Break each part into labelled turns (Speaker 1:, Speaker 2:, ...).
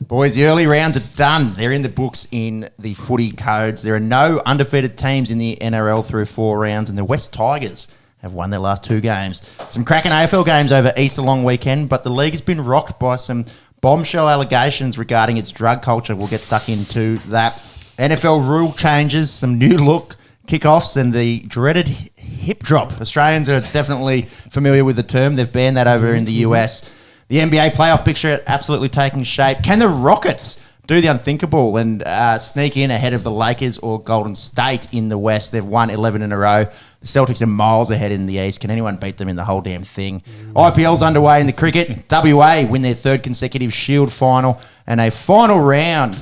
Speaker 1: Boys, the early rounds are done. They're in the books in the footy codes. There are no undefeated teams in the NRL through 4 rounds, and the West Tigers have won their last 2 games. Some cracking AFL games over Easter long weekend, but the league has been rocked by some bombshell allegations regarding its drug culture. We'll get stuck into that. NFL rule changes, some new look kickoffs, and the dreaded hip drop. Australians are definitely familiar with the term. They've banned that over in the US. The NBA playoff picture absolutely taking shape. Can the Rockets do the unthinkable and sneak in ahead of the Lakers or Golden State in the West? They've won 11 in a row. The Celtics are miles ahead in the East. Can anyone beat them in the whole damn thing? IPL's underway in the cricket. WA win their 3rd consecutive Shield final, and a final round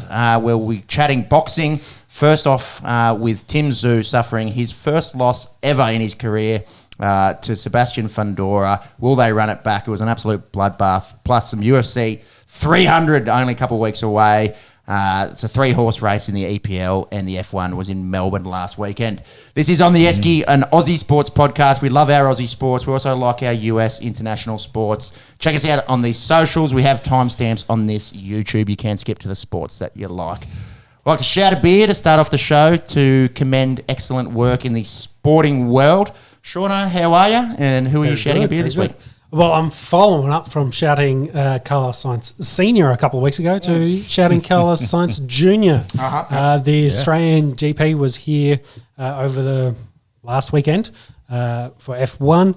Speaker 1: where we'll be chatting boxing. First off with Tim Tszyu suffering his first loss ever in his career to Sebastian Fundora. Will they run it back? It was an absolute bloodbath. Plus some UFC 300 only a couple of weeks away. It's a 3-horse race in the EPL, and the F1 was in Melbourne last weekend. This is On The Esky, an Aussie sports podcast. We love our Aussie sports. We also like our US international sports. Check us out on the socials. We have timestamps on this YouTube. You can skip to the sports that you like. I'd like to shout a beer to start off the show to commend excellent work in the sporting world. Shauno, how are you? And who are you shouting a beer this week?
Speaker 2: Well, I'm following up from shouting Carlos Sainz Senior a couple of weeks ago to shouting Carlos Sainz Junior. The Australian GP was here over the last weekend for F1,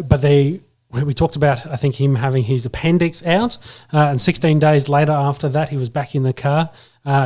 Speaker 2: but we talked about, I think, him having his appendix out, and 16 days later after that, he was back in the car.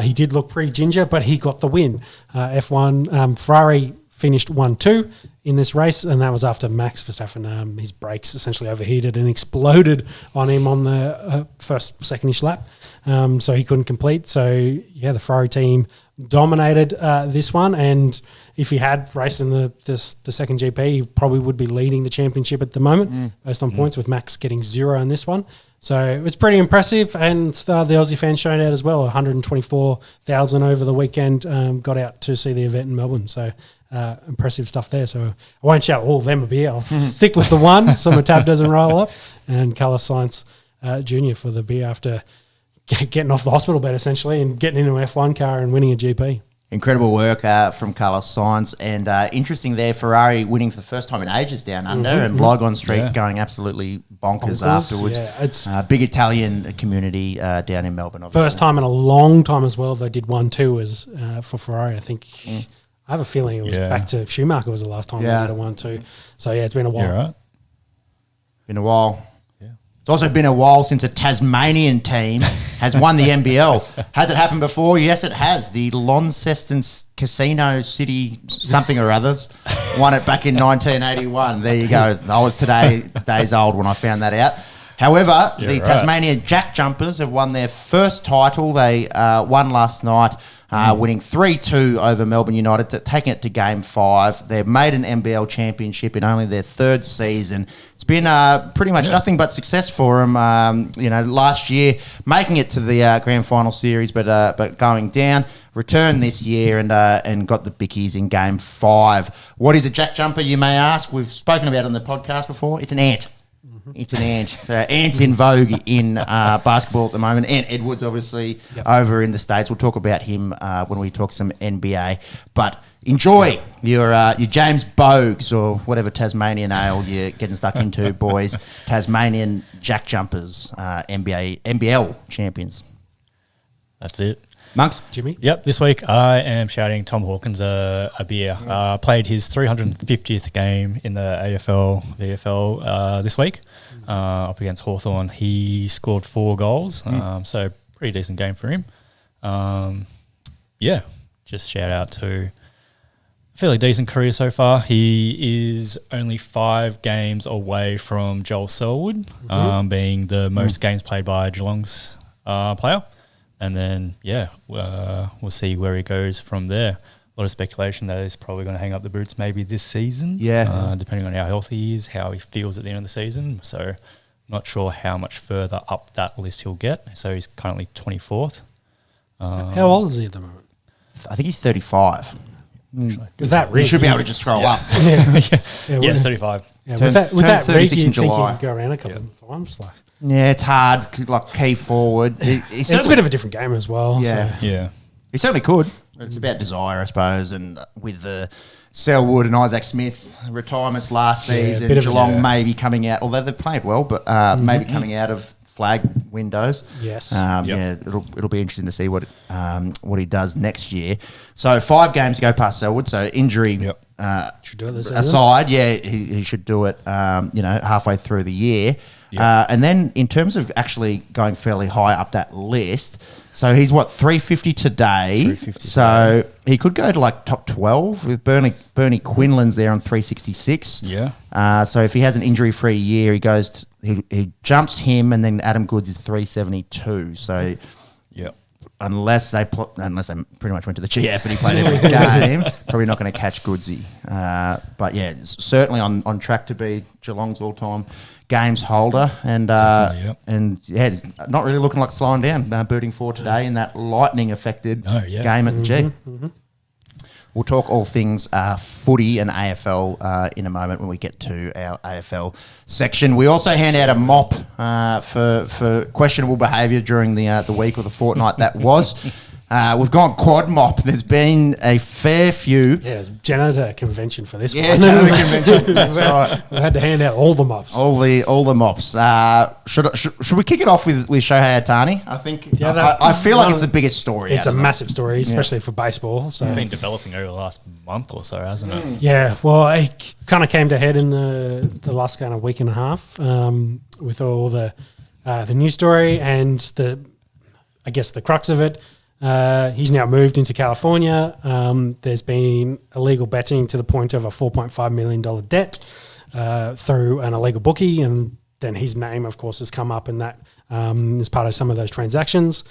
Speaker 2: He did look pretty ginger, but he got the win. F1, Ferrari finished 1-2 in this race, and that was after Max Verstappen, his brakes essentially overheated and exploded on him on the second-ish lap, so he couldn't complete. So, yeah, the Ferrari team dominated this one, and if he had raced in the second GP, he probably would be leading the championship at the moment, based on points, with Max getting 0 in this one. So it was pretty impressive, and the Aussie fans showed out as well. 124,000 over the weekend got out to see the event in Melbourne. So impressive stuff there. So I won't shout all of them a beer. I'll stick with the one so my tab doesn't roll up. And Carlos Sainz Jr. for the beer after getting off the hospital bed essentially and getting into an F1 car and winning a GP.
Speaker 1: Incredible work from Carlos Sainz, and interesting there, Ferrari winning for the first time in ages down under, and Lygon Street going absolutely bonkers afterwards. Yeah, it's big Italian community down in Melbourne. Obviously.
Speaker 2: First time in a long time as well. They did 1-2 as for Ferrari. I think I have a feeling it was back to Schumacher was the last time they did a 1-2. So yeah, it's been a while.
Speaker 3: Yeah, right.
Speaker 1: Been a while. It's also been a while since a Tasmanian team has won the NBL. Has it happened before? Yes, it has. The Launceston Casino City something or others won it back in 1981. There you go. I was days old when I found that out. However, the Tasmania Jack Jumpers have won their first title. They won last night, winning 3-2 over Melbourne United, taking it to Game 5. They've made an NBL championship in only their 3rd season. It's been pretty much nothing but success for them. Last year making it to the grand final series, but going down. Returned this year and got the bickies in Game 5. What is a Jack Jumper, you may ask? We've spoken about it on the podcast before. It's an ant. It's an ant. So ants in vogue in basketball at the moment. Ant Edwards, obviously, over in the States. We'll talk about him when we talk some NBA. But enjoy your James Bogues or whatever Tasmanian ale you're getting stuck into, boys. Tasmanian Jack Jumpers, NBL champions.
Speaker 3: That's it.
Speaker 1: Monks?
Speaker 2: Jimmy?
Speaker 3: Yep, this week I am shouting Tom Hawkins a beer. Played his 350th game in the AFL, VFL this week up against Hawthorn. He scored 4 goals, so pretty decent game for him. Just shout out to a fairly decent career so far. He is only 5 games away from Joel Selwood being the most games played by Geelong's player. And then, we'll see where he goes from there. A lot of speculation that he's probably going to hang up the boots maybe this season. Depending on how healthy he is, how he feels at the end of the season. So, not sure how much further up that list he'll get. So, he's currently 24th.
Speaker 2: How old is he at the moment?
Speaker 1: I think he's 35.
Speaker 2: With that
Speaker 1: You
Speaker 2: rig,
Speaker 1: should be able to just scroll up.
Speaker 3: Yes, 35.
Speaker 2: Yeah,
Speaker 1: Turns-
Speaker 2: with that
Speaker 1: turns
Speaker 2: rig,
Speaker 1: 36
Speaker 2: you
Speaker 1: in
Speaker 2: think you
Speaker 1: July.
Speaker 2: can go around a couple of times. Like,
Speaker 1: Yeah, it's hard. Like key forward.
Speaker 2: it's a bit of a different game as well.
Speaker 1: Yeah.
Speaker 2: So.
Speaker 3: Yeah.
Speaker 1: He certainly could. It's about desire, I suppose, and with the Selwood and Isaac Smith retirements last season,
Speaker 2: bit of a-
Speaker 1: Geelong maybe coming out, although they've played well, but maybe coming out of flag windows.
Speaker 2: Yes.
Speaker 1: Yeah, it'll be interesting to see what he does next year. So 5 games to go past Selwood. So injury
Speaker 2: Should do it this season.
Speaker 1: aside, he should do it. Halfway through the year, and then in terms of actually going fairly high up that list. So he's 350 today.
Speaker 3: 350
Speaker 1: so he could go to like top 12 with Bernie Quinlan's there on 366.
Speaker 3: Yeah.
Speaker 1: So if he has an injury-free year, he jumps him, and then Adam Goods is 372. So
Speaker 3: Yep.
Speaker 1: unless they pretty much went to the GF and he played every game, probably not going to catch Goodsy. But yeah, it's certainly on track to be Geelong's all-time games holder, and
Speaker 3: Definitely, yep.
Speaker 1: and yeah, it's not really looking like slowing down. Booting 4 today in that lightning-affected game at the G. We'll talk all things footy and AFL in a moment when we get to our AFL section. We also hand out a mop for questionable behaviour during the week or the fortnight that was. We've gone quad mop. There's been a fair few.
Speaker 2: Yeah, janitor convention for this
Speaker 1: Yeah,
Speaker 2: one.
Speaker 1: janitor convention. That's right.
Speaker 2: We had to hand out all the mops.
Speaker 1: All the mops. Should we kick it off with Shohei Ohtani? I think.
Speaker 2: Yeah,
Speaker 1: I feel like it's the biggest story.
Speaker 2: It's
Speaker 1: out
Speaker 2: a
Speaker 1: of it.
Speaker 2: massive story, especially for baseball. So
Speaker 3: It's been developing over the last month or so, hasn't it?
Speaker 2: yeah, well, it kind of came to head in the last kind of week and a half with all the news story and the crux of it. He's now moved into California. There's been illegal betting to the point of a $4.5 million debt through an illegal bookie, and then his name, of course, has come up in that as part of some of those transactions.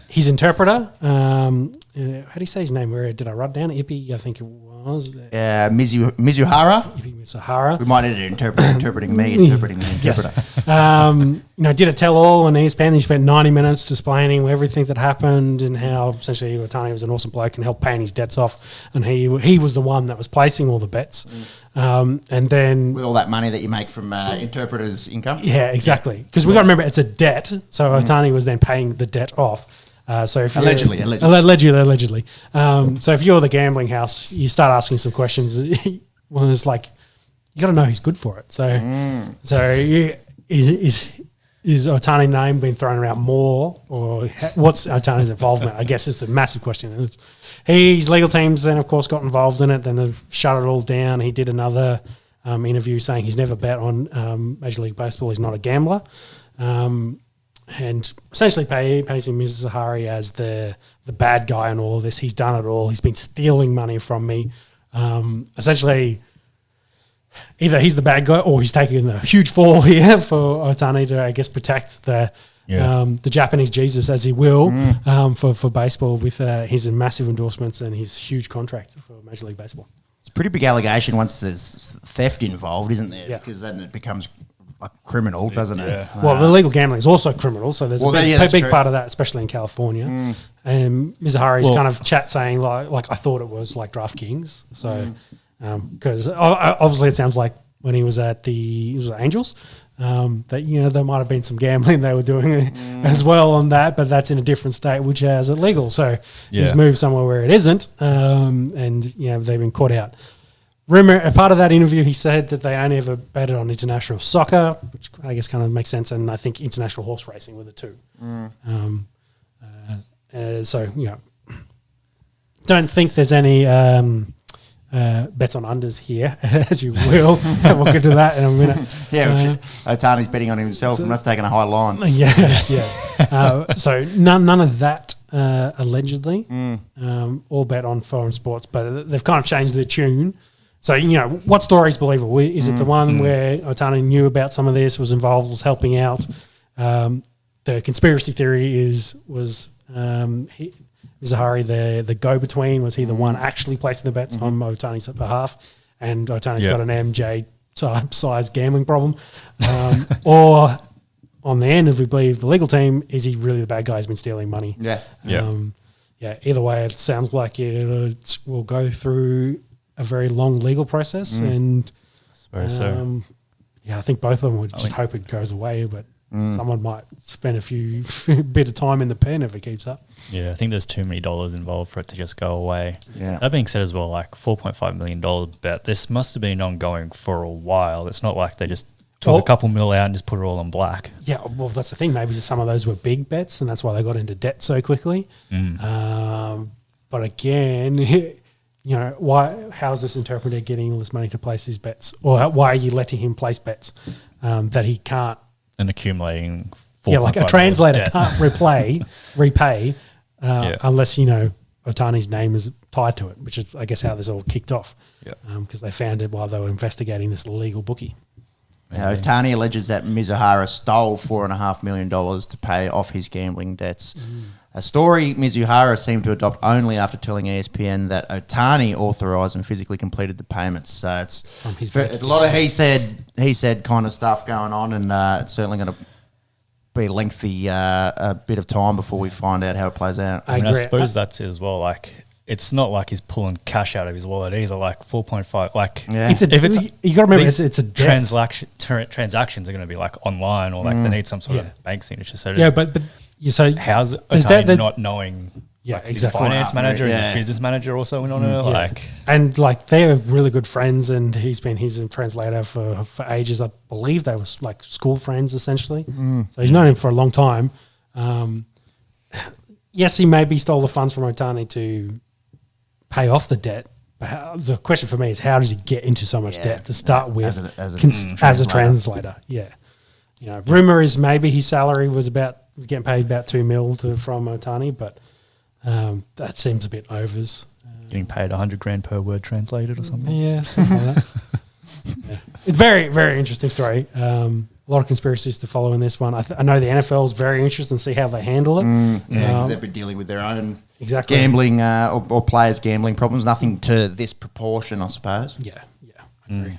Speaker 2: His interpreter, how do you say his name? Where did I write down? Ippy, I think it was.
Speaker 1: Mizuhara.
Speaker 2: Ippy Sahara.
Speaker 1: We might need an interpreting the interpreter.
Speaker 2: Did a tell-all on ESPN. He spent 90 minutes explaining everything that happened and how essentially Ohtani was an awesome bloke and helped paying his debts off. And he was the one that was placing all the bets. And then...
Speaker 1: With all that money that you make from interpreters' income?
Speaker 2: Yeah, exactly. Because we got to remember it's a debt. So Ohtani was then paying the debt off. So if
Speaker 1: Allegedly.
Speaker 2: So if you're the gambling house, you start asking some questions. Well, it's like, you got to know he's good for it. So is Ohtani's name being thrown around more, or what's Ohtani's involvement? I guess is the massive question. His legal teams then, of course, got involved in it. Then they've shut it all down. He did another interview saying he's never bet on Major League Baseball. He's not a gambler. And essentially pays him Mrs. Zahari as the bad guy in all of this. He's done it all. He's been stealing money from me. Essentially, either he's the bad guy or he's taking a huge fall here for Ohtani to, I guess, protect the Japanese Jesus, as he will, for baseball with his massive endorsements and his huge contract for Major League Baseball.
Speaker 1: It's a pretty big allegation once there's theft involved, isn't there?
Speaker 2: Yeah.
Speaker 1: Because then it becomes like criminal, doesn't it?
Speaker 2: Well, the illegal gambling is also criminal, so there's a big
Speaker 1: true.
Speaker 2: part of that, especially in California. And Mizahari's kind of chat saying like I thought it was like DraftKings. So because obviously it sounds like when he was at the Angels, that there might have been some gambling they were doing as well on that, but that's in a different state which has it legal. So he's moved somewhere where it isn't, and they've been caught out. Rumor, a part of that interview, he said that they only ever betted on international soccer, which I guess kind of makes sense, and I think international horse racing were the two. Don't think there's any bets on unders here, as you will. We'll get to that in a minute.
Speaker 1: Ohtani's betting on himself and that's taking a high line.
Speaker 2: Yes. So none of that allegedly, all bet on foreign sports, but they've kind of changed the tune. So, what story is believable? Is it the one where Ohtani knew about some of this, was involved, was helping out? The conspiracy theory was Zahari the go-between? Was he the one actually placing the bets on Ohtani's behalf? And Ohtani's got an MJ-type size gambling problem? Or on the end, if we believe the legal team, is he really the bad guy who's been stealing money? either way, it sounds like it will go through a very long legal process, and
Speaker 3: I suppose
Speaker 2: I think both of them would just hope it goes away, but someone might spend a few bit of time in the pen if it keeps up.
Speaker 3: Yeah, I think there's too many dollars involved for it to just go away.
Speaker 1: Yeah.
Speaker 3: That being said as well, like $4.5 million bet, this must have been ongoing for a while. It's not like they just took a couple mil out and just put it all on black.
Speaker 2: Yeah, well, that's the thing. Maybe some of those were big bets, and that's why they got into debt so quickly. But again, how is this interpreter getting all this money to place these bets? Or why are you letting him place bets that he can't?
Speaker 3: And accumulating
Speaker 2: like a translator can't repay unless, Otani's name is tied to it, which is, I guess, how this all kicked off. Because they found it while they were investigating this illegal bookie.
Speaker 1: Otani alleges that Mizuhara stole $4.5 million to pay off his gambling debts. A story Mizuhara seemed to adopt only after telling ESPN that Otani authorised and physically completed the payments. So it's a lot of he said kind of stuff going on, and it's certainly going to be a lengthy bit of time before we find out how it plays out.
Speaker 3: I suppose that's it as well. Like, it's not like he's pulling cash out of his wallet either. Like 4.5, like
Speaker 2: you got to remember it's a
Speaker 3: transactions are going to be like online, or like they need some sort of bank signature. So
Speaker 2: so
Speaker 3: how's Otani not knowing?
Speaker 2: Exactly.
Speaker 3: His finance manager, his business manager also in on it.
Speaker 2: And they're really good friends, and he's been his translator for ages. I believe they were like school friends essentially. So he's known him for a long time. Yes, he maybe stole the funds from Otani to pay off the debt. But the question for me is, how does he get into so much debt to start with as a translator? Yeah. Rumor is maybe his salary was getting paid about $2 million from Otani, but that seems a bit overs.
Speaker 3: Getting paid $100,000 per word translated or something.
Speaker 2: Yeah, something like that. It's very, very interesting story. A lot of conspiracies to follow in this one. I know the NFL is very interested in see how they handle it.
Speaker 1: Because they've been dealing with their own gambling or players' gambling problems. Nothing to this proportion, I suppose.
Speaker 2: Yeah, I agree.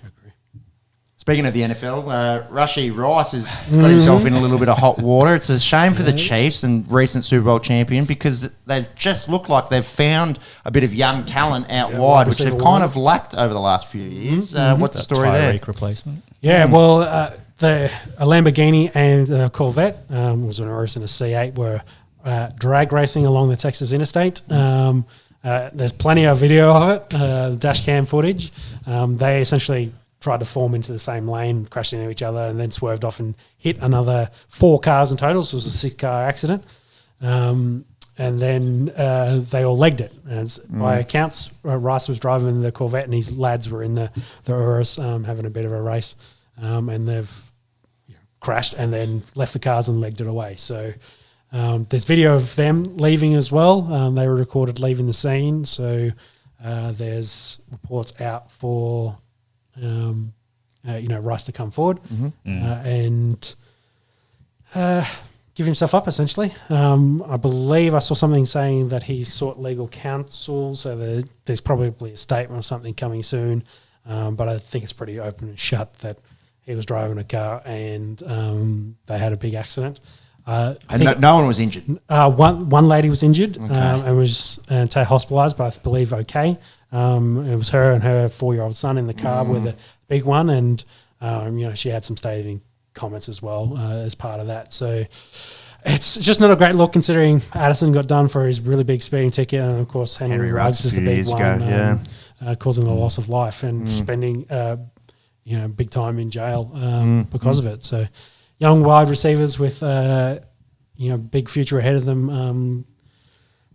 Speaker 1: Speaking of the NFL, Rashee Rice has got himself in a little bit of hot water. It's a shame for the Chiefs and recent Super Bowl champion, because they've just looked like they've found a bit of young talent out wide, which they've kind of lacked over the last few years. What's the story there?
Speaker 3: Tyreek replacement?
Speaker 2: Yeah, well, a Lamborghini and a Corvette, was an Urus and a C8, were drag racing along the Texas interstate. There's plenty of video of it, dash cam footage. They essentially tried to form into the same lane, crashed into each other, and then swerved off and hit another 4 cars in total. So it was a 6-car accident. And then they all legged it. By accounts, Rice was driving the Corvette and his lads were in the Urus having a bit of a race. And they've crashed and then left the cars and legged it away. So there's video of them leaving as well. They were recorded leaving the scene. So there's reports out for Rice to come forward and give himself up, essentially. I believe I saw something saying that he sought legal counsel, so there's probably a statement or something coming soon, but I think it's pretty open and shut that he was driving a car and they had a big accident.
Speaker 1: No one was injured?
Speaker 2: One lady was injured and was hospitalised, but I believe okay. It was her and her 4-year-old son in the car with a big one, and she had some scathing comments as well as part of that. So it's just not a great look, considering Addison got done for his really big speeding ticket, and of course Henry Ruggs is the big one, causing the loss of life and spending big time in jail because of it. So young wide receivers with big future ahead of them.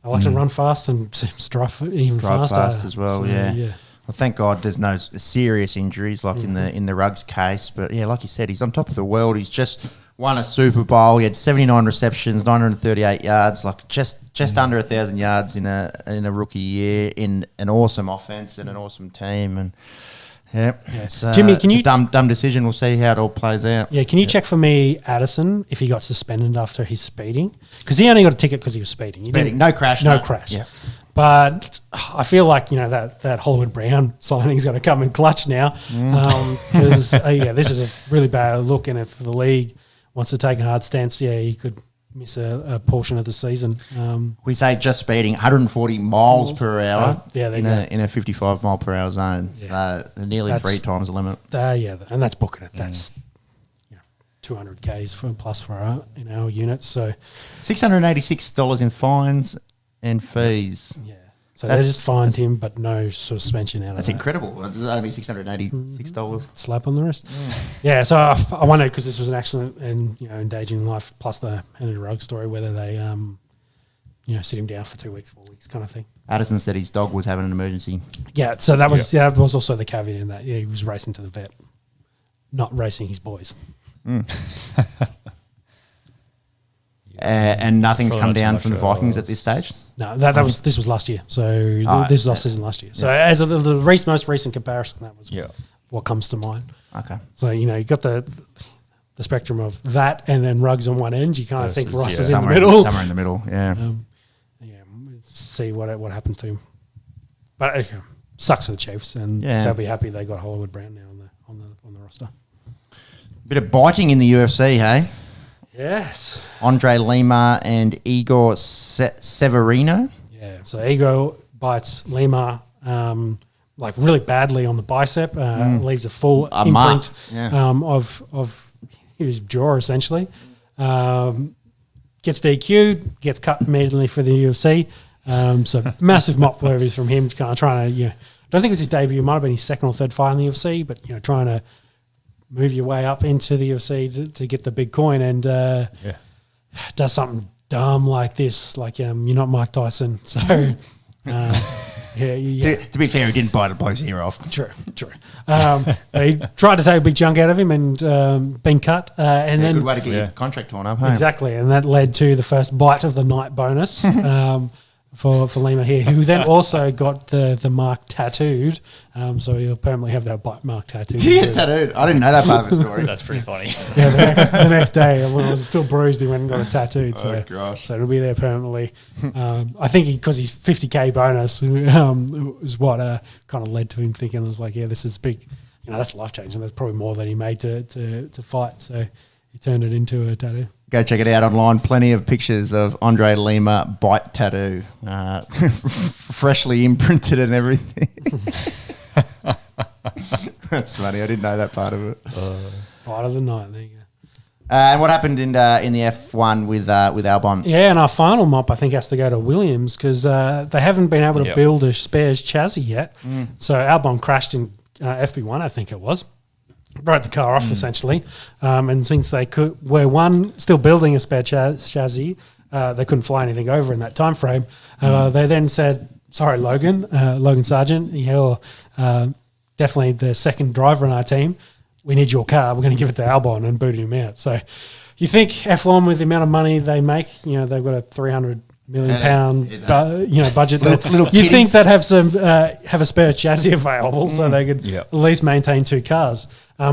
Speaker 2: I like to run fast and drive even faster.
Speaker 1: Fast as well, Well, thank God there's no serious injuries like in the Ruggs case. But yeah, like you said, he's on top of the world. He's just won a Super Bowl. He had 79 receptions, 938 yards, like just under 1,000 yards in a rookie year, in an awesome offense and an awesome team. And
Speaker 2: Jimmy,
Speaker 1: it's a dumb decision. We'll see how it all plays out.
Speaker 2: Yeah, can you check for me, Addison, if he got suspended after his speeding? Because he only got a ticket because he was speeding.
Speaker 1: No crash.
Speaker 2: No crash. Yeah. But I feel like, that Hollywood Brown signing is going to come in clutch now. Because, this is a really bad look. And if the league wants to take a hard stance, he could miss a portion of the season.
Speaker 1: We say just speeding 140 miles per hour
Speaker 2: in
Speaker 1: a 55 mile per hour zone. So nearly
Speaker 2: That's
Speaker 1: 3 times the limit.
Speaker 2: And that's booking it. That's 200 Ks plus for in our units. So
Speaker 1: $686 in fines and fees.
Speaker 2: yeah. So they just fined him, but no suspension out of
Speaker 1: That's
Speaker 2: that.
Speaker 1: incredible. It's only $686.
Speaker 2: Slap on the wrist. Yeah, so I wonder, because this was an accident and endangering life, plus the Henry Rugg story, whether they sit him down for 2 weeks, 4 weeks, kind of thing.
Speaker 1: Addison said his dog was having an emergency.
Speaker 2: Yeah, so that was also the caveat in that. Yeah, he was racing to the vet, not racing his boys.
Speaker 1: And nothing's
Speaker 3: Probably
Speaker 1: come
Speaker 3: not too
Speaker 1: down
Speaker 3: much
Speaker 1: from the Vikings
Speaker 3: else.
Speaker 1: at this stage.
Speaker 2: No, this was last year. So this was off season last year. So
Speaker 1: Yeah.
Speaker 2: as of the most recent comparison, that was what comes to mind.
Speaker 1: Okay.
Speaker 2: So you got the spectrum of that, and then Ruggs on one end. You kind of think
Speaker 3: Versus,
Speaker 2: Ross
Speaker 3: yeah.
Speaker 2: is in the
Speaker 1: Somewhere
Speaker 2: middle.
Speaker 1: Somewhere in the middle, yeah.
Speaker 2: See what happens to him. But sucks for the Chiefs, and they'll be happy they got Hollywood Brown now on the roster.
Speaker 1: Bit of biting in the UFC, hey?
Speaker 2: Yes.
Speaker 1: Andre Lima and Igor Severino.
Speaker 2: Yeah. So Ego bites Lima really badly on the bicep, leaves a full imprint of his jaw essentially. Gets DQ'd, gets cut immediately for the UFC. So massive mop worthies from him, kind of trying to, I don't think it was his debut, it might have been his second or third fight in the UFC, but trying to move your way up into the UFC to get the big coin, and does something dumb like this, like you're not Mike Tyson. So
Speaker 1: To be fair, he didn't bite a bloke's ear off.
Speaker 2: True. He tried to take a big chunk out of him and been cut, and then
Speaker 1: good way to get your contract torn up, hey?
Speaker 2: exactly, and that led to the first bite of the night bonus. For Lima here, who then also got the mark tattooed. So he'll permanently have that bite mark tattooed.
Speaker 1: Did he get tattooed? I didn't know that part of the story.
Speaker 3: That's pretty funny.
Speaker 2: Yeah, the next day, when it was still bruised, he went and got it tattooed. So,
Speaker 1: gosh.
Speaker 2: So it'll be there permanently. I think because his 50K bonus was what kind of led to him thinking, it was like, this is big. That's life changing. That's probably more than he made to fight. So he turned it into a tattoo.
Speaker 1: Go check it out online. Plenty of pictures of Andre Lima bite tattoo, freshly imprinted and everything. That's funny. I didn't know that part of it.
Speaker 2: Fight of the night. There you go.
Speaker 1: And what happened in the F1 with Albon?
Speaker 2: Yeah, and our final mop, I think, has to go to Williams because they haven't been able to build a spares chassis yet. So Albon crashed in FP1, I think it was. Wrote the car off essentially, and since they were still building a spare chassis, they couldn't fly anything over in that time frame. They then said, "Sorry, Logan Sargent, you're definitely the second driver in our team. We need your car. We're going to give it to Albon," and booted him out. So, you think F1 with the amount of money they make, they've got a £300 million budget. You'd think they'd have have a spare chassis available so they could at least maintain 2 cars.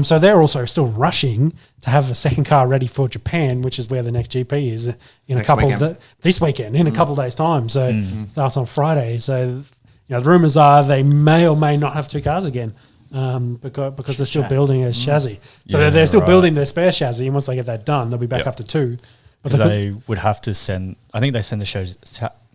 Speaker 2: So they're also still rushing to have a second car ready for Japan, which is where the next GP is in a couple this weekend in a couple of days' time. So starts on Friday. So the rumours are they may or may not have 2 cars again. Because they're still building a chassis. So they're still building their spare chassis, and once they get that done, they'll be back up to 2.
Speaker 3: Because they would have to send the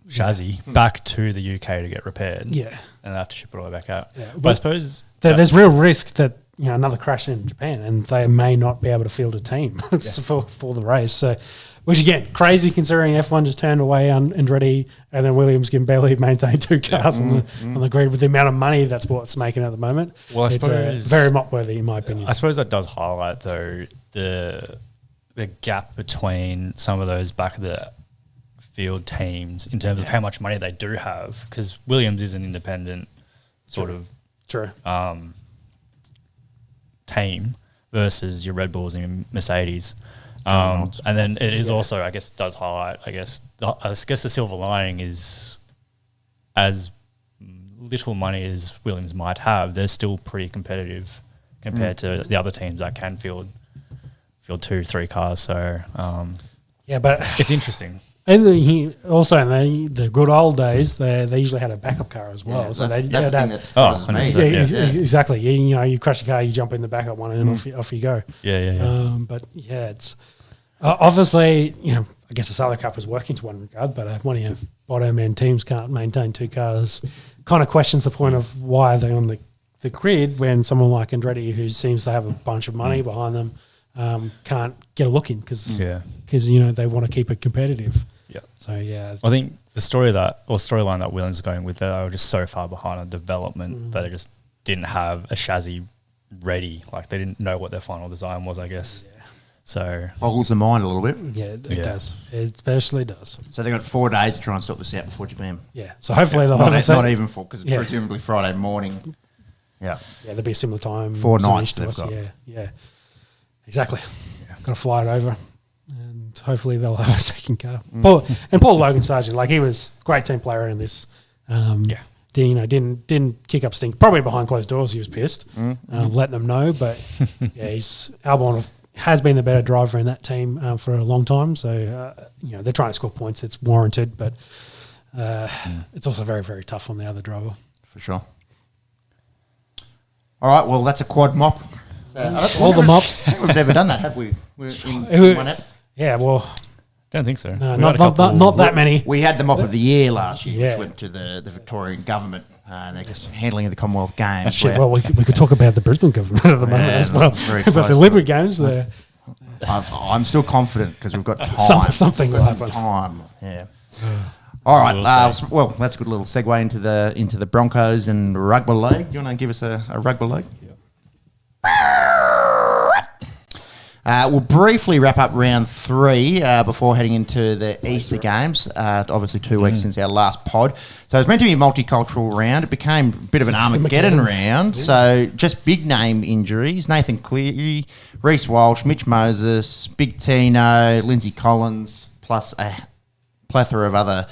Speaker 3: chassis back to the UK to get repaired. Yeah. And they have to ship it all the way back out. Yeah. But I suppose
Speaker 2: there's real risk that another crash in Japan and they may not be able to field a team for the race. So, which again, crazy considering F1 just turned away Andretti and then Williams can barely maintain 2 cars on the grid with the amount of money that's what's making at the moment.
Speaker 3: Well, I suppose
Speaker 2: it's very mop-worthy in my opinion.
Speaker 3: I suppose that does highlight though the gap between some of those back of the field teams in terms of how much money they do have, because Williams is an independent sort of team versus your Red Bulls and Mercedes. And then it is also, I guess, does highlight, I guess the silver lining is as little money as Williams might have, they're still pretty competitive compared to the other teams that can field 2-3 cars. So
Speaker 2: but
Speaker 3: it's interesting.
Speaker 2: And also in the good old days, they usually had a backup car as well. So exactly. You crash a car, you jump in the backup one, and off you go.
Speaker 3: Yeah.
Speaker 2: But it's Obviously, I guess the salary cap is working to one regard, but one of your bottom end teams can't maintain 2 cars. Kind of questions the point of why are they on the grid when someone like Andretti, who seems to have a bunch of money behind them, can't get a look in because they want to keep it competitive.
Speaker 3: Yeah.
Speaker 2: So
Speaker 3: I think the storyline that Williams is going with, they were just so far behind on development that they just didn't have a chassis ready. Like they didn't know what their final design was, I guess. Yeah. So
Speaker 1: boggles the mind a little bit.
Speaker 2: Yeah, it does. It especially does.
Speaker 1: So they've got 4 days to try and sort this out before Japan.
Speaker 2: Yeah. So hopefully they'll
Speaker 1: not even 4 because it's presumably Friday morning. Yeah.
Speaker 2: Yeah, there'll be a similar time.
Speaker 1: 4 nights they've got.
Speaker 2: Yeah. Exactly. Yeah. Got to fly it over, and hopefully they'll have a second car. Paul Logan Sargent, like he was a great team player in this. Didn't kick up stink. Probably behind closed doors, he was pissed. Letting them know, but he's Albon has been the better driver in that team for a long time. So they're trying to score points. It's warranted, but it's also very, very tough on the other driver.
Speaker 1: For sure. All right, well, that's a quad mop.
Speaker 2: All the mops.
Speaker 1: We've never done that, have we? We're in one app.
Speaker 2: Yeah, well...
Speaker 3: Don't think so.
Speaker 2: No, not that many.
Speaker 1: We had the mop of the year last year, which went to the Victorian government and their handling of the Commonwealth Games.
Speaker 2: Shit, well, we could talk about the Brisbane government at the moment as well. But the Liberty Games there.
Speaker 1: I'm still confident because we've got time.
Speaker 2: Something will happen.
Speaker 1: Time, yeah. All right. Well, that's a good little segue into the Broncos and rugby league. Do you want to give us a rugby league? We'll briefly wrap up round 3 before heading into the Easter Games. Obviously 2 weeks since our last pod. So it was meant to be a multicultural round. It became a bit of an Armageddon round. Yeah. So just big name injuries. Nathan Cleary, Reece Walsh, Mitch Moses, Big Tino, Lindsay Collins, plus a plethora of other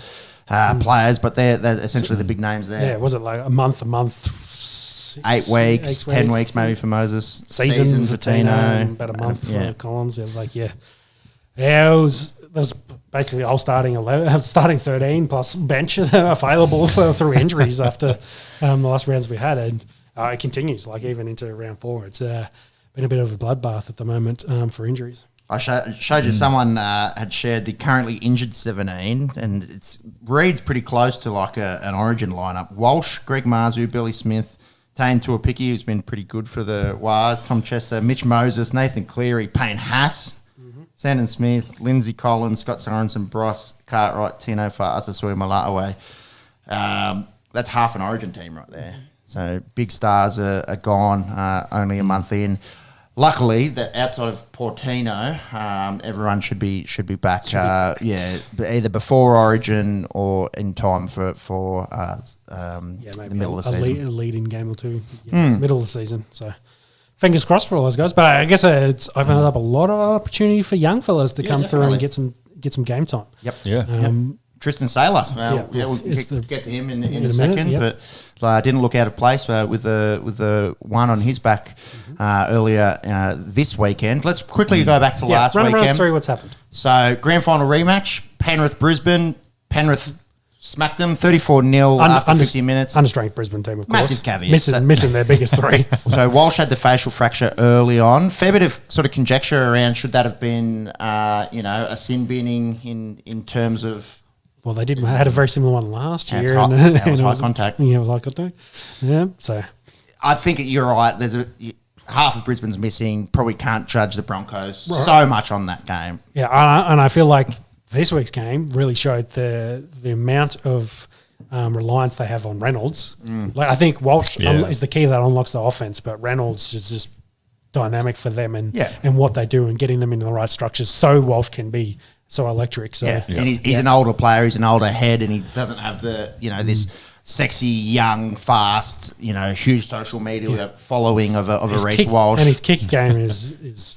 Speaker 1: players. But they're essentially the big names there.
Speaker 2: Yeah, was it like a month?
Speaker 1: 8 weeks, 10 weeks maybe for Moses.
Speaker 2: Season for Tino, about a month for Collins. It was it was basically all starting 13 plus bench available through injuries after the last rounds we had, and it continues even into round 4. It's been a bit of a bloodbath at the moment for injuries.
Speaker 1: I showed you someone had shared the currently injured 17, and it reads pretty close to an Origin lineup. Walsh, Greg Marzu, Billy Smith, Tane Tuapiki, who's been pretty good for the Wars, Tom Chester, Mitch Moses, Nathan Cleary, Payne Haas, Sandon Smith, Lindsay Collins, Scott Sorensen, Bryce Cartwright, Tino Fa'asasui Mala'away. That's half an Origin team right there. So big stars are gone, only a month in. Luckily, that outside of Portino, everyone should be back. Either before Origin or in time for the middle of the season.
Speaker 2: A lead in game or 2, middle of the season. So fingers crossed for all those guys. But I guess it's opened up a lot of opportunity for young fellas to come through and get some game time.
Speaker 1: Yep.
Speaker 3: Yeah.
Speaker 1: Tristan Saylor. We'll get to him in a second, but didn't look out of place with the one on his back earlier this weekend. Let's quickly go back to last weekend.
Speaker 2: Run us through what's happened.
Speaker 1: So grand final rematch, Penrith-Brisbane. Penrith smacked them 34-0 after 50 minutes.
Speaker 2: Unstrength Brisbane team, of course.
Speaker 1: Massive caveat.
Speaker 2: Missing their biggest 3.
Speaker 1: So Walsh had the facial fracture early on. Fair bit of sort of conjecture around should that have been a sin binning in terms of...
Speaker 2: Well, they had a very similar one last year.
Speaker 1: It was high contact.
Speaker 2: Yeah, it was high contact. Yeah, so...
Speaker 1: I think you're right. There's half of Brisbane's missing. Probably can't judge the Broncos so much on that game.
Speaker 2: Yeah, and I feel like this week's game really showed the amount of reliance they have on Reynolds. I think Walsh is the key that unlocks the offense, but Reynolds is just dynamic for them and what they do and getting them into the right structures so Walsh can be so electric. So
Speaker 1: and he's an older player. He's an older head, and he doesn't have the this sexy, young, fast, huge social media following of a Reece Walsh.
Speaker 2: And his kick game is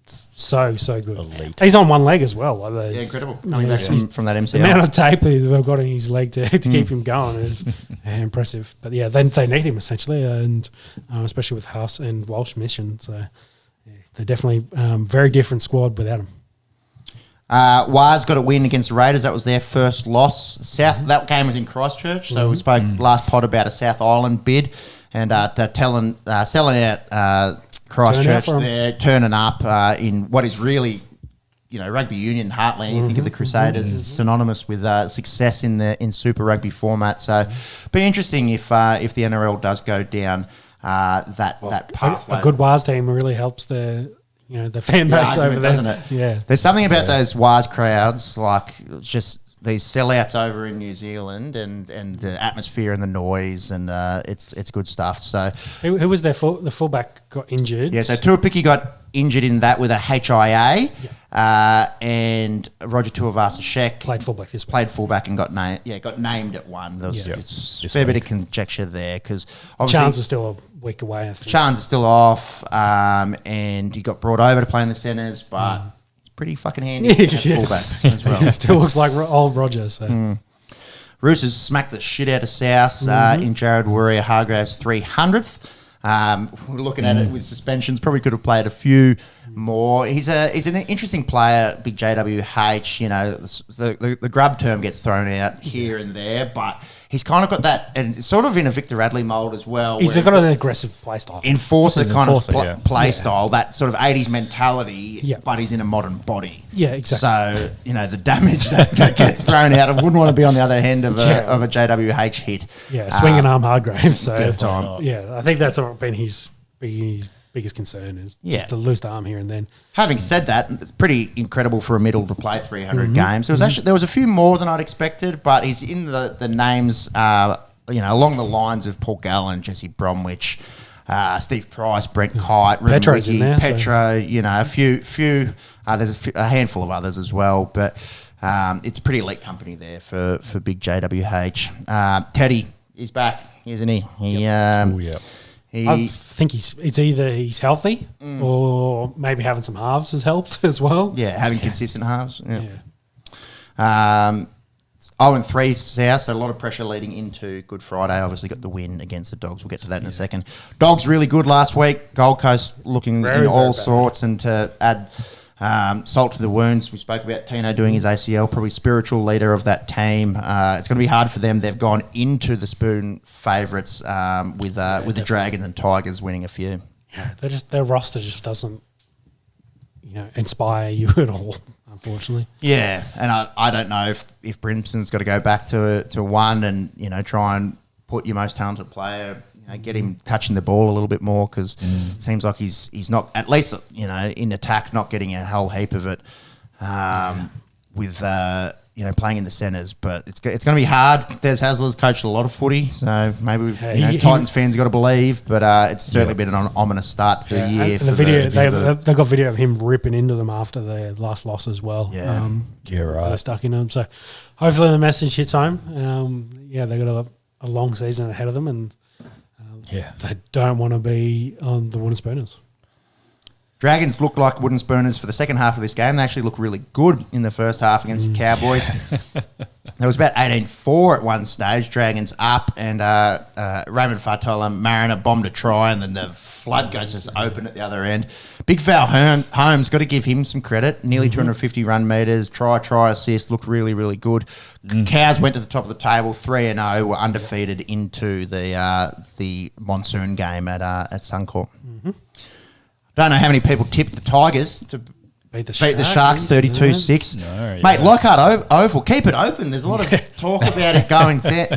Speaker 2: so good.
Speaker 3: Elite.
Speaker 2: He's on one leg as well.
Speaker 1: Incredible. Coming back from that MCL.
Speaker 2: The amount of tape they've got in his leg to keep him going is impressive. But they need him essentially, and especially with Haas and Walsh mission. So they're definitely very different squad without him.
Speaker 1: Waz got a win against the Raiders. That was their first loss. That game was in Christchurch, so we spoke last pod about a South Island bid and selling out Christchurch. They're turning up in what is really rugby union heartland. You think of the Crusaders as synonymous with success in Super Rugby format. So, be interesting if the NRL does go down that pathway.
Speaker 2: A good WAS team really helps the fan base over there,
Speaker 1: doesn't it?
Speaker 2: Yeah,
Speaker 1: there's something about those WAS crowds, like just these sellouts over in New Zealand, and the atmosphere and the noise, and it's good stuff. So,
Speaker 2: who was the fullback got injured?
Speaker 1: Yeah, so Tuapiki got injured in that with a HIA, and Roger Tuivasa-Sheck played fullback and got named at one. There was a fair bit of conjecture there because
Speaker 2: Chance is still a week away. I think
Speaker 1: Chance is still off, and he got brought over to play in the centres, but it's pretty fucking handy at fullback as well.
Speaker 2: Still looks like old Roger. So.
Speaker 1: Roosters smacked the shit out of South in Jared Warrior-Hargraves' 300th. We're looking at it with suspensions. Probably could have played a few more. He's an interesting player, big JWH. The grub term gets thrown out here and there, but he's kind of got that, and sort of in a Victor Radley mould as well.
Speaker 2: He's got an aggressive play style.
Speaker 1: Enforcer play style, that sort of 80s mentality, but he's in a modern body.
Speaker 2: Yeah, exactly.
Speaker 1: So, the damage that gets thrown out, I wouldn't want to be on the other end of a JWH hit.
Speaker 2: Yeah, swinging arm Hargraves. So, I think that's been his biggest concern is just to lose the arm here and then. Having
Speaker 1: said that, it's pretty incredible for a middle to play 300 games. There was a few more than I'd expected, but he's in the names, along the lines of Paul Gallen, Jesse Bromwich, Steve Price, Brent Kite,
Speaker 2: Petro's in there,
Speaker 1: Petro, a few. There's a handful of others as well, but it's pretty elite company there for big JWH. Teddy is back, isn't he?
Speaker 2: I think it's either he's healthy or maybe having some halves has helped as well.
Speaker 1: Yeah, having consistent halves. Yeah. 0-3 South, so a lot of pressure leading into Good Friday. Obviously got the win against the Dogs. We'll get to that in a second. Dogs really good last week. Gold Coast looking in all sorts, and to add salt to the wounds, we spoke about Tino doing his ACL, probably spiritual leader of that team. It's going to be hard for them. They've gone into the Spoon favourites with the Dragons and Tigers winning a few.
Speaker 2: Yeah, their roster just doesn't inspire you at all, unfortunately.
Speaker 1: Yeah, and I don't know if Brimson's got to go back to one and try and put your most talented player. Get him touching the ball a little bit more, because it seems like he's not, at least in attack, not getting a whole heap of it with playing in the centres. But it's going to be hard. Des Hasler's coached a lot of footy, so maybe Titans fans got to believe. But it's certainly been an ominous start to the year.
Speaker 2: The video they got video of him ripping into them after their last loss as well.
Speaker 1: Yeah,
Speaker 3: you're right.
Speaker 2: They're stuck in them. So hopefully the message hits home. They got a long season ahead of them, and they don't want to be on the wooden spooners.
Speaker 1: Dragons look like wooden spooners for the second half of this game. They actually look really good in the first half against the Cowboys. There was about 18-4 at one stage. Dragons up, and Raymond Fatola Mariner bombed a try, and then the floodgates just opened at the other end. Big foul Holmes, got to give him some credit. Nearly 250 run metres, try assist, looked really, really good. Cows went to the top of the table, 3-0, were undefeated into the monsoon game at Suncorp. Don't know how many people tipped the Tigers to beat the Sharks 32-6.
Speaker 3: No,
Speaker 1: Mate, Leichhardt Oval, keep it open. There's a lot of talk about it going down,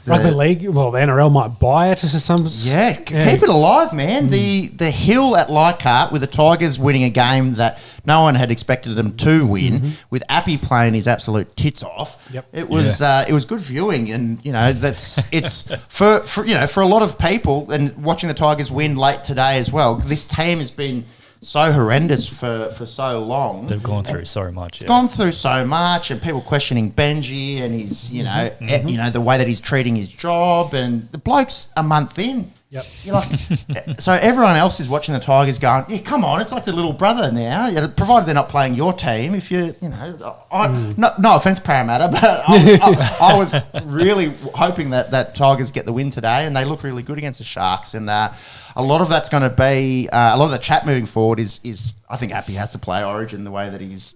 Speaker 2: Rugby League, the NRL might buy it to some...
Speaker 1: Yeah, keep it alive, man. The hill at Leichhardt with the Tigers winning a game that no one had expected them to win, with Appy playing his absolute tits off.
Speaker 2: Yep.
Speaker 1: It was good viewing, and it's for a lot of people, and watching the Tigers win late today as well. This team has been so horrendous for so long.
Speaker 3: They've gone through so much.
Speaker 1: It's gone through so much, and people questioning Benji and his, the way that he's treating his job, and the bloke's a month in.
Speaker 2: Yep.
Speaker 1: You're like, so everyone else is watching the Tigers going, yeah, come on, it's like the little brother now. Provided they're not playing your team. If no offense, Parramatta, but I was really hoping that Tigers get the win today, and they look really good against the Sharks. And a lot of that's going to be a lot of the chat moving forward is I think Appy has to play Origin the way that he's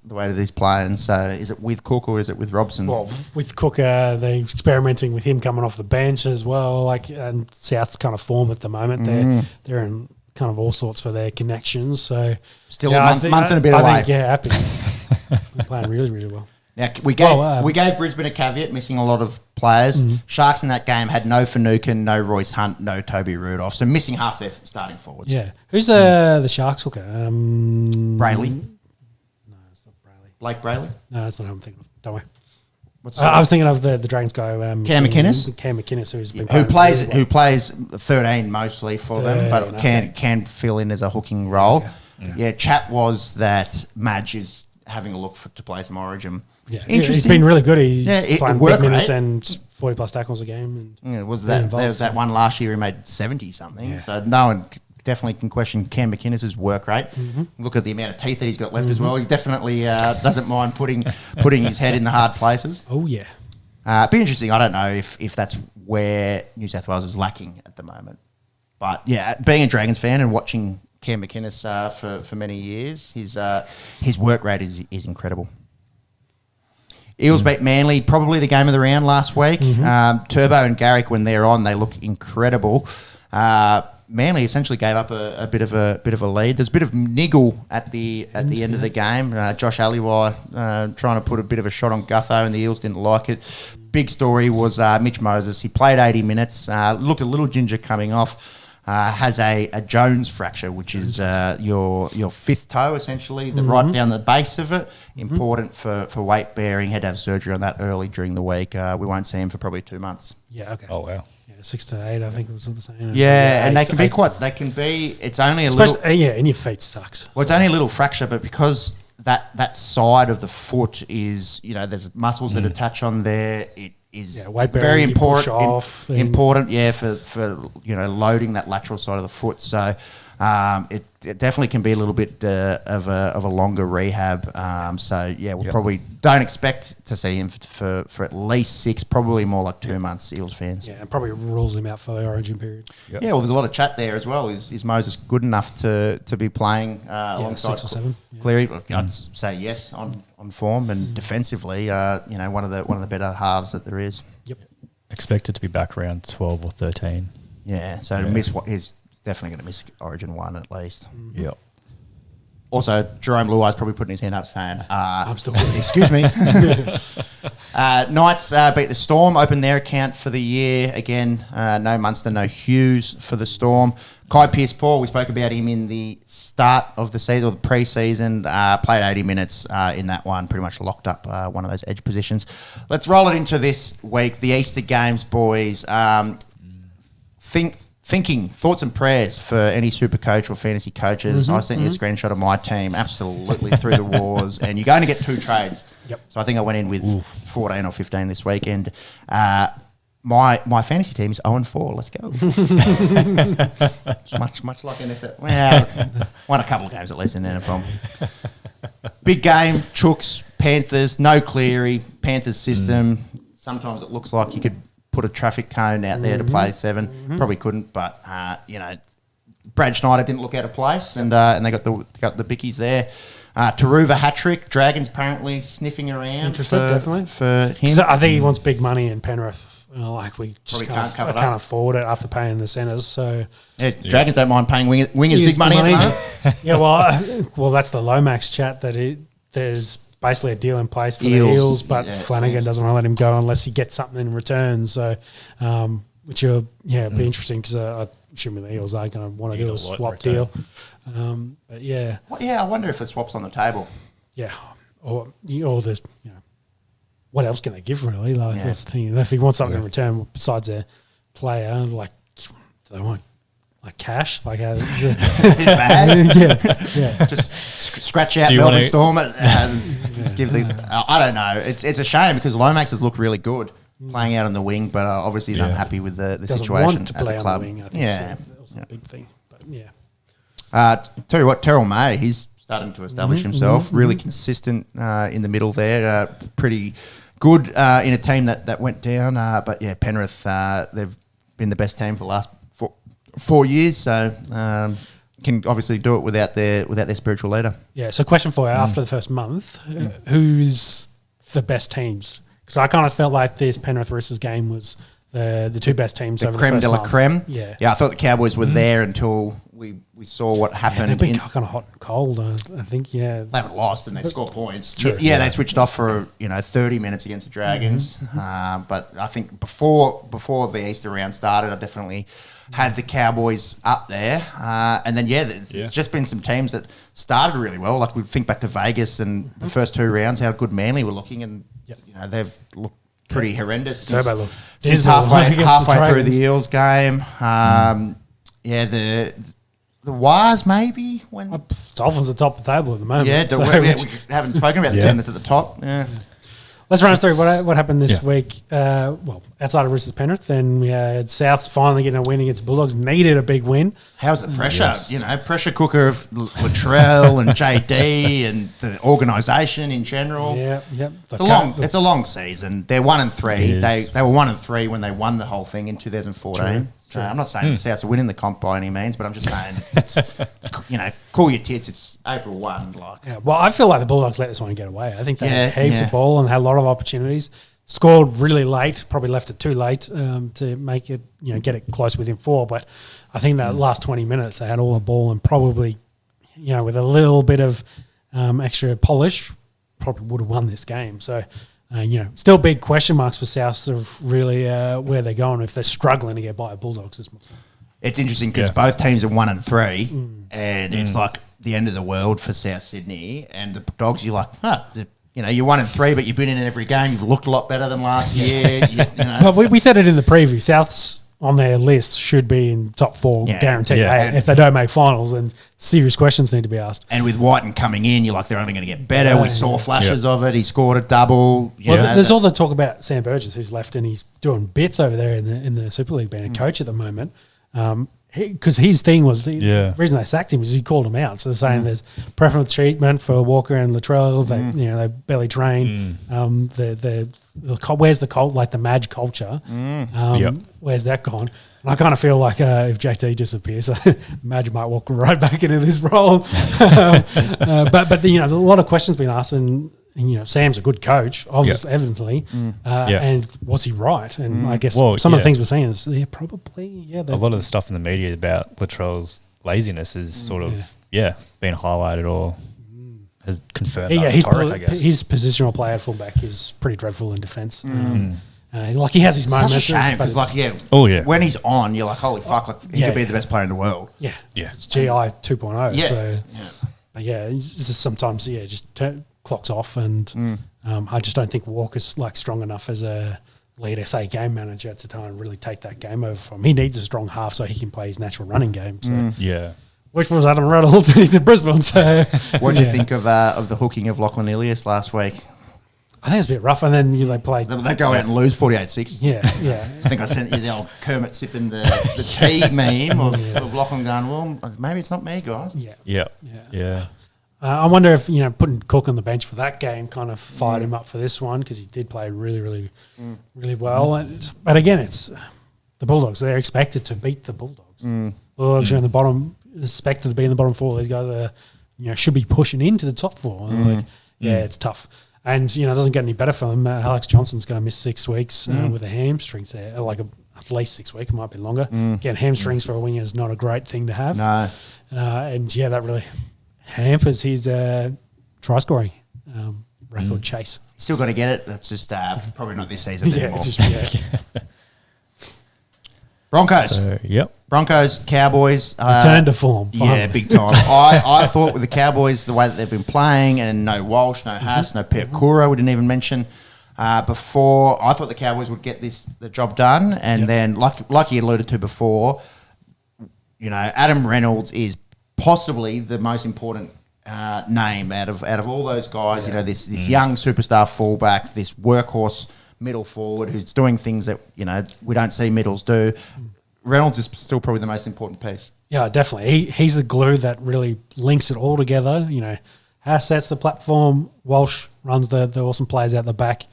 Speaker 1: playing. So is it with Cook or is it with Robson?
Speaker 2: Well, with Cook, they're experimenting with him coming off the bench as well. And South's kind of form at the moment. They're in kind of all sorts for their connections. So
Speaker 1: Still a month and a bit away.
Speaker 2: I think, happy. They're playing really, really well.
Speaker 1: Now, we gave Brisbane a caveat, missing a lot of players. Sharks in that game had no Finucane, no Royce Hunt, no Toby Rudolph. So missing half their starting forwards.
Speaker 2: Yeah. Who's the Sharks hooker?
Speaker 1: Brayley.
Speaker 2: No, it's not Brayley.
Speaker 1: Blake Brayley?
Speaker 2: No, that's not who I'm thinking of. Don't worry. I was thinking of the Dragons guy.
Speaker 1: Cam McInnes?
Speaker 2: Cam McInnes,
Speaker 1: who plays 13 mostly for them, but can fill in as a hooking role. Okay. Yeah, chat was that Madge is having a look to play some Origin.
Speaker 2: Yeah, interesting. He's been really good. He's playing big minutes
Speaker 1: rate.
Speaker 2: And 40-plus tackles a game. And
Speaker 1: there was that one last year he made 70-something. Yeah. So no one definitely can question Cam McInnes' work rate. Look at the amount of teeth that he's got left as well. He definitely doesn't mind putting his head in the hard places.
Speaker 2: Oh, yeah.
Speaker 1: Be interesting. I don't know if that's where New South Wales is lacking at the moment. But, yeah, being a Dragons fan and watching Cam McInnes for many years, his work rate is incredible. Eels beat Manly, probably the game of the round last week. Turbo and Garrick, when they're on, they look incredible. Manly essentially gave up a bit of a lead. There's a bit of niggle at the end of the game. Josh Aliwai trying to put a bit of a shot on Gutho, and the Eels didn't like it. Big story was Mitch Moses. He played 80 minutes, looked a little ginger coming off. Has a Jones fracture, which is your fifth toe, essentially, right down the base of it. Important for weight bearing. Had to have surgery on that early during the week. We won't see him for probably 2 months.
Speaker 2: Yeah, okay.
Speaker 3: Oh, wow.
Speaker 2: 6 to 8, I think was the same.
Speaker 1: Yeah, and they can be quite. They can be. It's only a little.
Speaker 2: Yeah, and your feet sucks.
Speaker 1: Well, it's only a little fracture, but because that side of the foot is, there's muscles that attach on there. It is very important. Important, for loading that lateral side of the foot. So it definitely can be a little bit of a longer rehab. Probably don't expect to see him for at least 6, probably more like 2 months. Eels fans.
Speaker 2: Yeah, and probably rules him out for the Origin period.
Speaker 1: Yep. Yeah, well, there's a lot of chat there as well. Is Moses good enough to be playing alongside
Speaker 2: 6 or 7?
Speaker 1: Cleary? I'd say yes on form and defensively. One of the better halves that there is.
Speaker 2: Yep.
Speaker 3: Expected to be back around 12 or 13.
Speaker 1: Yeah, so to miss he's definitely going to miss Origin 1 at least.
Speaker 3: Yep.
Speaker 1: Also, Jerome Luai's probably putting his hand up saying,
Speaker 2: I'm still
Speaker 1: excuse me. Knights beat the Storm, opened their account for the year. Again, no Munster, no Hughes for the Storm. Kai Pearce-Paul, we spoke about him in the start of the season, or the pre-season, played 80 minutes in that one, pretty much locked up one of those edge positions. Let's roll it into this week, the Easter Games, boys. Thinking, thoughts and prayers for any super coach or fantasy coaches. I sent you a screenshot of my team, absolutely through the wars, and you're going to get 2 trades.
Speaker 2: Yep.
Speaker 1: So I think I went in with 14 or 15 this weekend. My fantasy team is 0-4. Let's go. much like NFL. Well, won a couple of games at least in NFL. Big game, Chooks, Panthers, no Cleary, Panthers system. Sometimes it looks like you could put a traffic cone out there to play 7. Probably couldn't, but Brad Schneider didn't look out of place, and they got the bickies there. Taruva hat-trick. Dragons apparently sniffing around.
Speaker 2: Interested, definitely.
Speaker 1: For him.
Speaker 2: So I think he wants big money in Penrith. We just
Speaker 1: can't
Speaker 2: afford it after paying the centres. So
Speaker 1: Dragons don't mind paying wingers big money at the moment.
Speaker 2: well, that's the Lomax chat that there's basically a deal in place for the Eels, but Flanagan doesn't want to let him go unless he gets something in return. So, which will be interesting because I'm assuming the Eels are going to want to do a swap deal. But yeah.
Speaker 1: Well, I wonder if the swap's on the table.
Speaker 2: Yeah. Or there's, what else can they give really? That's the thing. If he wants something in return besides a player, do they want cash?
Speaker 1: Bad?
Speaker 2: yeah.
Speaker 1: Just scratch out Melbourne Storm and just give I don't know. It's a shame because Lomax has looked really good playing out on the wing, but obviously he's unhappy with the situation
Speaker 2: want to
Speaker 1: at
Speaker 2: play
Speaker 1: the club.
Speaker 2: On the wing, I think that was a big thing. But
Speaker 1: tell you what, Terrell May, he's starting to establish himself. Really consistent in the middle there. Pretty good in a team that went down. But Penrith, they've been the best team for the last 4 years, so can obviously do it without their spiritual leader.
Speaker 2: Yeah. So, question for you: after the first month, who's the best teams? Because I kind of felt like this Penrith Roosters game was the 2 best teams.
Speaker 1: The
Speaker 2: over
Speaker 1: creme
Speaker 2: the first
Speaker 1: de la
Speaker 2: month.
Speaker 1: creme.
Speaker 2: Yeah.
Speaker 1: I thought the Cowboys were there until we saw what happened.
Speaker 2: They've been kind of hot and cold. I think. Yeah,
Speaker 1: they haven't lost and they score points.
Speaker 2: True.
Speaker 1: Yeah, they switched off for 30 minutes against the Dragons. But I think before the Easter round started, I definitely had the Cowboys up there. And then there's just been some teams that started really well. Like we think back to Vegas and the first 2 rounds, how good Manly were looking, and they've looked pretty horrendous since halfway through the Eels game. The Wires maybe when
Speaker 2: Dolphins are top of the table at the moment.
Speaker 1: We haven't spoken about the team that's at the top. Yeah.
Speaker 2: Let's run us through what happened this week. Outside of Roosters Penrith, then we had Souths finally getting a win against Bulldogs. Needed a big win.
Speaker 1: How's the pressure? Yes. Pressure cooker of Latrell and JD and the organisation in general. It's a long season. They're 1-3. They were 1-3 when they won the whole thing in 2014. So I'm not saying the Souths are winning the comp by any means, but I'm just saying it's cool your tits. It's April 1.
Speaker 2: Well, I feel like the Bulldogs let this one get away. I think they had heaps of ball and had a lot of opportunities. Scored really late, probably left it too late to make it, get it close within 4. But I think that last 20 minutes they had all the ball and probably, with a little bit of extra polish, probably would have won this game. So. Still big question marks for Souths of really where they're going if they're struggling to get by Bulldogs.
Speaker 1: It's interesting because both teams are 1-3, and it's like the end of the world for South Sydney. And the Dogs, you're like, you're 1-3, but you've been in every game. You've looked a lot better than last year.
Speaker 2: But we said it in the preview. Souths on their list should be in top 4, guaranteed. If they don't make finals, then serious questions need to be asked.
Speaker 1: And with Whiten coming in, you're like, they're only going to get better. We saw flashes of it. He scored a double.
Speaker 2: There's all the talk about Sam Burgess, who's left, and he's doing bits over there in the Super League, being a coach at the moment. Because his thing was the reason they sacked him was he called him out. So they're saying there's preferential treatment for Walker and Latrell. They barely train. Where's the cult, like the Madge culture? Where's that gone? And I kind of feel like if JT disappears, Madge might walk right back into this role. But a lot of questions been asked, and Sam's a good coach, obviously, evidently. And was he right? And I guess some of the things we're saying is probably. A
Speaker 3: lot of the stuff in the media about Latrell's laziness is sort of been highlighted or has confirmed.
Speaker 2: His positional play at fullback is pretty dreadful in defence. He has his moments.
Speaker 1: Such a shame because, when he's on, you're like, holy fuck, he could be the best player in the world.
Speaker 2: It's GI 2.0. It's just sometimes just clocks off, and I just don't think Walker's strong enough as a lead SA game manager to try and really take that game over from him. He needs a strong half so he can play his natural running game. So. Which was Adam Reynolds, and he's in Brisbane. So,
Speaker 1: what did you think of the hooking of Lachlan Ilias last week?
Speaker 2: I think it's a bit rough, and then they play.
Speaker 1: They go out and lose 48-6.
Speaker 2: Yeah.
Speaker 1: I think I sent you the old Kermit sipping the tea meme of Lachlan going, well, maybe it's not me, guys.
Speaker 2: I wonder if putting Cook on the bench for that game kind of fired him up for this one, because he did play really, really, really well. But again, it's the Bulldogs. They're expected to beat the Bulldogs. Bulldogs are in the bottom, expected to be in the bottom 4. These guys are, should be pushing into the top 4. It's tough. And, it doesn't get any better for them. Alex Johnson's going to miss 6 weeks with a hamstring there, at least 6 weeks. It might be longer. Getting hamstrings for a winger is not a great thing to have.
Speaker 1: No.
Speaker 2: That really hampers his try scoring record chase.
Speaker 1: Still got to get it. That's just probably not this season anymore. Broncos. Broncos, Cowboys.
Speaker 2: Return to form.
Speaker 1: Big time. I thought with the Cowboys, the way that they've been playing, and no Walsh, no Haas, no Peukura, we didn't even mention before, I thought the Cowboys would get the job done. And then, like you alluded to before, Adam Reynolds is possibly the most important name out of all those guys. This young superstar fullback, this workhorse middle forward who's doing things that we don't see middles do. Reynolds is still probably the most important piece.
Speaker 2: Yeah, definitely. He's the glue that really links it all together. Haas sets the platform. Walsh runs the awesome plays out the back.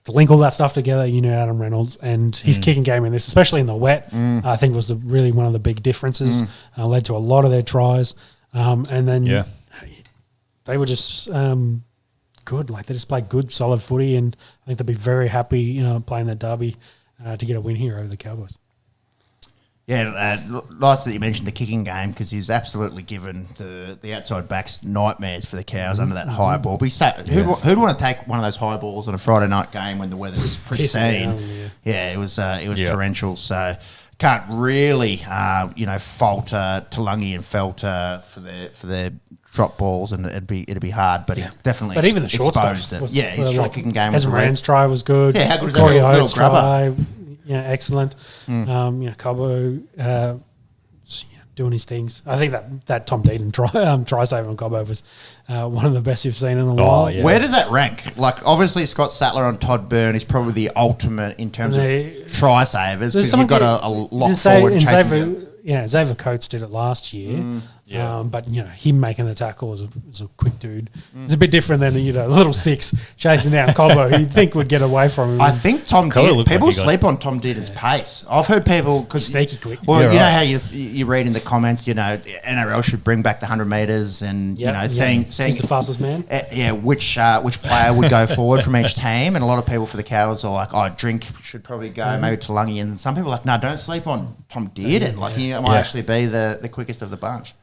Speaker 2: To link all that stuff together, Adam Reynolds, and his kicking game in this, especially in the wet, I think was really one of the big differences. Led to a lot of their tries. And then they were just good. They just played good, solid footy, and I think they'll be very happy playing that derby to get a win here over the Cowboys.
Speaker 1: Yeah, nice that you mentioned the kicking game because he's absolutely given the outside backs nightmares for the Cows under that high ball. But who'd want to take one of those high balls on a Friday night game when the weather's pristine? It was torrential. So can't really fault Tulungi and Felter for their drop balls, and it'd be hard. But he's definitely
Speaker 2: but even the short
Speaker 1: exposed
Speaker 2: stuff.
Speaker 1: His short kicking game was
Speaker 2: Rand's try was good.
Speaker 1: Yeah, how good is
Speaker 2: Corey
Speaker 1: that little
Speaker 2: Oates'
Speaker 1: grubber?
Speaker 2: try? Yeah, excellent. Cobbo doing his things. I think that Tom Deaton try save on Cobbo was one of the best you've seen in a while.
Speaker 1: Yeah. Where does that rank? Like, obviously, Scott Sattler on Todd Byrne is probably the ultimate in terms of try savers because you've got a lock forward chasing.
Speaker 2: Xavier Coates did it last year. But him making the tackle is a quick dude. It's a bit different than the little six chasing down Cobbo, who you'd think would get away from him.
Speaker 1: I think people sleep on Tom Deaton's pace. I've heard people because
Speaker 2: sneaky quick.
Speaker 1: Well, how you read in the comments, NRL should bring back the 100 meters, and saying
Speaker 2: he's the fastest man.
Speaker 1: Which player would go forward from each team, and a lot of people for the Cows are like, Drink should probably go, maybe Tulungi, and some people are like, no, don't sleep on Tom Dearden. Like he might actually be the quickest of the bunch.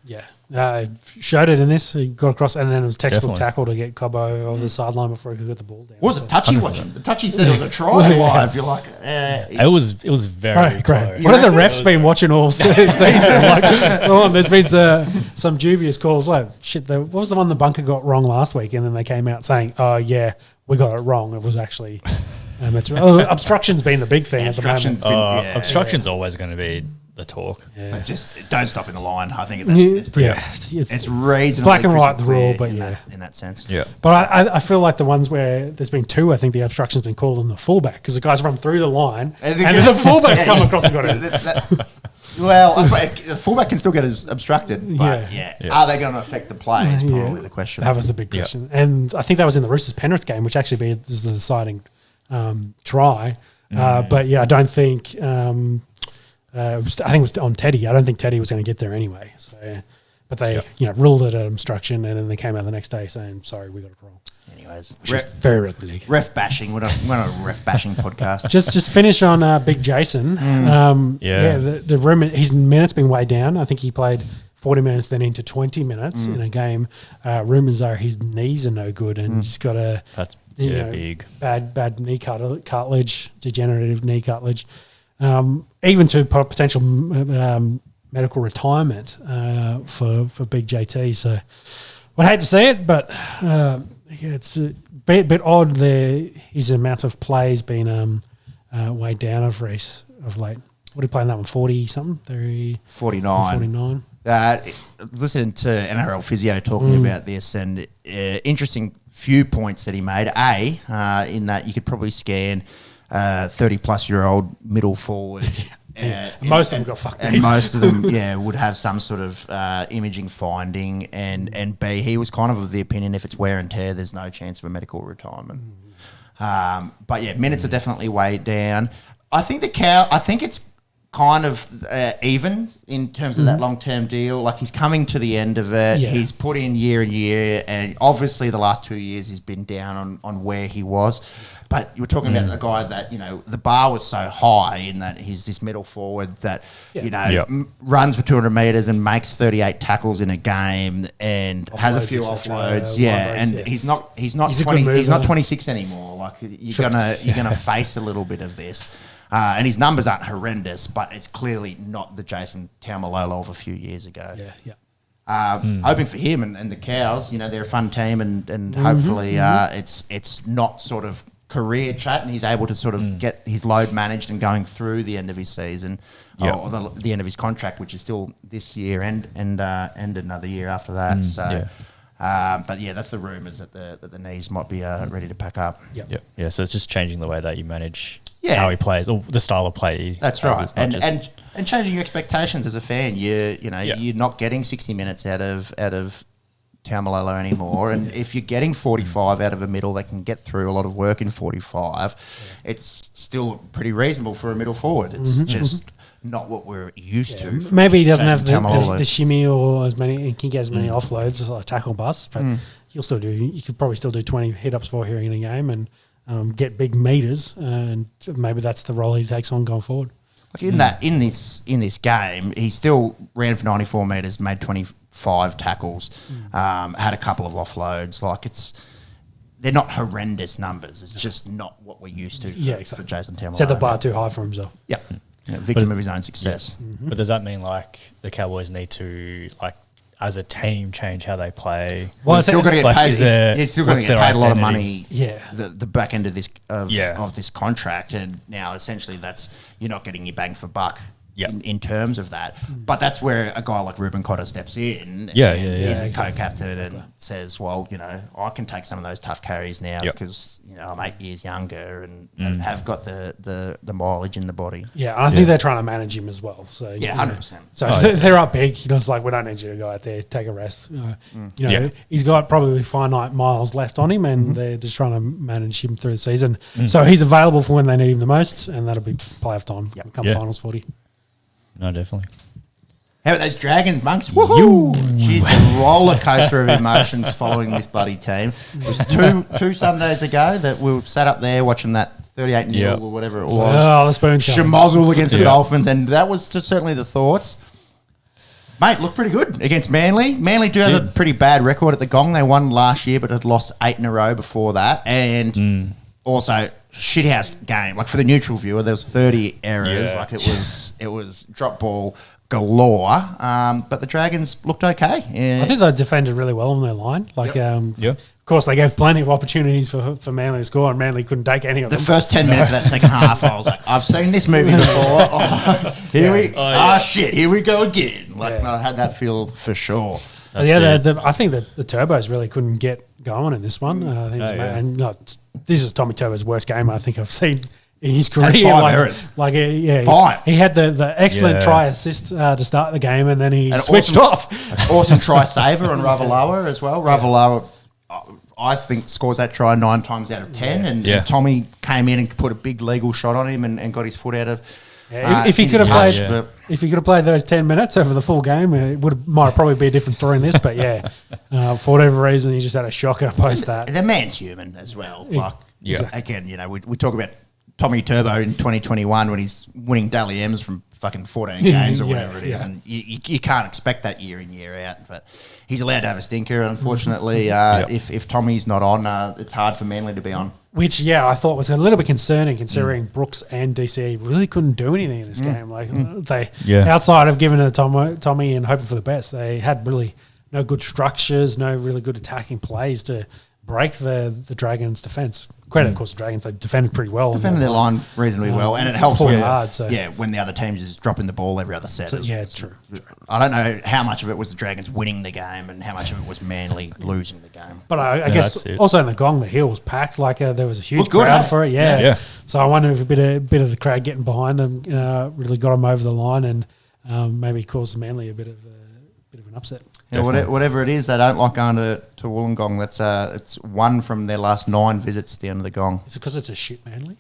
Speaker 2: Showed it in this. He got across, and then it was textbook tackle to get Cobbo over the sideline before he could get the ball down.
Speaker 1: Was it touchy watching? The touchy said it was a try live. You're like,
Speaker 3: it was very close.
Speaker 2: What have the refs been watching all season? There's been some dubious calls. Like what was the one the bunker got wrong last week, and then they came out saying, "Oh yeah, we got it wrong. It was actually." Obstruction's been the big thing at the moment.
Speaker 3: Obstruction's always going to be the talk.
Speaker 1: But just don't stop in the line. I think it's reasonably
Speaker 2: it's black and white the rule, but
Speaker 1: in that sense.
Speaker 3: Yeah.
Speaker 2: But I feel like the ones where there's been two, I think the obstruction's been called on the fullback because the guys run through the line and then the fullback's come across and got it.
Speaker 1: Well, the fullback can still get obstructed, but are they going to affect the play is probably the question.
Speaker 2: That was the big question. And I think that was in the Roosters-Penrith game, which actually was the deciding try. But I don't think... I think it was on Teddy. I don't think Teddy was going to get there anyway. So, but they, ruled it an obstruction, and then they came out the next day saying, "Sorry, we got it wrong."
Speaker 1: Anyways,
Speaker 2: very rugby league.
Speaker 1: Ref bashing. We're not a ref bashing podcast.
Speaker 2: Just finish on Big Jason. The rumor his minutes been way down. I think he played 40 minutes, then into 20 minutes in a game. Rumors are his knees are no good, and he's got a
Speaker 3: big
Speaker 2: bad knee cartilage, degenerative knee cartilage. Even to potential medical retirement for Big JT. So I'd hate to see it, but it's a bit odd there. His amount of plays been way down of late. What did he play in that one? 40-something?
Speaker 1: 49. Listening to NRL Physio talking about this, and interesting few points that he made. In that you could probably scan 30-plus-year-old middle forward.
Speaker 2: Most of them got fucked.
Speaker 1: And most of them, would have some sort of imaging finding. And B, he was kind of the opinion if it's wear and tear, there's no chance of a medical retirement. But minutes are definitely way down. I think it's kind of even in terms of that long-term deal. Like, he's coming to the end of it. Yeah. He's put in year and year, and obviously the last 2 years he's been down on where he was. But you were talking about a guy that, the bar was so high in that he's this middle forward that, runs for 200 metres and makes 38 tackles in a game and has a few offloads. He's not 26 anymore. Like, you're gonna face a little bit of this. And his numbers aren't horrendous, but it's clearly not the Jason Taumalolo of a few years ago. Hoping for him and the Cows, they're a fun team, and hopefully it's not sort of career chat, and he's able to sort of get his load managed and going through the end of his season, or the end of his contract, which is still this year and another year after that. But that's the rumours that the knees might be ready to pack up.
Speaker 3: So it's just changing the way that you manage how he plays, or the style of play.
Speaker 1: That's right, and changing your expectations as a fan. You're not getting 60 minutes out of Taumalolo anymore, and if you're getting 45 out of a middle that can get through a lot of work in 45, it's still pretty reasonable for a middle forward. It's just not what we're used to.
Speaker 2: Maybe he doesn't have the shimmy or as many. He can get as many offloads as like tackle busts, but you'll still do. You could probably still do 20 hit ups for hearing in a game and get big meters, and maybe that's the role he takes on going forward.
Speaker 1: Like in this game, he still ran for 94 metres, made 25 tackles, had a couple of offloads. Like they're not horrendous numbers. It's just not what we're used to for Jason Temmell.
Speaker 2: Set the bar too high for himself.
Speaker 1: Yep. Yeah, victim of his own success.
Speaker 3: Yeah. But does that mean like the Cowboys need to as a team change how they play?
Speaker 1: Well, he's still going to get paid. He's still going to get paid a lot of money.
Speaker 2: Yeah.
Speaker 1: The back end of this of this contract, and now essentially you're not getting your bang for buck. In terms of that, but that's where a guy like Ruben Cotter steps in. He's a co-captain and says, "Well, I can take some of those tough carries now because I'm 8 years younger and have got the mileage in the body."
Speaker 2: Yeah, I think they're trying to manage him as well. So
Speaker 1: 100%.
Speaker 2: So they're up big. It's like, we don't need you to go out there, take a rest. He's got probably finite miles left on him, and they're just trying to manage him through the season. So he's available for when they need him the most, and that'll be playoff time. Come finals footy.
Speaker 3: No, definitely.
Speaker 1: How about those Dragons, monks? Woohoo! Jeez, a roller coaster of emotions following this bloody team. It was two Sundays ago that we sat up there watching that 38-0 or whatever it was.
Speaker 2: Oh, the spoon
Speaker 1: Schmozzle against the Dolphins, and that was certainly the thoughts. Mate, looked pretty good against Manly. Manly do have a pretty bad record at the Gong. They won last year, but had lost 8 in a row before that. And also, shithouse game. Like, for the neutral viewer, there was 30 errors. Like, it was drop ball galore. But the Dragons looked okay.
Speaker 2: I think they defended really well on their line. Of course, they gave plenty of opportunities for Manly to score, and Manly couldn't take any of them.
Speaker 1: The first 10 minutes of that second half, I was like, I've seen this movie before. Shit, here we go again. I had that feel for sure.
Speaker 2: I think that the Turbos really couldn't get going in this one. This is Tommy Turbo's worst game I think I've seen in his career.
Speaker 1: Had 5 errors.
Speaker 2: 5. He had the excellent try assist to start the game, and then he switched off.
Speaker 1: Awesome try saver on Ravalawa as well. Ravalawa, I think, scores that try 9 times out of 10, and Tommy came in and put a big legal shot on him and got his foot out of.
Speaker 2: If he could have played those 10 minutes over the full game, it might probably be a different story in this. But for whatever reason, he just had a shocker post that.
Speaker 1: The man's human as well. Again, we talk about Tommy Turbo in 2021 when he's winning Dally M's from fucking 14 games or whatever it is, and you can't expect that year in, year out. But he's allowed to have a stinker. Unfortunately, if Tommy's not on, it's hard for Manly to be on.
Speaker 2: Which, I thought was a little bit concerning, considering Brooks and DCE really couldn't do anything in this game. Outside of giving it to Tommy and hoping for the best, they had really no good structures, no really good attacking plays to break the Dragons' defence. Credit, of course, the Dragons, they defended pretty well.
Speaker 1: Defended their line reasonably well, and it helps when,
Speaker 2: hard,
Speaker 1: when the other team's just dropping the ball every other set.
Speaker 2: True.
Speaker 1: I don't know how much of it was the Dragons winning the game and how much of it was Manly losing the game.
Speaker 2: But I guess also in the Gong, the hill was packed. There was a huge crowd for it. Yeah. So I wonder if a bit of the crowd getting behind them really got them over the line and maybe caused Manly a bit of an upset.
Speaker 1: Yeah, whatever it is, they don't like going to Wollongong. That's it's one from their last 9 visits down to the Gong.
Speaker 2: Is it because it's a shit Manly?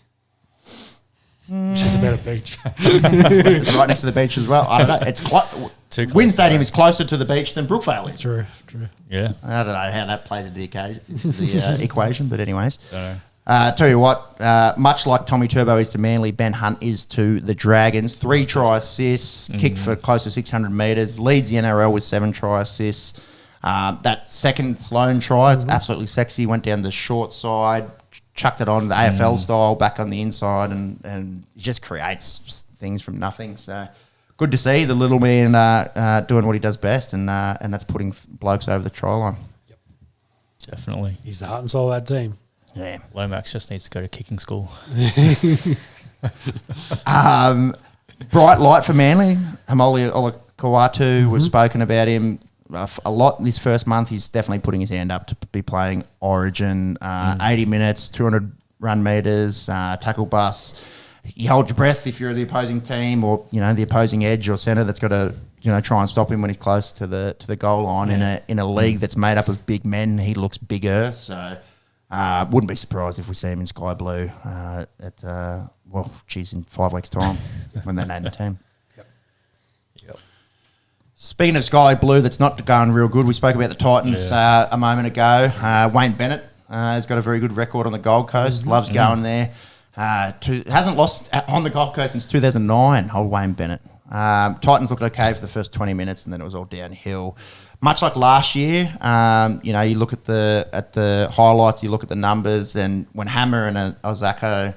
Speaker 2: Which is a better beach.
Speaker 1: It's right next to the beach as well. I don't know. It's Wynn Stadium is closer to the beach than Brookvale is.
Speaker 2: True.
Speaker 3: Yeah.
Speaker 1: I don't know how that plays into the equation, but anyways. Tell you what, much like Tommy Turbo is to Manly, Ben Hunt is to the Dragons. 3 try assists, kicked for close to 600 metres, leads the NRL with 7 try assists. That second Sloan try, it's absolutely sexy, went down the short side, chucked it on the AFL style, back on the inside, and just creates things from nothing. So good to see the little man doing what he does best, and that's putting blokes over the try line.
Speaker 3: Yep. Definitely.
Speaker 2: He's the heart and soul of that team.
Speaker 1: Yeah.
Speaker 3: Lomax just needs to go to kicking school.
Speaker 1: Bright light for Manly. Hamoli Olakawatu, we've spoken about him a lot this first month. He's definitely putting his hand up to be playing Origin. 80 minutes, 200 run metres, tackle bus. You hold your breath if you're the opposing team or, the opposing edge or centre that's got to, try and stop him when he's close to the goal line. In a league that's made up of big men, he looks bigger, so... wouldn't be surprised if we see him in Sky Blue in 5 weeks' time when they name the team.
Speaker 3: Yep.
Speaker 1: Speaking of Sky Blue, that's not going real good. We spoke about the Titans a moment ago. Wayne Bennett has got a very good record on the Gold Coast. Loves going there. Hasn't lost on the Gold Coast since 2009, old Wayne Bennett. Titans looked okay for the first 20 minutes, and then it was all downhill. Much like last year, you look at the highlights, you look at the numbers, and when Hammer and Osaka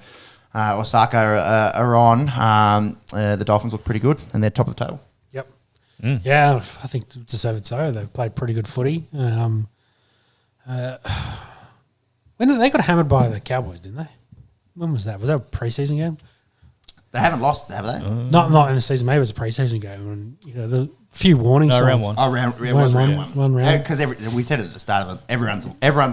Speaker 1: are on, the Dolphins look pretty good, and they're top of the table.
Speaker 2: Yep. Yeah, I think deserved so. They've played pretty good footy. When they got hammered by the Cowboys, didn't they? When was that? Was that a preseason game?
Speaker 1: They haven't lost, have they?
Speaker 2: Not in the season. Maybe it was a preseason game. And the few warning signs.
Speaker 3: Round one.
Speaker 1: Oh, round one.
Speaker 2: One round.
Speaker 1: Because we said it at the start of it, everyone's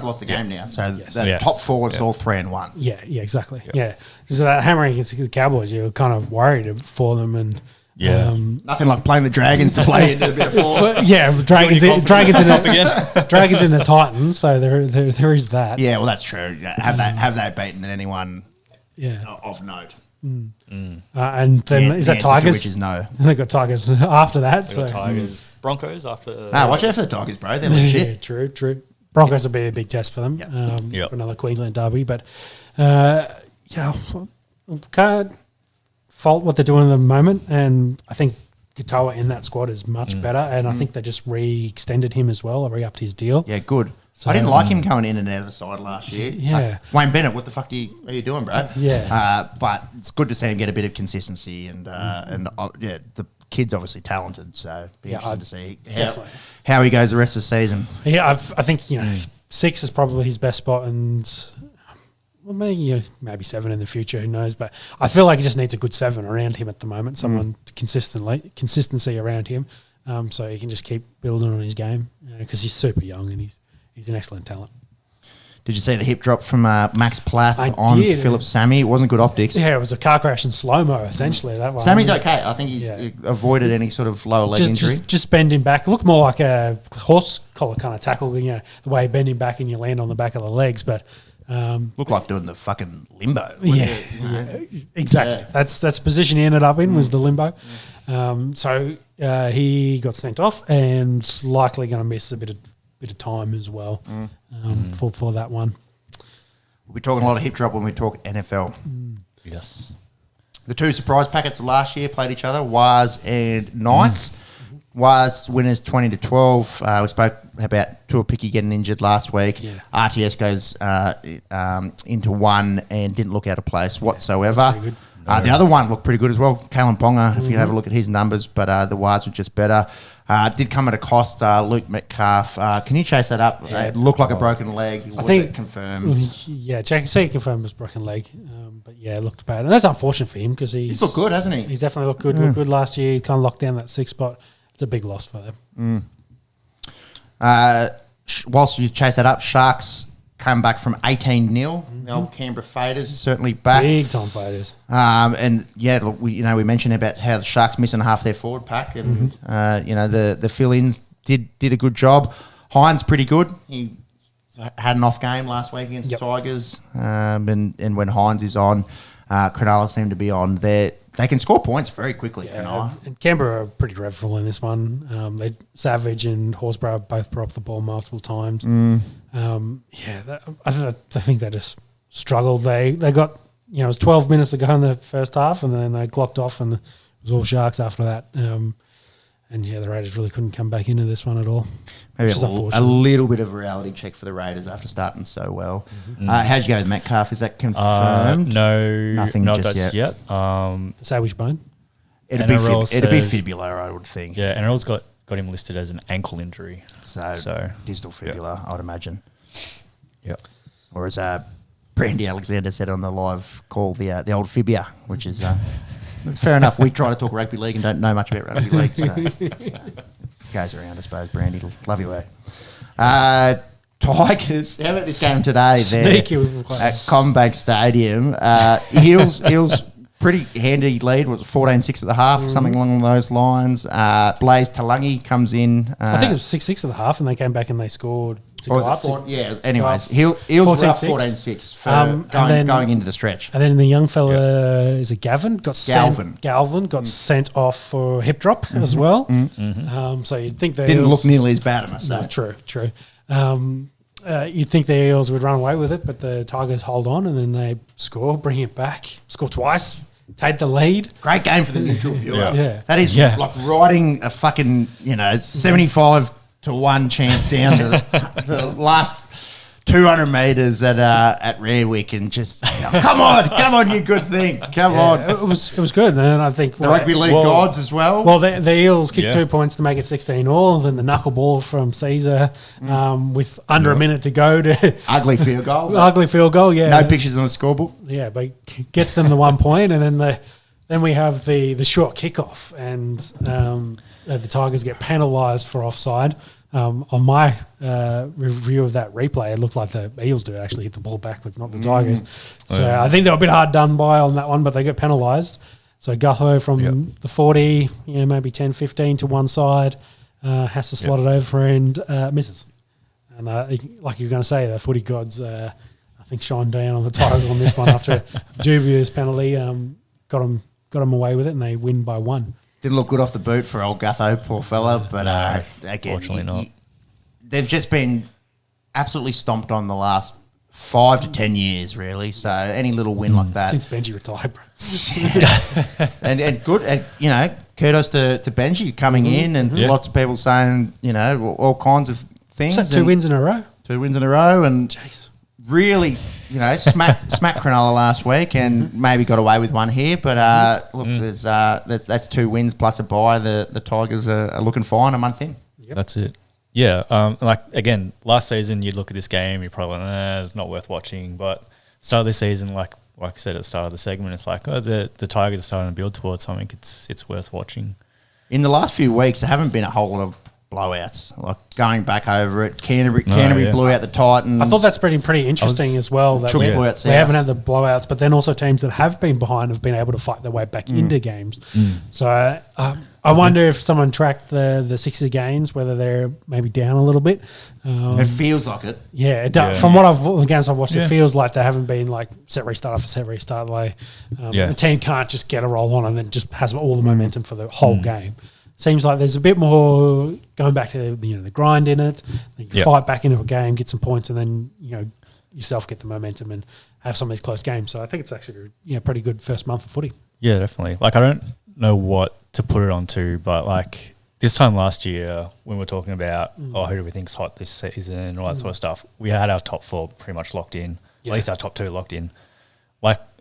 Speaker 1: lost the game now. So the top four is all 3-1.
Speaker 2: Yeah, exactly. Yeah. So that hammering against the Cowboys, you're kind of worried for them. And
Speaker 1: nothing like playing the Dragons to play into a bit of form.
Speaker 2: Dragons in the Titans. So there is that.
Speaker 1: Yeah, well, that's true. Have they beaten anyone of note?
Speaker 2: And then is that Tigers?
Speaker 1: Which is no.
Speaker 2: And they got Tigers after that.
Speaker 3: They got Tigers, Broncos after.
Speaker 1: Watch out for the Tigers, bro. They're legit.
Speaker 2: Yeah, true. Broncos will be a big test for them for another Queensland derby. But can't fault what they're doing at the moment. And I think Katoa in that squad is much better. And I think they just re-extended him as well, re-upped his deal.
Speaker 1: Yeah, good. So, I didn't like him going in and out of the side last year.
Speaker 2: Yeah.
Speaker 1: Wayne Bennett, what the fuck are you doing, bro?
Speaker 2: Yeah.
Speaker 1: But it's good to see him get a bit of consistency and the kid's obviously talented, so be interested to see how he goes the rest of the season.
Speaker 2: Yeah, I think 6 is probably his best spot, and maybe 7 in the future. Who knows? But I feel like he just needs a good 7 around him at the moment. Someone consistency around him, so he can just keep building on his game because he's super young and he's an excellent talent.
Speaker 1: Did you see the hip drop from Max Plath on Philip Sammy? It wasn't good optics.
Speaker 2: Yeah, it was a car crash in slow-mo, essentially. That one.
Speaker 1: Sammy's okay. I think he's avoided any sort of lower leg injury.
Speaker 2: Just bending back. It looked more like a horse collar kind of tackle, the way you bending back and you land on the back of the legs. But
Speaker 1: looked like doing the fucking limbo.
Speaker 2: Exactly. Yeah. That's the position he ended up in was the limbo. So he got sent off and likely going to miss a bit of time as well for that one.
Speaker 1: We'll be talking a lot of hip drop when we talk NFL.
Speaker 3: Yes.
Speaker 1: The 2 surprise packets of last year played each other, Waz and Knights. Waz winners 20-12. We spoke about Tuapiki getting injured last week. Yeah. RTS goes into 1 and didn't look out of place whatsoever. The other one looked pretty good as well. Kalen Ponga, if you have a look at his numbers, but the Waz were just better. Did come at a cost, Luke Metcalf. Can you chase that up? Yeah. It looked like a broken leg. I think confirmed.
Speaker 2: Yeah, see, confirmed was broken leg. But yeah, it looked bad. And that's unfortunate for him because he's
Speaker 1: looked good, hasn't he?
Speaker 2: He's definitely looked good. Looked good last year. He kind of locked down that 6th spot. It's a big loss for them.
Speaker 1: Whilst you chase that up, Sharks come back from 18-0. The old Canberra Faders certainly back.
Speaker 2: Big time Faders.
Speaker 1: And look, we mentioned about how the Sharks missing half their forward pack, and the fill-ins did a good job. Hines pretty good. He had an off game last week against the Tigers, and when Hines is on, Cronulla seem to be on. They can score points very quickly.
Speaker 2: And Canberra are pretty dreadful in this one. Savage and Horsburgh both brought up the ball multiple times. I think they just struggled. They got, it was 12 minutes to go in the first half, and then they clocked off, and it was all Sharks after that. The Raiders really couldn't come back into this one at all.
Speaker 1: Maybe a little bit of a reality check for the Raiders after starting so well. How'd you go with Metcalf? Is that confirmed?
Speaker 3: No,
Speaker 1: nothing just yet.
Speaker 2: Sandwich bone?
Speaker 1: It'd be fibula, I would think.
Speaker 3: Yeah, NRL's got him listed as an ankle injury.
Speaker 1: So distal fibula, I would imagine.
Speaker 3: Yep.
Speaker 1: Or as Brandy Alexander said on the live call, the old fibia, which is... That's fair enough. We try to talk rugby league and don't know much about rugby league, so goes around, I suppose. Brandy, love you, Tigers. How about this game today? There at Combank Stadium. Eels pretty handy lead. Was it 14-6 at the half, something along those lines. Blaze Talangi comes in.
Speaker 2: I think it was 6-6 at the half, and they came back and they scored.
Speaker 1: Anyways, Eels were up 14-6 going into the stretch.
Speaker 2: And then the young fella, is it Gavin? Galvin got sent off for hip drop as well. So you'd think they
Speaker 1: didn't look nearly as bad, I must say.
Speaker 2: No, true. you'd think the Eels would run away with it, but the Tigers hold on and then they score, bring it back, score twice, take the lead.
Speaker 1: Great game for the neutral viewer.
Speaker 2: Yeah.
Speaker 1: That is like riding a fucking, 75 to 1 chance down to the last 200 metres at Randwick and just, come on, you good thing. Come on.
Speaker 2: It was good. And I think
Speaker 1: the rugby league gods as well.
Speaker 2: Well, the Eels kicked 2 points to make it 16 all. Then the knuckleball from Caesar with under a minute to go to
Speaker 1: ugly field goal.
Speaker 2: Ugly field goal, yeah.
Speaker 1: No pictures on the scoreboard.
Speaker 2: Yeah, but gets them the 1 point, and then we have the short kickoff, and the Tigers get penalised for offside. On my review of that replay, it looked like the Eels do actually hit the ball backwards, not the Tigers. So I think they were a bit hard done by on that one, but they get penalised. So Gutho from the 40, maybe 10, 15 to one side, has to slot it over and misses. And like you're going to say, the footy gods, I think, shined down on the Tigers on this one after a dubious penalty. Got them away with it, and they win by 1.
Speaker 1: Didn't look good off the boot for old Gutho, poor fella. But again,
Speaker 3: fortunately not.
Speaker 1: They've just been absolutely stomped on the last 5 to 10 years, really. So any little win like that.
Speaker 2: Since Benji retired, bro.
Speaker 1: and good, kudos to Benji coming in and lots of people saying, all kinds of things.
Speaker 2: Is that 2 wins in a row?
Speaker 1: 2 wins in a row and really, smacked Cronulla last week and maybe got away with one here. But look, that's 2 wins plus a bye. The Tigers are looking fine a month in.
Speaker 3: Yep. That's it. Yeah, again, last season you'd look at this game, you're probably like, it's not worth watching. But start of this season, like I said at the start of the segment, it's like the Tigers are starting to build towards something. It's worth watching.
Speaker 1: In the last few weeks, there haven't been a whole lot of blowouts. Like going back over it, Canterbury blew out the Titans.
Speaker 2: I thought that's pretty interesting as well. That we haven't had the blowouts, but then also teams that have been behind have been able to fight their way back into games. So I wonder if someone tracked the 60 games, whether they're maybe down a little bit.
Speaker 1: It feels like it.
Speaker 2: Yeah, it does. From the games I've watched, it feels like they haven't been like set restart after set restart. The team can't just get a roll on and then just has all the momentum for the whole game. Seems like there's a bit more going back to the grind in it. You fight back into a game, get some points, and then yourself get the momentum and have some of these close games. So I think it's actually a pretty good first month of footy.
Speaker 3: Yeah, definitely. I don't know what to put it onto, but this time last year when we're talking about who do we think's hot this season and all that sort of stuff, we had our top 4 pretty much locked in, at least our top 2 locked in.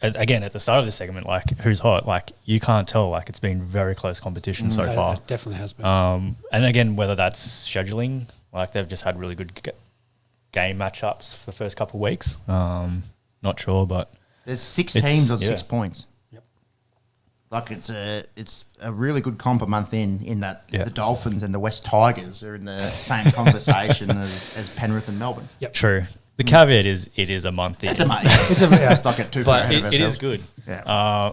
Speaker 3: Again, at the start of this segment, who's hot? You can't tell. It's been very close competition so far.
Speaker 2: It definitely has been.
Speaker 3: And again, whether that's scheduling, they've just had really good game matchups for the first couple of weeks. Not sure, but
Speaker 1: there's 6 teams on 6 points. Yep. It's a really good comp a month in that the Dolphins and the West Tigers are in the same conversation as Penrith and Melbourne.
Speaker 3: Yep. True. The caveat is it is a month in.
Speaker 1: It's a month. Let's not get too far ahead of ourselves.
Speaker 3: It is good. Yeah.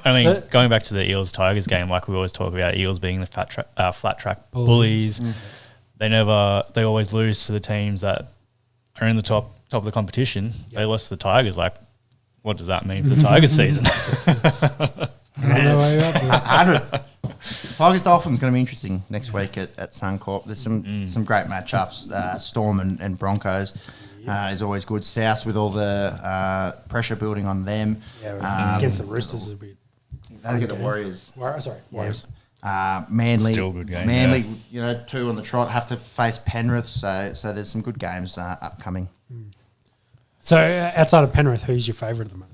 Speaker 3: Going back to the Eels-Tigers game, we always talk about Eels being the flat track bullies. They always lose to the teams that are in the top of the competition. Yep. They lost to the Tigers. What does that mean for the Tigers season?
Speaker 1: 100. Tigers Dolphins going to be interesting next week at Suncorp. There's some great matchups. Storm and Broncos. Is always good. South with all the pressure building on them.
Speaker 2: Against the Roosters is a bit.
Speaker 1: They get the Warriors.
Speaker 2: Warriors.
Speaker 1: Manly.
Speaker 3: Still a good game.
Speaker 1: Manly, 2 on the trot, have to face Penrith. So there's some good games upcoming.
Speaker 2: So outside of Penrith, who's your favourite at the moment?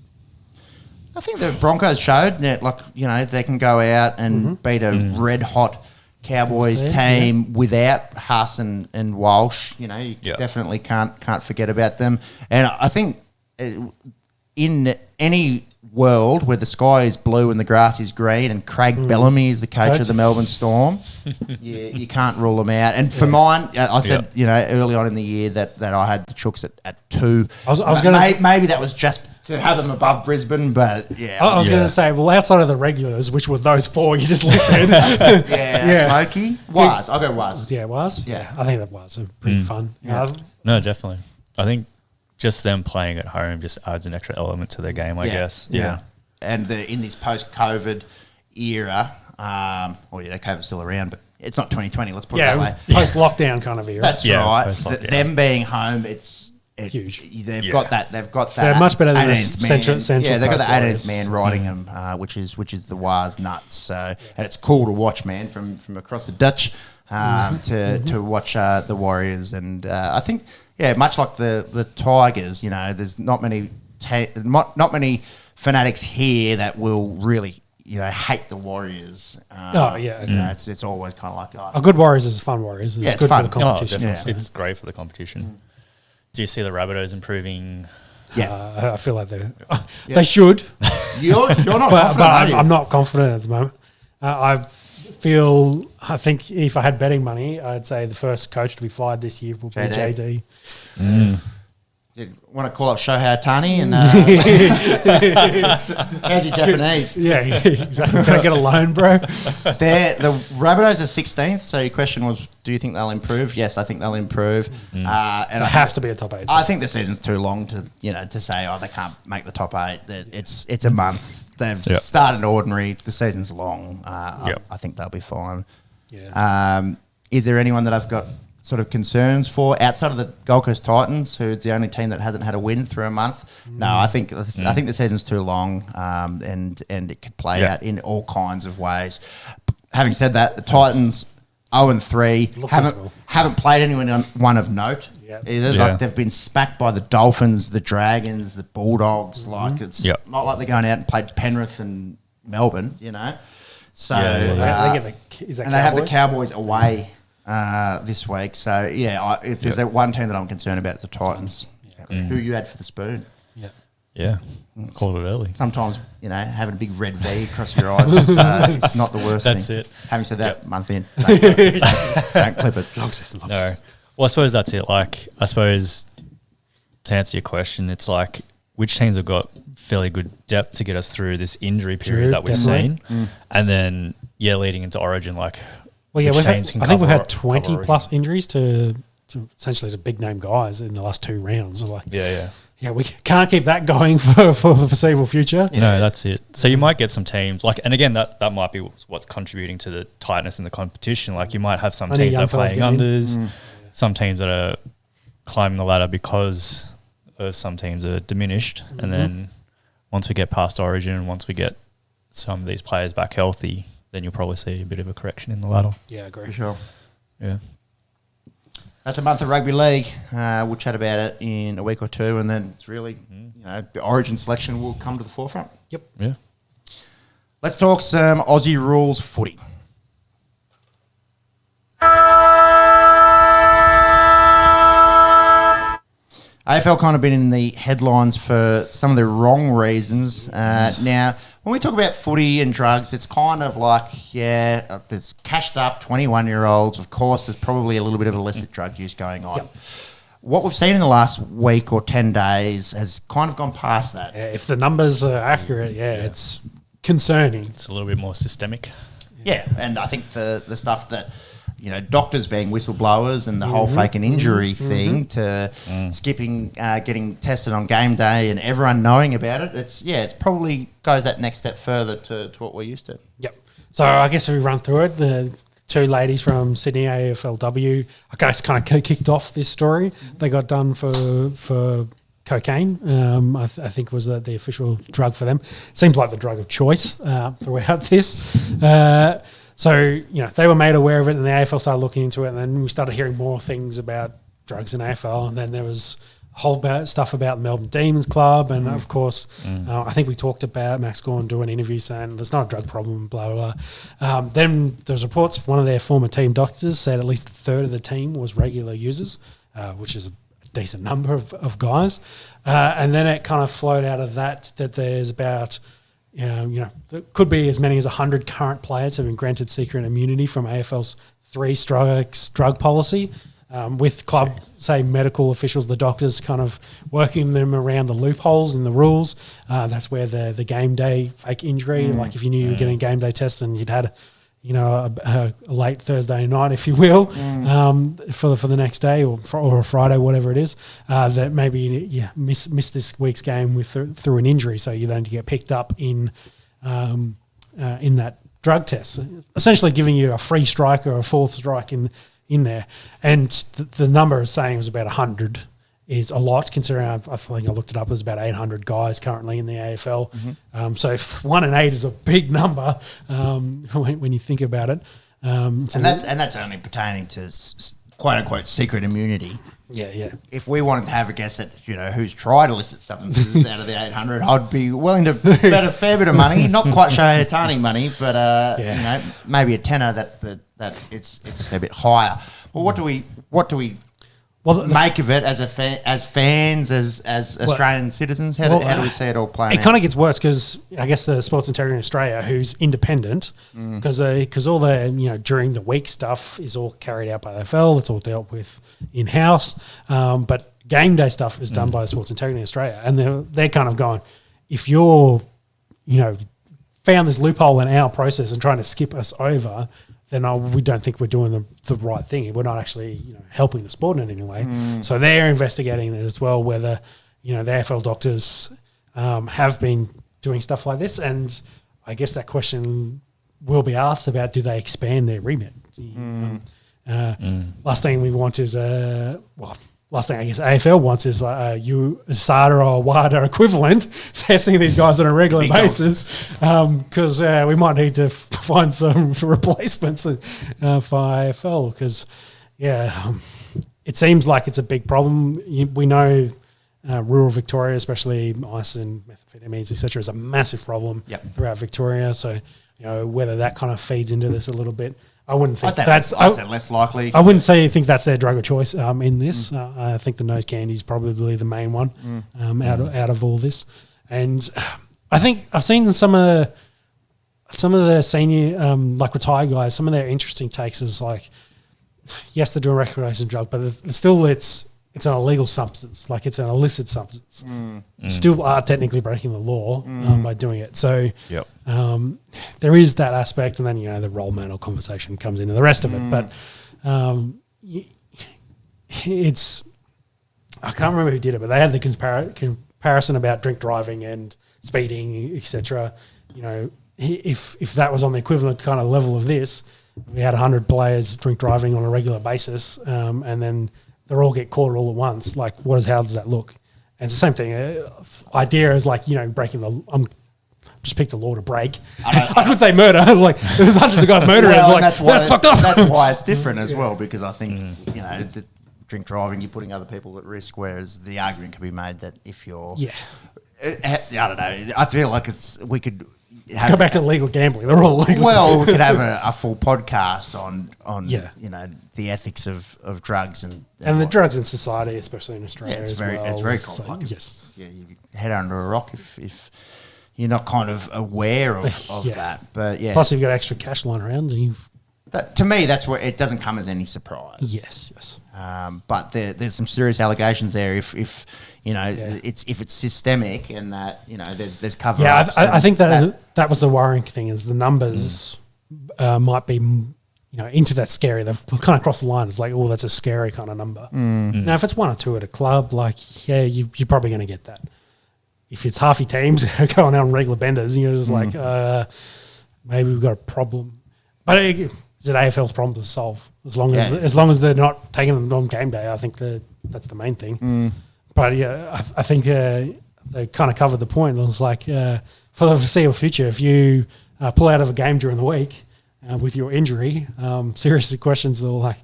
Speaker 1: I think the Broncos showed that, they can go out and beat a red hot Cowboys team without Haas and Walsh. You definitely can't forget about them. And I think in any world where the sky is blue and the grass is green and Craig Bellamy is the coach of the Melbourne Storm, you can't rule them out. And for mine, I said, early on in the year that I had the Chooks at 2.
Speaker 2: I was going
Speaker 1: maybe that was just to have them above Brisbane, but
Speaker 2: I was going to say, well, outside of the regulars, which were those 4 you just listed.
Speaker 1: Smokey. Was. I'll go Was.
Speaker 2: Yeah, Was. Yeah, I think that was pretty fun.
Speaker 3: No, definitely. I think just them playing at home just adds an extra element to their game, I guess. Yeah.
Speaker 1: And in this post-COVID era, COVID's still around, but it's not 2020, let's put it that way.
Speaker 2: Post-lockdown kind of era.
Speaker 1: That's right. Them being home, it's
Speaker 2: huge.
Speaker 1: They've got that. They've got that.
Speaker 2: They're much better than the
Speaker 1: 18th man.
Speaker 2: central
Speaker 1: Yeah, they've got the
Speaker 2: Coast
Speaker 1: 18th
Speaker 2: Warriors.
Speaker 1: man riding them, which is the Wars nuts. So, and it's cool to watch, man, from across the Dutch to watch the Warriors. And I think, much like the Tigers, there's not many not many fanatics here that will really hate the Warriors. It's always kind of like
Speaker 2: a good Warriors is fun Warriors. It's good
Speaker 1: fun.
Speaker 2: for the competition.
Speaker 3: Definitely. It's great for the competition. Do you see the Rabbitohs improving?
Speaker 2: Yeah, I feel like they should.
Speaker 1: You're not
Speaker 2: but
Speaker 1: confident, are you?
Speaker 2: I'm not confident at the moment. I think if I had betting money, I'd say the first coach to be fired this year will be JD.
Speaker 1: You want to call up Shohei Ohtani and how's your Japanese?
Speaker 2: Yeah, exactly. Can I get a loan, bro?
Speaker 1: The Rabbitohs are 16th. So your question was, do you think they'll improve? Yes, I think they'll improve. And
Speaker 2: They have to be a top 8.
Speaker 1: I think the season's too long to say they can't make the top 8. It's a month. They've started ordinary. The season's long. I think they'll be fine.
Speaker 2: Yeah.
Speaker 1: Is there anyone that I've got sort of concerns for outside of the Gold Coast Titans, who's the only team that hasn't had a win through a month? No, I think the season's too long, and it could play out in all kinds of ways. Having said that, the Titans 0-3 haven't played anyone of note either.
Speaker 3: Yeah.
Speaker 1: Like they've been smacked by the Dolphins, the Dragons, the Bulldogs. Like it's not like they're going out and played Penrith and Melbourne, So
Speaker 2: They
Speaker 1: have the Cowboys away this week. So if there's one team that I'm concerned about, it's the Titans. Who you had for the spoon?
Speaker 3: Yeah, called it early.
Speaker 1: Sometimes having a big red V across your eyes it's not the worst thing.
Speaker 3: That's it.
Speaker 1: Having said that, month in, don't clip it.
Speaker 3: No. Well, I suppose that's it. Like, I suppose to answer your question, it's like which teams have got fairly good depth to get us through this injury period that we've seen, and then leading into Origin, like.
Speaker 2: Well, yeah,
Speaker 3: which
Speaker 2: I
Speaker 3: teams can
Speaker 2: think we've
Speaker 3: cover
Speaker 2: had 20 plus injuries to essentially the big name guys in the last 2 rounds. Like, we can't keep that going for the foreseeable future.
Speaker 3: No, that's it. So you might get some teams and again that might be what's contributing to the tightness in the competition. Like you might have some teams that are playing unders, some teams that are climbing the ladder because of some teams are diminished, and then once we get past Origin, once we get some of these players back healthy, then you'll probably see a bit of a correction in the ladder.
Speaker 2: Yeah, I agree.
Speaker 1: For sure.
Speaker 3: Yeah.
Speaker 1: That's a month of rugby league. We'll chat about it in a week or two, and then it's really, the Origin selection will come to the forefront.
Speaker 2: Yep.
Speaker 3: Yeah.
Speaker 1: Let's talk some Aussie rules footy. AFL kind of been in the headlines for some of the wrong reasons. Now, when we talk about footy and drugs, it's kind of like, there's cashed up 21-year-olds. Of course, there's probably a little bit of illicit drug use going on.
Speaker 2: Yep.
Speaker 1: What we've seen in the last week or 10 days has kind of gone past that.
Speaker 2: Yeah, if the numbers are accurate, it's concerning.
Speaker 3: It's a little bit more systemic.
Speaker 1: Yeah, and I think the stuff that, doctors being whistleblowers and the whole fake and injury thing to skipping, getting tested on game day and everyone knowing about it, it probably goes that next step further to what we're used to.
Speaker 2: Yep. So I guess if we run through it, the 2 ladies from Sydney AFLW, I guess kind of kicked off this story. They got done for cocaine, I think was the official drug for them. Seems like the drug of choice throughout this. So, they were made aware of it and the AFL started looking into it, and then we started hearing more things about drugs in AFL, and then there was a whole stuff about Melbourne Demons Club, and of course, I think we talked about Max Gorn doing an interview saying there's not a drug problem, blah, blah, blah. Then there's reports, one of their former team doctors said at least a third of the team was regular users, which is a decent number of guys. And then it kind of flowed out of that there's about... there could be as many as 100 current players have been granted secret immunity from AFL's 3 strikes drug policy, with club, say, medical officials, the doctors, kind of working them around the loopholes in the rules. That's where the game day fake injury, like if you knew you were getting a game day test and you'd had a late Thursday night, if you will, for the next day or a Friday, whatever it is, that maybe miss this week's game through an injury, so you then get picked up in that drug test, essentially giving you a free strike or a 4th strike in there. And the number is saying it was about 100 is a lot, considering I think I looked it up. There's about 800 guys currently in the AFL. So if 1 in 8 is a big number when you think about it. So
Speaker 1: and that's only pertaining to quote unquote secret immunity.
Speaker 2: Yeah.
Speaker 1: If we wanted to have a guess at who's tried illicit substances out of the 800, I'd be willing to bet a fair bit of money, not quite Shahitani money, but maybe a tenner that it's a fair bit higher. Well, what do we make of it as fans, as Australian citizens? How do we see it all playing out?
Speaker 2: It kind of gets worse because I guess the Sports Integrity in Australia, who's independent, because all the during the week stuff is all carried out by the AFL. It's all dealt with in house, but game day stuff is done by the Sports Integrity in Australia, and they're kind of going, if you're found this loophole in our process and trying to skip us over, then we don't think we're doing the right thing. We're not actually helping the sport in any way. So they're investigating it as well, whether the AFL doctors have been doing stuff like this. And I guess that question will be asked about, do they expand their remit? Last thing we want is last thing I guess AFL wants is USADA or WADA equivalent testing these guys on a regular basis, because we might need to find some replacements for AFL, because it seems like it's a big problem. We know rural Victoria, especially ice and methamphetamines, etc., is a massive problem throughout Victoria. So whether that kind of feeds into this a little bit. I wouldn't think
Speaker 1: I'd say less likely.
Speaker 2: I wouldn't think that's their drug of choice in this. I think the nose candy is probably the main one out of all this. And I think I've seen some of the senior retired guys. Some of their interesting takes is like, yes, they're doing recreational drug, but it's an illegal substance, like it's an illicit substance. Still are technically breaking the law by doing it. So there is that aspect, and then the role model conversation comes into the rest of it. But it's I can't remember who did it, but they had the comparison about drink driving and speeding, etc. If that was on the equivalent kind of level of this, we had 100 players drink driving on a regular basis, and then they all get caught all at once. Like, how does that look? And it's the same thing. Idea is like, breaking the. Just picked a law to break. I could say murder. Like, there's hundreds of guys murdering. That's fucked up.
Speaker 1: That's why it's different as well, because I think the drink driving, you're putting other people at risk. Whereas the argument can be made that if you're, I don't know. I feel like we could.
Speaker 2: Go back to legal gambling. They're all legal.
Speaker 1: Well, we could have a full podcast on the ethics of drugs and
Speaker 2: the drugs in society, especially in Australia.
Speaker 1: It's very complex.
Speaker 2: So, yes,
Speaker 1: you head under a rock if you're not kind of aware of that. But
Speaker 2: plus you've got extra cash lying around, and
Speaker 1: to me, that's where it doesn't come as any surprise.
Speaker 2: Yes.
Speaker 1: But there's some serious allegations there. If it's systemic and that there's cover.
Speaker 2: Yeah, I think that was the worrying thing, is the numbers might be into that scary. They've kind of crossed the line. It's like, oh, that's a scary kind of number. Now, if it's 1 or 2 at a club, you're probably going to get that. If it's half your teams going out on regular benders, just like maybe we've got a problem. But it's an AFL's problem to solve. As long as they're not taking them on game day, I think that's the main thing. But I think they kind of covered the point. It was like, for the foreseeable future, if you pull out of a game during the week with your injury, serious questions are like,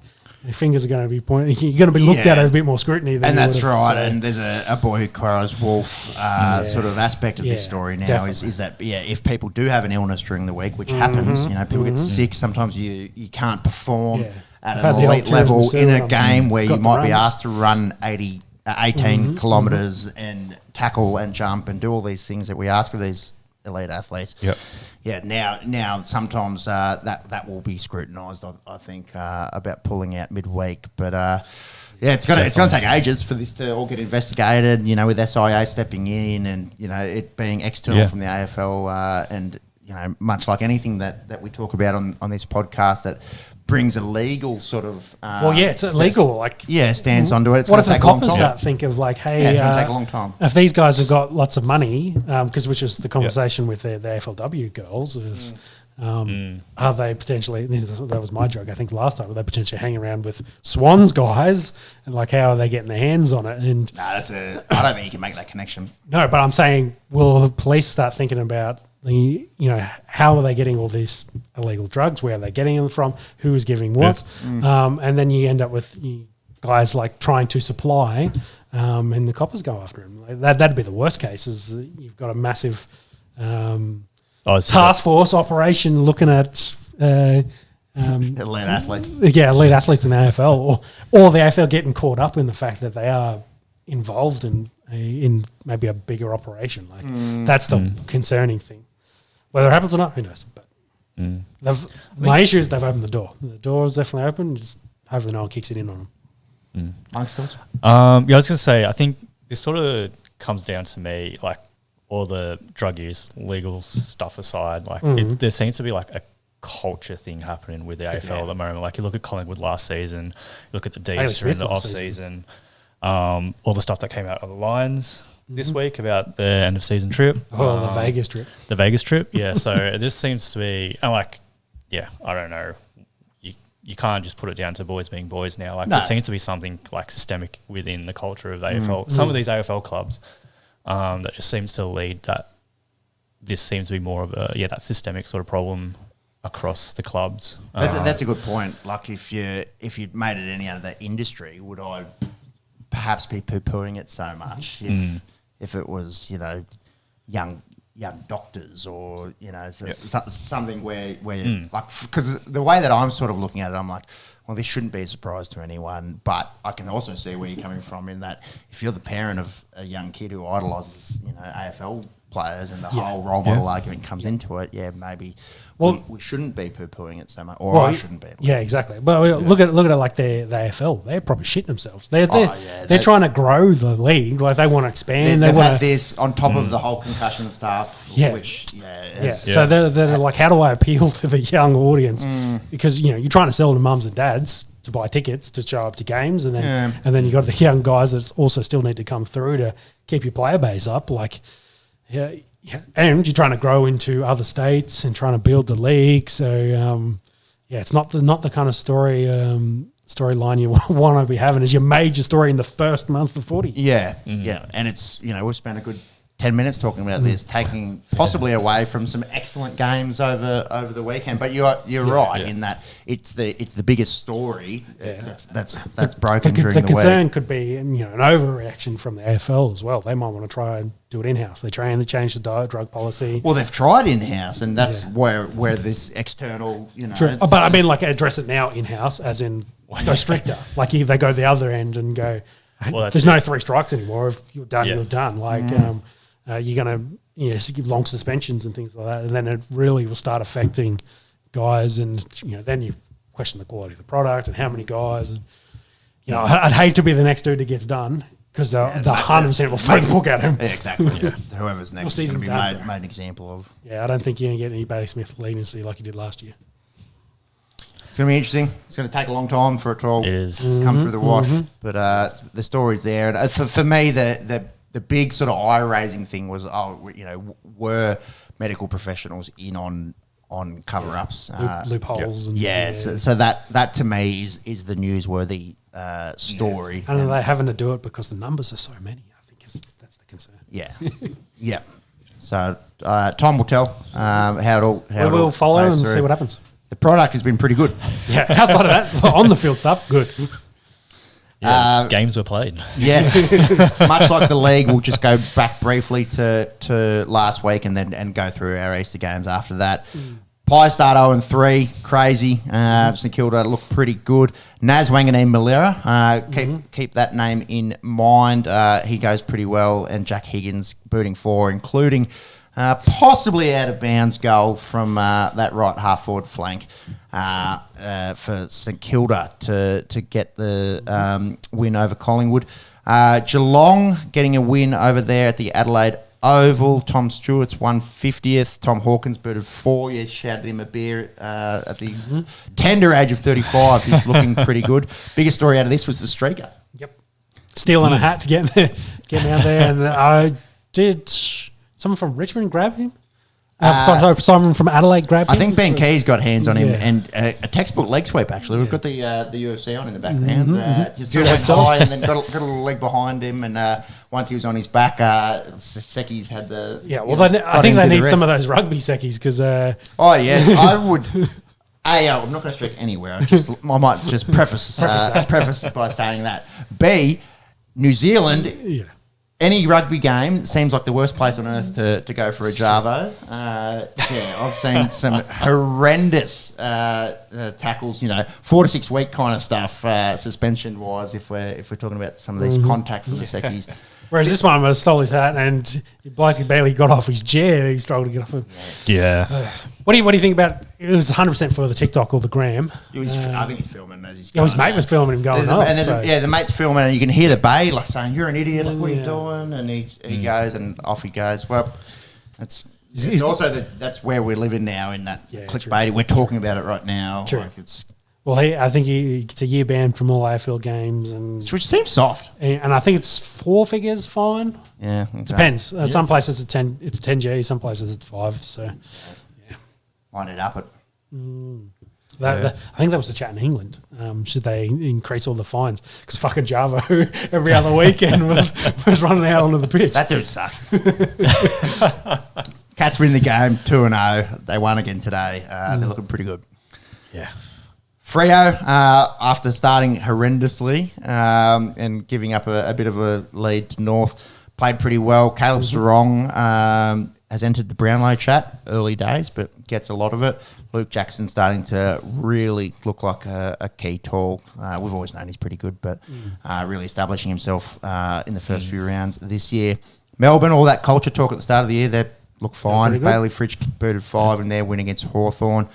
Speaker 2: your fingers are going to be pointing. You're going to be looked at as a bit more scrutiny.
Speaker 1: And that's right. So. And there's a boy who cries wolf sort of aspect of this story now is that, if people do have an illness during the week, which happens, people get sick, sometimes you can't perform at an elite level in a game where you might be asked to run 18 kilometres and tackle and jump and do all these things that we ask of these elite athletes. Now sometimes that will be scrutinised, I think, about pulling out midweek. But it's going to take ages for this to all get investigated, with SIA stepping in and it being external from the AFL, and much like anything that we talk about on this podcast that brings a legal sort of
Speaker 2: it's illegal
Speaker 1: stance onto it. It's
Speaker 2: what if the coppers
Speaker 1: start
Speaker 2: think of like, hey,
Speaker 1: it's going to take a long time.
Speaker 2: If these guys have got lots of money, which is the conversation with the AFLW girls, is Are they potentially, that was my joke, I think last time, are they potentially hanging around with Swans guys and like how are they getting their hands on it? And
Speaker 1: I don't think you can make that connection.
Speaker 2: no, but I'm saying, will the police start thinking about how are they getting all these illegal drugs? Where are they getting them from? Who is giving what? And then you end up with guys like trying to supply, and the coppers go after them. Like that'd be the worst case. Is that you've got a massive task force operation looking at
Speaker 1: Elite athletes.
Speaker 2: elite athletes in the AFL, or the AFL getting caught up in the fact that they are involved in maybe a bigger operation. Like that's the concerning thing. Whether it happens or not, who knows? But my issue is they've opened the door. The door is definitely open. Just hopefully no one kicks it in on them.
Speaker 3: I was going to say, I think this sort of comes down to me, like all the drug use, legal stuff aside, like there seems to be like a culture thing happening with the AFL at the moment. Like you look at Collingwood last season, you look at the D's during the off season, all the stuff that came out of the Lions this week about the end of season trip.
Speaker 2: The Vegas trip.
Speaker 3: The Vegas trip, yeah. So it just seems to be, and like, I don't know. You can't just put it down to boys being boys now. Like there seems to be something like systemic within the culture of AFL. Some of these AFL clubs that just seems to lead that this seems to be more of a that systemic sort of problem across the clubs.
Speaker 1: That's a good point. Like if you'd made it any other industry, would I perhaps be poo-pooing it so much if it was young doctors or something where like, because the way that I'm sort of looking at it, I'm like, well, this shouldn't be a surprise to anyone, but I can also see where you're coming from in that if you're the parent of a young kid who idolises AFL players and the whole role model argument comes into it, maybe we shouldn't be poo-pooing it so much, or I shouldn't be.
Speaker 2: Yeah, exactly. But look at it like the AFL. They're probably shitting themselves. They're trying to grow the league. Like they want to expand.
Speaker 1: They've had this on top of the whole concussion stuff.
Speaker 2: So they're like, how do I appeal to the young audience? Because you're trying to sell to mums and dads to buy tickets to show up to games, and then you got the young guys that also still need to come through to keep your player base up. Like. Yeah, and you're trying to grow into other states and trying to build the league. So, it's not the kind of storyline you want to be having as your major story in the first month of footy.
Speaker 1: Yeah, and it's we've spent a good 10 minutes talking about this, taking possibly away from some excellent games over the weekend. But you're right in that it's the biggest story that's broken during the week.
Speaker 2: The concern could be an overreaction from the AFL as well. They might want to try and do it in-house. They change the drug policy.
Speaker 1: Well, they've tried in-house, and that's where this external,
Speaker 2: True. But I mean, like, address it now in-house, as in go stricter. Like, if they go the other end and go, there's no 3 strikes anymore. If you're done, you're done. Like, you're going to give long suspensions and things like that, and then it really will start affecting guys, and then you question the quality of the product and how many guys, and I'd hate to be the next dude that gets done because the 100% will throw the book at him.
Speaker 1: Yeah, exactly. Whoever's next is going to be made an example of.
Speaker 2: Yeah, I don't think you're going to get any Bailey Smith leniency like you did last year.
Speaker 1: It's going to be interesting. It's going to take a long time for it to all come through the wash, but the story's there. And for me, the big sort of eye-raising thing was, were medical professionals in on cover-ups,
Speaker 2: loopholes, and
Speaker 1: so that to me is the newsworthy story.
Speaker 2: And they're having to do it because the numbers are so many. I think that's the concern.
Speaker 1: Yeah. So time will tell how it all.
Speaker 2: We'll follow and see what happens.
Speaker 1: The product has been pretty good.
Speaker 2: Yeah, outside of that, on the field stuff, good.
Speaker 3: Games were played.
Speaker 1: Yes, much like the league, we'll just go back briefly to last week and then go through our Easter games after that. Pies start 0-3, crazy. St Kilda looked pretty good. Naz Wanganeen Malera, keep that name in mind. He goes pretty well, and Jack Higgins booting 4, including possibly out of bounds goal from that right half forward flank for St Kilda to get the win over Collingwood. Geelong getting a win over there at the Adelaide Oval. Tim Tszyu 150th. Tom Hawkins booted 4. You shouted him a beer at the tender age of 35. He's looking pretty good. Biggest story out of this was the streaker.
Speaker 2: Yep. Stealing a hat, getting out there. And I did... Someone from Richmond grab him? Simon from Adelaide grabbed him.
Speaker 1: I think Ben Key's got hands on him,
Speaker 2: Yeah.
Speaker 1: and a textbook leg sweep, actually. We've got the UFC on in the background. Just
Speaker 2: Good
Speaker 1: went
Speaker 2: episode.
Speaker 1: high and then got a little leg behind him, and once he was on his back, Seki's had the...
Speaker 2: Yeah, well, I think they need some of those rugby seckies because...
Speaker 1: Oh, yes, I would... I'm not going to streak anywhere. I might just preface by saying that. B, New Zealand...
Speaker 2: yeah.
Speaker 1: Any rugby game seems like the worst place on earth to go for a Jarvo. I've seen some horrendous tackles, 4 to 6 week kind of stuff, suspension wise, if we're talking about some of these contact for the seckies.
Speaker 2: Whereas this one was stole his hat and Blakey barely got off his chair. He struggled to get off it.
Speaker 3: Yeah.
Speaker 2: What do you think about? It was 100% for the TikTok or the gram.
Speaker 1: I think he's filming as he's
Speaker 2: Yeah,
Speaker 1: going.
Speaker 2: his mate was filming him going off.
Speaker 1: The mate's filming, and you can hear the bay like saying, "You're an idiot! Like, what are you doing?" And he goes, and off he goes. Well, it's also that's where we're living now in that clickbait. We're talking about it right now.
Speaker 2: True.
Speaker 1: Like it's.
Speaker 2: Well, I think he gets a year ban from all AFL games,
Speaker 1: Which seems soft.
Speaker 2: And I think it's 4 figures fine.
Speaker 1: Yeah, okay.
Speaker 2: Depends. Some places it's 10 G, some places it's 5. So,
Speaker 1: Line it up at.
Speaker 2: I think that was the chat in England. Should they increase all the fines? Because fucking Jarvo every other weekend was running out onto the pitch.
Speaker 1: That dude sucks. Cats win the game 2-0. They won again today. They're looking pretty good.
Speaker 3: Yeah.
Speaker 1: Freo, after starting horrendously and giving up a bit of a lead to North, played pretty well. Caleb Sarong has entered the Brownlow chat, early days, but gets a lot of it. Luke Jackson starting to really look like a key tall. We've always known he's pretty good, but really establishing himself in the first few rounds this year. Melbourne, all that culture talk at the start of the year, they look fine. Bailey Fritsch booted 5 in their win against Hawthorn.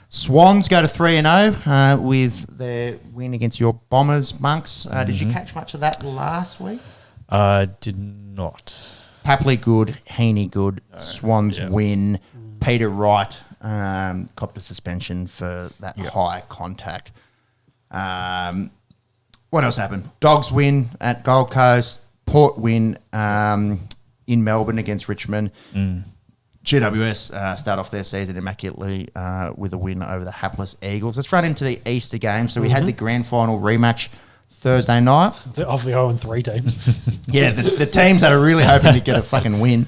Speaker 1: Swans go to 3-0 with their win against your Bombers, Monks. Did you catch much of that last week?
Speaker 3: Did not.
Speaker 1: Papley good, Heaney good, Swans win. Peter Wright copped a suspension for that high contact. What else happened? Dogs win at Gold Coast. Port win in Melbourne against Richmond. GWS start off their season immaculately with a win over the hapless Eagles. Let's run into the Easter game. So we had the grand final rematch Thursday night.
Speaker 2: Of the 0-3 teams.
Speaker 1: Yeah, the teams that are really hoping to get a fucking win.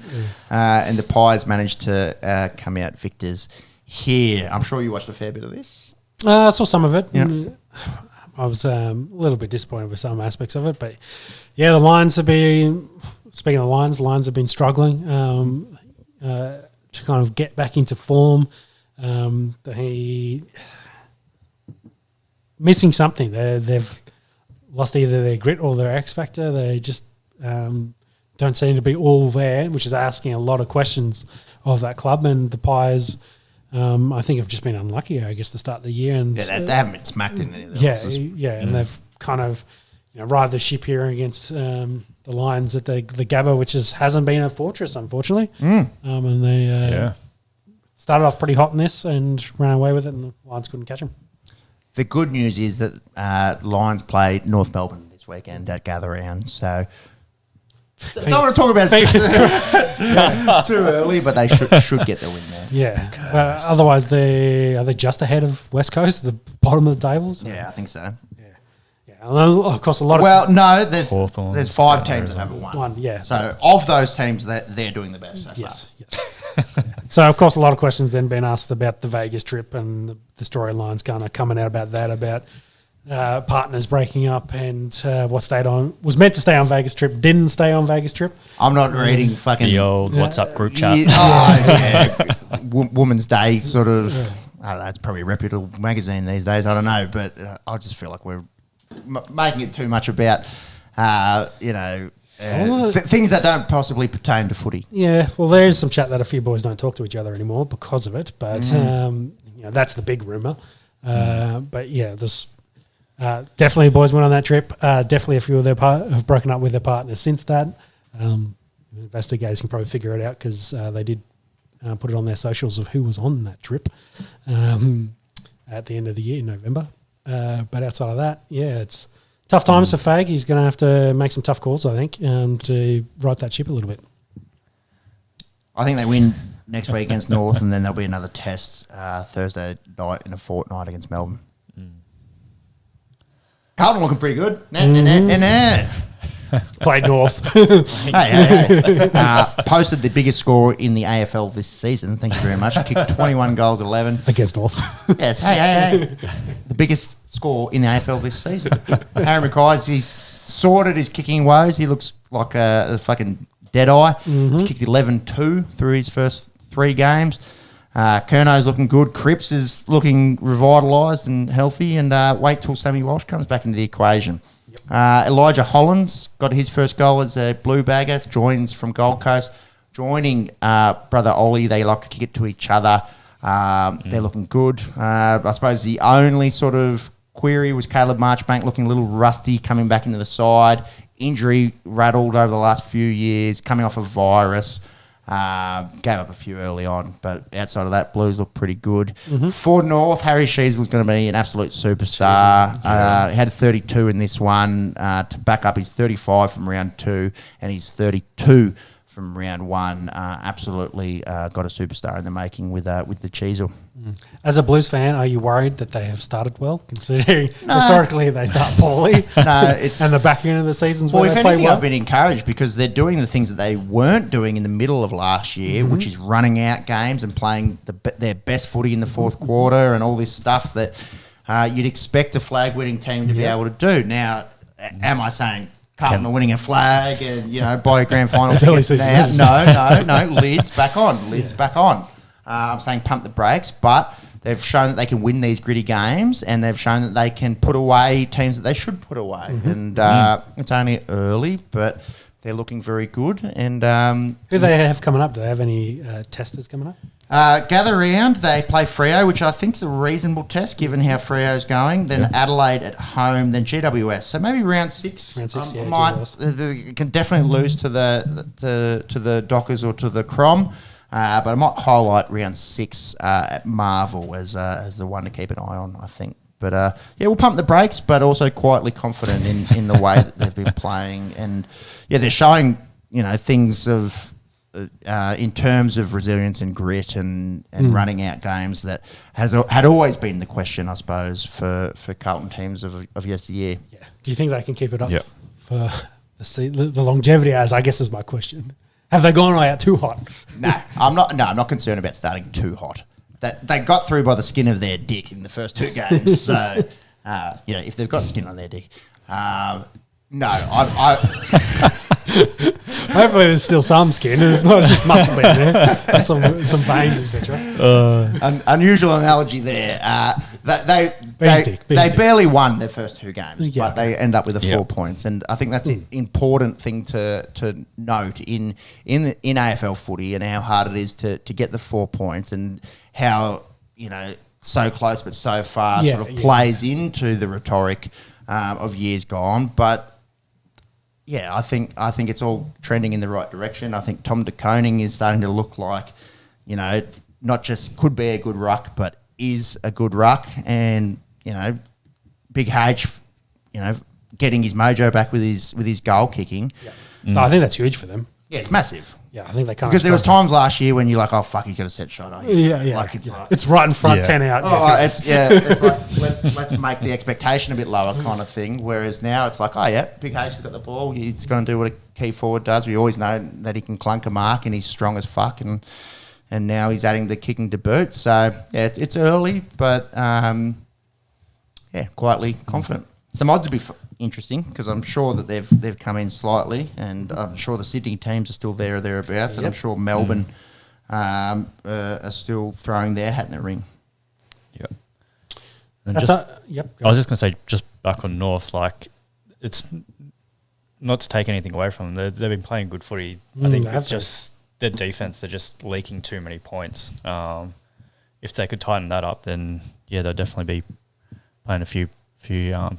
Speaker 1: And the Pies managed to come out victors here. I'm sure you watched a fair bit of this.
Speaker 2: I saw some of it.
Speaker 1: Yeah.
Speaker 2: I was a little bit disappointed with some aspects of it. But, yeah, the Lions have been... Speaking of the Lions have been struggling to kind of get back into form. Missing something. They've lost either their grit or their X factor. They just don't seem to be all there, which is asking a lot of questions of that club. And the Pies, I think, have just been unlucky, I guess, to start the year. And
Speaker 1: they haven't been smacked in any of the losses.
Speaker 2: And they've kind of ride the ship here against the Lions at the Gabba, which hasn't been a fortress, unfortunately. And they started off pretty hot in this and ran away with it, and the Lions couldn't catch them.
Speaker 1: The good news is that Lions played North Melbourne this weekend at Gather Round, so I don't want to talk about it too early, but they should get the win there.
Speaker 2: Yeah, but otherwise are they just ahead of West Coast, at the bottom of the tables?
Speaker 1: Yeah, I think so.
Speaker 2: And of course, a lot
Speaker 1: there's
Speaker 3: Hawthorn,
Speaker 1: 5 teams that have won. So of those teams, they're doing the best so far.
Speaker 2: So of course, a lot of questions then being asked about the Vegas trip and the storylines kind of coming out about that, about partners breaking up and what was meant to stay on Vegas trip didn't stay on Vegas trip.
Speaker 1: I'm not reading fucking
Speaker 3: The old WhatsApp group chat.
Speaker 1: Woman's Day sort of. I don't know. It's probably a reputable magazine these days. I don't know, but I just feel like we're making it too much about, things that don't possibly pertain to footy.
Speaker 2: Yeah, well, there is some chat that a few boys don't talk to each other anymore because of it, but that's the big rumour. But yeah, there's definitely boys went on that trip. Definitely a few of have broken up with their partners since that. Investigators can probably figure it out because they did put it on their socials of who was on that trip at the end of the year in November. But outside of that, it's tough times for Fag. He's going to have to make some tough calls, I think, to right that ship a little bit.
Speaker 1: I think they win next week against North, and then there'll be another test Thursday night in a fortnight against Melbourne. Carlton looking pretty good.
Speaker 2: Played North.
Speaker 1: Hey. Posted the biggest score in the AFL this season. Thank you very much. Kicked 21 goals, 11.
Speaker 2: Against North.
Speaker 1: Yes. Hey. The biggest score in the AFL this season. Harry Mackay's, he's sorted his kicking woes. He looks like a fucking dead eye. He's kicked 11-2 through his first 3 games. Kerno's looking good. Cripps is looking revitalised and healthy. And wait till Sammy Walsh comes back into the equation. Elijah Hollands got his first goal as a blue bagger, joins from Gold Coast. Joining brother Ollie, they like to kick it to each other. They're looking good. I suppose the only sort of query was Caleb Marchbank looking a little rusty coming back into the side. Injury rattled over the last few years, coming off a virus. Gave up a few early on, but outside of that, Blues look pretty good. For North, Harry Shees was going to be an absolute superstar. He had 32 in this one to back up his 35 from round 2 and his 32 from round 1. Absolutely got a superstar in the making with the Cheezel.
Speaker 2: As a Blues fan, are you worried that they have started well, considering historically they start poorly?
Speaker 1: No, it's
Speaker 2: and the back end of the seasons
Speaker 1: well,
Speaker 2: where
Speaker 1: if
Speaker 2: they play
Speaker 1: anything,
Speaker 2: well?
Speaker 1: I've been encouraged because they're doing the things that they weren't doing in the middle of last year, which is running out games and playing their best footy in the fourth quarter and all this stuff that you'd expect a flag-winning team to be able to do. Now, am I saying Carlton are winning a flag and, by a grand final tickets now? No, lids back on, back on. I'm saying pump the brakes, but they've shown that they can win these gritty games and they've shown that they can put away teams that they should put away. And it's only early, but they're looking very good. And
Speaker 2: who do they have coming up? Do they have any testers coming up?
Speaker 1: Gather round, they play Freo, which I think is a reasonable test given how Freo's going. Then Adelaide at home, then GWS. So maybe round 6. They can definitely lose to the Dockers or to the Crom. But I might highlight round 6 at Marvel as the one to keep an eye on, I think. But we'll pump the brakes, but also quietly confident in the way that they've been playing. And they're showing things of in terms of resilience and grit and running out games that had always been the question, I suppose, for Carlton teams of yesteryear.
Speaker 2: Yeah. Do you think they can keep it up for the longevity? As I guess is my question. Have they gone out too hot?
Speaker 1: No, I'm not concerned about starting too hot. That they got through by the skin of their dick in the first 2 games. So, if they've got skin on their dick, no, I
Speaker 2: hopefully there's still some skin. And it's not just muscle in there. There's some veins, etc.
Speaker 1: Unusual analogy there. They barely won their first 2 games, but they end up with the 4 points, and I think that's an important thing to note in AFL footy and how hard it is to get the 4 points and how so close but so far sort of plays into the rhetoric of years gone, but. Yeah, I think it's all trending in the right direction. I think Tom de Koning is starting to look like, not just could be a good ruck, but is a good ruck. And, Big H, getting his mojo back with his goal kicking.
Speaker 2: Yeah. No, I think that's huge for them.
Speaker 1: Yeah, it's massive.
Speaker 2: Yeah, I think they can't.
Speaker 1: Because there was times last year when you're like, oh fuck, he's got a set shot.
Speaker 2: Yeah. It's right in front, 10 out.
Speaker 1: It's like let's make the expectation a bit lower kind of thing. Whereas now it's like, Big H has got the ball. He's going to do what a key forward does. We always know that he can clunk a mark and he's strong as fuck. And now he's adding the kicking to boot. So it's early, but quietly confident. Some odds would be interesting because I'm sure that they've come in slightly, and I'm sure the Sydney teams are still there or thereabouts, and I'm sure Melbourne are still throwing their hat in the ring.
Speaker 3: Yep. And I was just going to say, just back on North, it's not to take anything away from them. They've been playing good footy. I think it's just their defense. They're just leaking too many points. If they could tighten that up, then they'll definitely be playing a few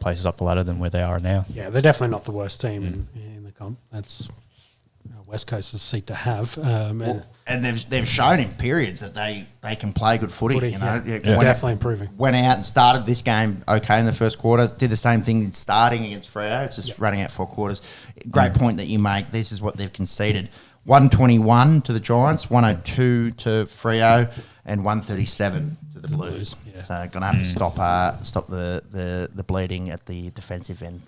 Speaker 3: places up the ladder than where they are now.
Speaker 2: Yeah, they're definitely not the worst team in the comp. That's West Coast's seat to have.
Speaker 1: And they've shown in periods that they can play good footy.
Speaker 2: Definitely improving.
Speaker 1: Went out and started this game okay in the first quarter. Did the same thing in starting against Freo. It's just running out 4 quarters. Great point that you make. This is what they've conceded. 121 to the Giants, 102 to Freo, and 137 to the Blues.
Speaker 2: Yeah.
Speaker 1: So going to have to stop the bleeding at the defensive end.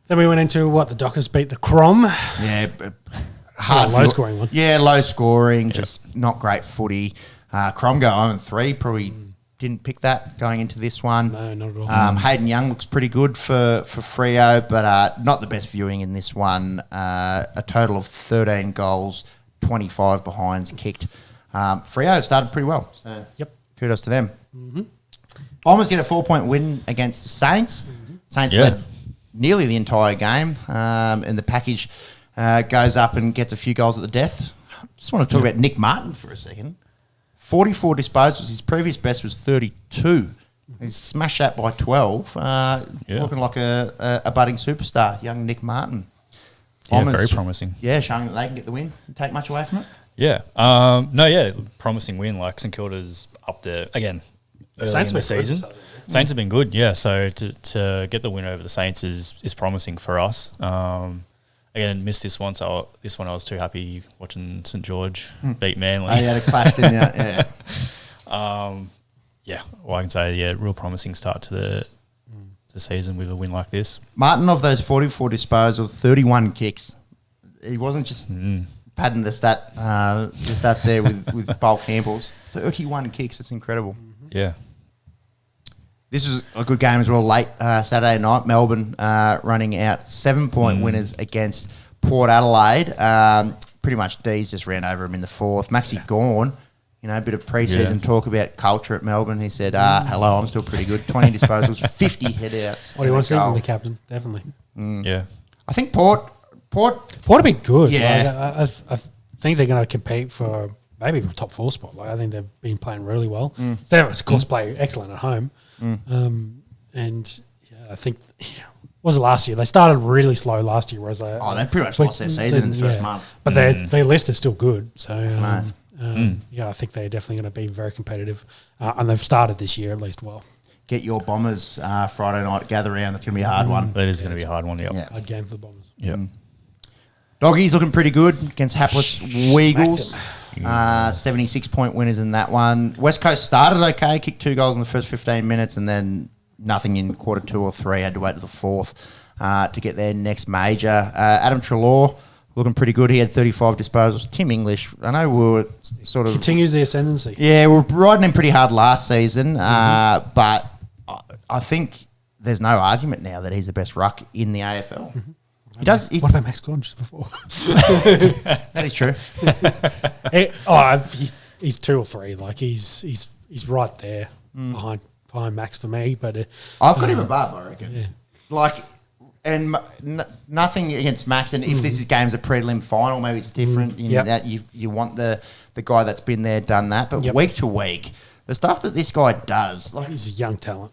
Speaker 2: Then we went into the Dockers beat the Crom.
Speaker 1: Yeah, hard
Speaker 2: low scoring one.
Speaker 1: Yeah, low scoring, just not great footy. Crom go 0-3, probably didn't pick that going into this one.
Speaker 2: No, not at all.
Speaker 1: Hayden Young looks pretty good for Freo, but not the best viewing in this one. A total of 13 goals, 25 behinds kicked. Freo started pretty well. So kudos to them. Mm-hmm. Bombers get a 4-point win against the Saints. Mm-hmm. Saints led nearly the entire game, and the package goes up and gets a few goals at the death. Just want to talk about Nick Martin for a second. 44 disposals. His previous best was 32. He's smashed that by 12. Looking like a budding superstar, young Nick Martin.
Speaker 3: Bombers, very promising.
Speaker 1: Yeah, showing that they can get the win. Take much away from it?
Speaker 3: Yeah. Promising win. Like St Kilda's up there again.
Speaker 2: Saints
Speaker 3: in the season. Saints have been good, yeah. So to get the win over the Saints is promising for us. Again, missed this one, so this one I was too happy watching St George beat Manly.
Speaker 1: Oh, you had a clash, didn't you? Yeah.
Speaker 3: Well, I can say, real promising start to the season with a win like this.
Speaker 1: Martin, of those 44 disposals, 31 kicks. He wasn't just padding the stats there with bulk handballs. 31 kicks, that's incredible.
Speaker 3: Yeah.
Speaker 1: This was a good game as well, late Saturday night. Melbourne running out 7-point winners against Port Adelaide. Pretty much D's just ran over him in the fourth. Maxi Gawn, a bit of pre-season talk about culture at Melbourne. He said, hello, I'm still pretty good. 20 disposals, 50 headouts.
Speaker 2: What do you want to see from the captain? Definitely.
Speaker 3: Yeah.
Speaker 1: I think Port
Speaker 2: have been good.
Speaker 1: Yeah.
Speaker 2: I think they're going to compete for maybe the top 4 spot. I think they've been playing really well. They, of course, play excellent at home. And I think was it last year? They started really slow last year, whereas they
Speaker 1: pretty much lost their season in the first month.
Speaker 2: But their list is still good. So I think they're definitely going to be very competitive, and they've started this year at least well.
Speaker 1: Get your Bombers Friday night gather round. That's going to be a hard one.
Speaker 3: That is going to be a hard one. Yep.
Speaker 1: Yeah.
Speaker 2: Hard game for the Bombers.
Speaker 3: Yep.
Speaker 1: Doggies looking pretty good against hapless Weagles. 76-point winners in that one. West Coast started okay, kicked 2 goals in the first 15 minutes, and then nothing in quarter 2 or 3. Had to wait to the fourth to get their next major. Adam Treloar looking pretty good. He had 35 disposals. Tim English, I know we were sort of...
Speaker 2: Continues the ascendancy.
Speaker 1: Yeah, we were riding him pretty hard last season, but I think there's no argument now that he's the best ruck in the AFL. Mm-hmm.
Speaker 2: What about Max Gawn just before?
Speaker 1: That is true.
Speaker 2: He's 2 or 3. Like he's right there behind Max for me. But
Speaker 1: I've got him above, I reckon.
Speaker 2: Yeah.
Speaker 1: Like, and nothing against Max. And if this is games a prelim final, maybe it's different. That you want the guy that's been there, done that. But week to week, the stuff that this guy does, like
Speaker 2: he's a young talent.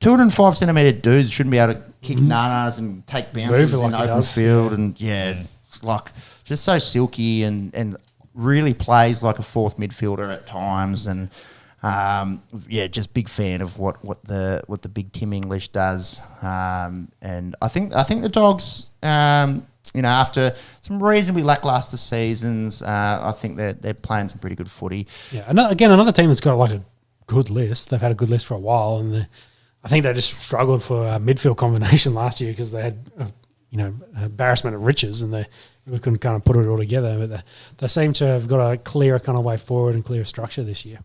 Speaker 1: 205 centimetre dudes shouldn't be able to kick nanas and take bounces in open field. And it's like just so silky and really plays like a fourth midfielder at times. And just big fan of what the big Tim English does. And I think the Dogs, after some reasonably lackluster seasons, I think they're playing some pretty good footy.
Speaker 2: Yeah, another team that's got like a good list. They've had a good list for a while, and I think they just struggled for a midfield combination last year because they had, embarrassment of riches, and they couldn't kind of put it all together. But they seem to have got a clearer kind of way forward and clearer structure this year.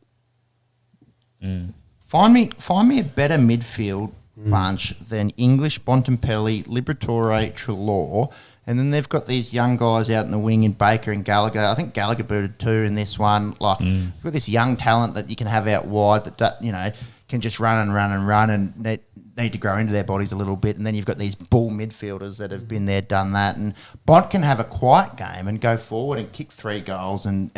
Speaker 1: Find me a better midfield bunch than English, Bontempelli, Liberatore, Treloar, and then they've got these young guys out in the wing in Baker and Gallagher. I think Gallagher booted 2 in this one. Like, you've got this young talent that you can have out wide that can just run and need to grow into their bodies a little bit. And then you've got these bull midfielders that have been there, done that. And Bont can have a quiet game and go forward and kick 3 goals and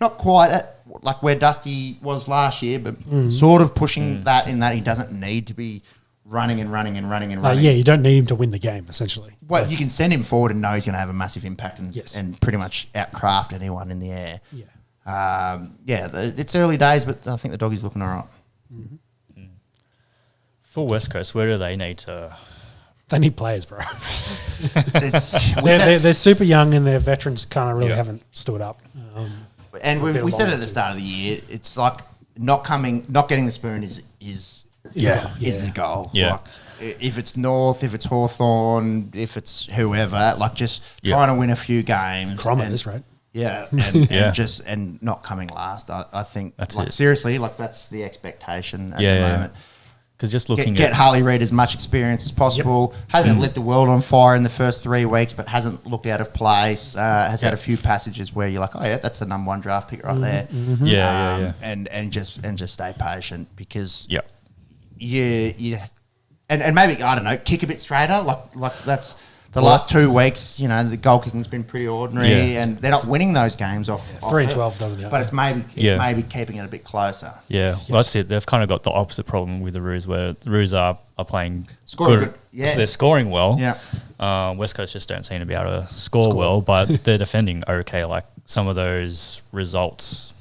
Speaker 1: not quite like where Dusty was last year, but sort of pushing that in that he doesn't need to be running.
Speaker 2: You don't need him to win the game, essentially.
Speaker 1: Well, you can send him forward and know he's going to have a massive impact and pretty much outcraft anyone in the air.
Speaker 2: Yeah.
Speaker 1: It's early days, but I think the Doggies looking all right.
Speaker 3: For West Coast, where do they need to
Speaker 2: They need players, bro.
Speaker 1: It's,
Speaker 2: They're super young and their veterans kind of really haven't stood up.
Speaker 1: and we said at the start of the year, it's like not getting the spoon is the goal.
Speaker 3: Yeah.
Speaker 1: Like, if it's North, if it's Hawthorn, if it's whoever, like just trying to win a few games.
Speaker 2: Kilometres, right?
Speaker 1: Yeah, and not coming last. I think
Speaker 3: that's
Speaker 1: like
Speaker 3: it.
Speaker 1: Seriously, like that's the expectation at the moment.
Speaker 3: Because just looking
Speaker 1: Get Harley Reid as much experience as possible. Hasn't lit the world on fire in the first 3 weeks, but hasn't looked out of place. Has had a few passages where you're like, oh yeah, that's the number 1 draft pick right there. And just stay patient because and maybe I don't know, kick a bit straighter. Like that's the last 2 weeks. You know, the goal kicking's been pretty ordinary, and they're not winning those games off.
Speaker 2: 3-12 doesn't help.
Speaker 1: But it's maybe keeping it a bit closer.
Speaker 3: Yeah, well, that's it. They've kind of got the opposite problem with the Roos, where the Roos are playing
Speaker 1: Scoring good. Yeah.
Speaker 3: They're scoring well.
Speaker 1: Yeah.
Speaker 3: West Coast just don't seem to be able to score well, but they're defending okay. Like some of those results,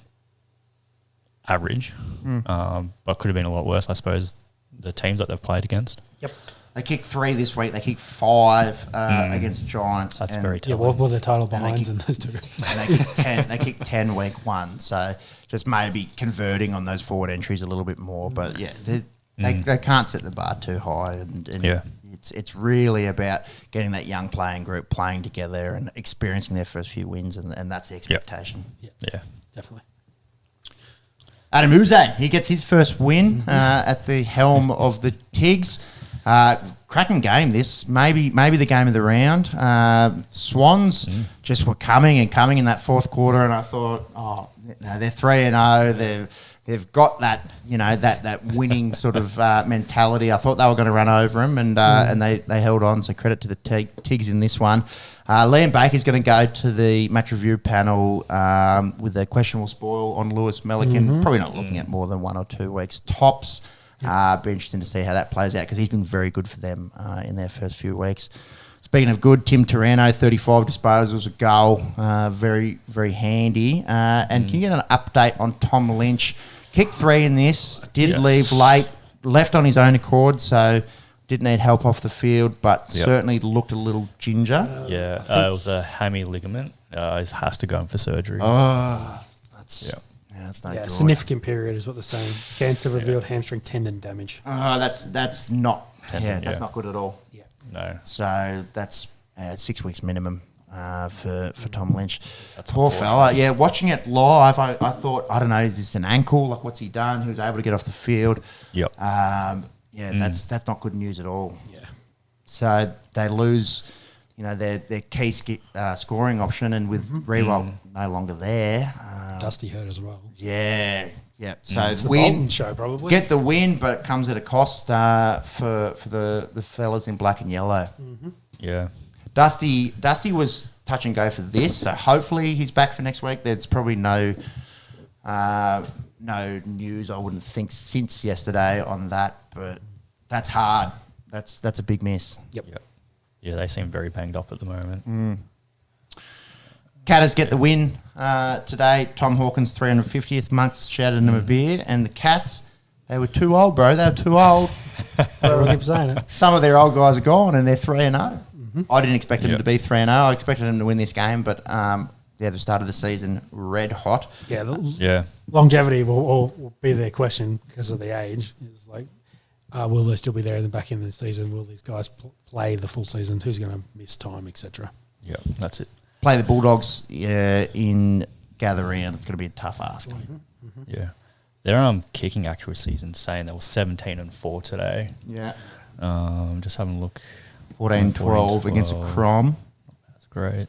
Speaker 3: average, but could have been a lot worse, I suppose. The teams that they've played against.
Speaker 2: Yep.
Speaker 1: They kicked 3 this week. They kicked 5 against the Giants.
Speaker 3: That's very tough.
Speaker 2: Yeah, what were the total behinds in those two?
Speaker 1: And they kicked 10. They kicked 10 week 1. So just maybe converting on those forward entries a little bit more. But yeah, they can't set the bar too high. And it's really about getting that young playing group playing together and experiencing their first few wins, and that's the expectation.
Speaker 3: Yeah,
Speaker 2: definitely.
Speaker 1: Adam Uze, he gets his first win at the helm of the Tigs. Cracking game this, maybe the game of the round. Swans just were coming in that fourth quarter, and I thought, oh, no, they're 3-0. They've got that, you know, that winning sort of mentality. I thought they were going to run over them, and they held on. So credit to the Tigs in this one. Liam Baker's going to go to the match review panel with a questionable spoil on Lewis Melican. Probably not looking at more than 1 or 2 weeks tops. Be interesting to see how that plays out because he's been very good for them in their first few weeks. Speaking of good, Tim Tszyu, 35 disposals, a goal, very, very handy. And can you get an update on Tom Lynch? Kicked 3 in this, did leave late, left on his own accord, so did need help off the field, but certainly looked a little ginger.
Speaker 3: it was a hammy ligament. He has to go in for surgery.
Speaker 1: Oh, that's no good.
Speaker 2: Significant period is what they're saying. Scans have revealed hamstring tendon damage.
Speaker 1: Oh, that's not that's not good at all.
Speaker 2: Yeah.
Speaker 3: No.
Speaker 1: So that's 6 weeks minimum for Tom Lynch. Poor fella. Yeah, watching it live, I thought, I don't know, is this an ankle? Like, what's he done? He was able to get off the field.
Speaker 3: Yep.
Speaker 1: That's not good news at all.
Speaker 2: Yeah.
Speaker 1: So they lose, you know, their key scoring option, and with Rewalt no longer there.
Speaker 2: Dusty hurt as well.
Speaker 1: Yeah. So
Speaker 2: It's the
Speaker 1: win,
Speaker 2: Bolton show probably.
Speaker 1: get the win, but it comes at a cost for the fellas in black and yellow.
Speaker 3: Yeah.
Speaker 1: Dusty was touch and go for this, so hopefully he's back for next week. There's probably no news, I wouldn't think, since yesterday on that, but that's hard. That's a big miss.
Speaker 2: Yep.
Speaker 3: Yeah, they seem very banged up at the moment.
Speaker 1: Catters get the win today. Tom Hawkins 350th. Monks shouted him a beer, and the Cats, they were too old, bro. They were too old.
Speaker 2: Everyone keeps saying it.
Speaker 1: Some of their old guys are gone, and they're 3-0. I didn't expect them to be 3-0. I expected them to win this game, but the start of the season red hot.
Speaker 2: Yeah. Longevity will be their question because of the age. It's like, will they still be there in the back end of the season? Will these guys play the full season? Who's going to miss time, etc.?
Speaker 3: Yeah, that's it.
Speaker 1: Play the Bulldogs in Gather Round. It's going to be a tough ask.
Speaker 3: Yeah. Their kicking accuracy is insane. They were 17-4 today.
Speaker 1: Yeah.
Speaker 3: Just having a look.
Speaker 1: 14-12 against Crom.
Speaker 3: That's great.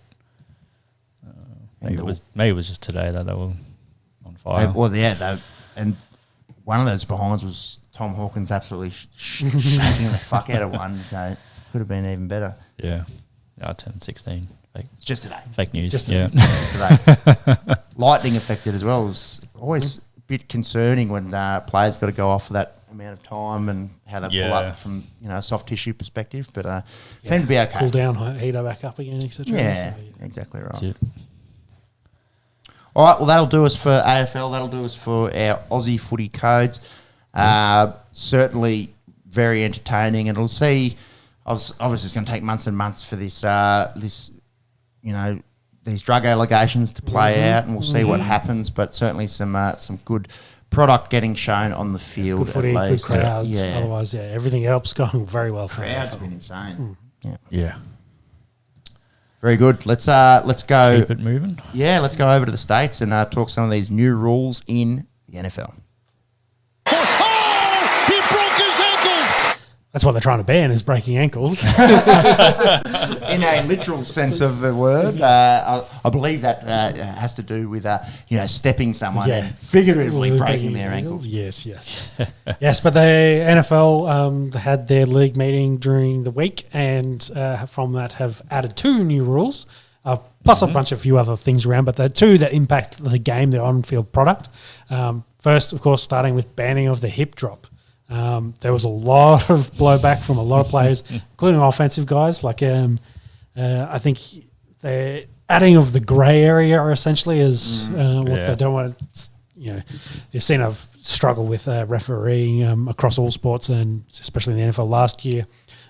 Speaker 3: Maybe it was just today that they were on fire.
Speaker 1: And one of those behinds was Tom Hawkins absolutely shaking the fuck out of one, so it could have been even better.
Speaker 3: Yeah. 10-16.
Speaker 1: It's just today.
Speaker 3: Fake news.
Speaker 1: Just today. Lightning affected as well. It was always a bit concerning when players got to go off for that amount of time and how they pull up from a soft tissue perspective, but seemed to be okay.
Speaker 2: Cool down, heat back up again, etc.
Speaker 1: Yeah, exactly right. All right, well, that'll do us for AFL. That'll do us for our Aussie footy codes. Certainly very entertaining, and we'll see. Obviously, it's going to take months and months for this these drug allegations to play out, and we'll see what happens. But certainly some good product getting shown on the field.
Speaker 2: Good footy,
Speaker 1: at
Speaker 2: good
Speaker 1: least.
Speaker 2: crowds. Otherwise, everything else going very well.
Speaker 1: Crowds have been insane.
Speaker 3: Yeah.
Speaker 1: Very good. Let's go.
Speaker 3: Keep it moving.
Speaker 1: Yeah, let's go over to the States and talk some of these new rules in the NFL.
Speaker 4: Oh, he broke his ankles.
Speaker 2: That's what they're trying to ban, is breaking ankles.
Speaker 1: In a literal sense of the word, I believe that has to do with stepping someone and figuratively breaking their ankles.
Speaker 2: Yes. Yes, but the NFL had their league meeting during the week, and from that have added 2 new rules, plus a bunch of few other things around, but the 2 that impact the game, the on-field product. First, of course, starting with banning of the hip drop. There was a lot of blowback from a lot of players, including offensive guys. Like I think the adding of the grey area essentially is what they don't want. You've seen a struggle with refereeing across all sports, and especially in the NFL last year.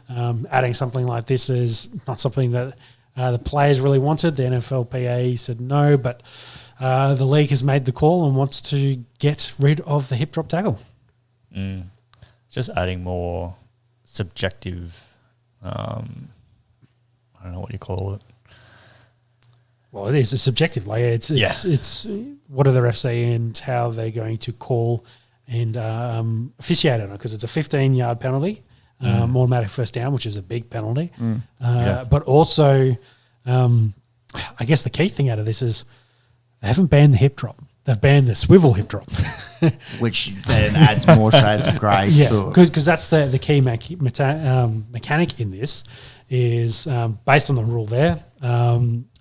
Speaker 2: Adding something like this is not something that the players really wanted. The NFLPA said no, but the league has made the call and wants to get rid of the hip drop tackle.
Speaker 3: Just adding more subjective, I don't know what you call it.
Speaker 2: Well, it is a subjective. Like it's what are the refs saying and how they're going to call and officiate on it, because it's a 15-yard penalty, automatic first down, which is a big penalty. But also, I guess the key thing out of this is they haven't banned the hip drop. They've banned the swivel hip drop.
Speaker 1: Which then adds more shades of grey to it.
Speaker 2: Because that's the key mechanic in this is based on the rule there.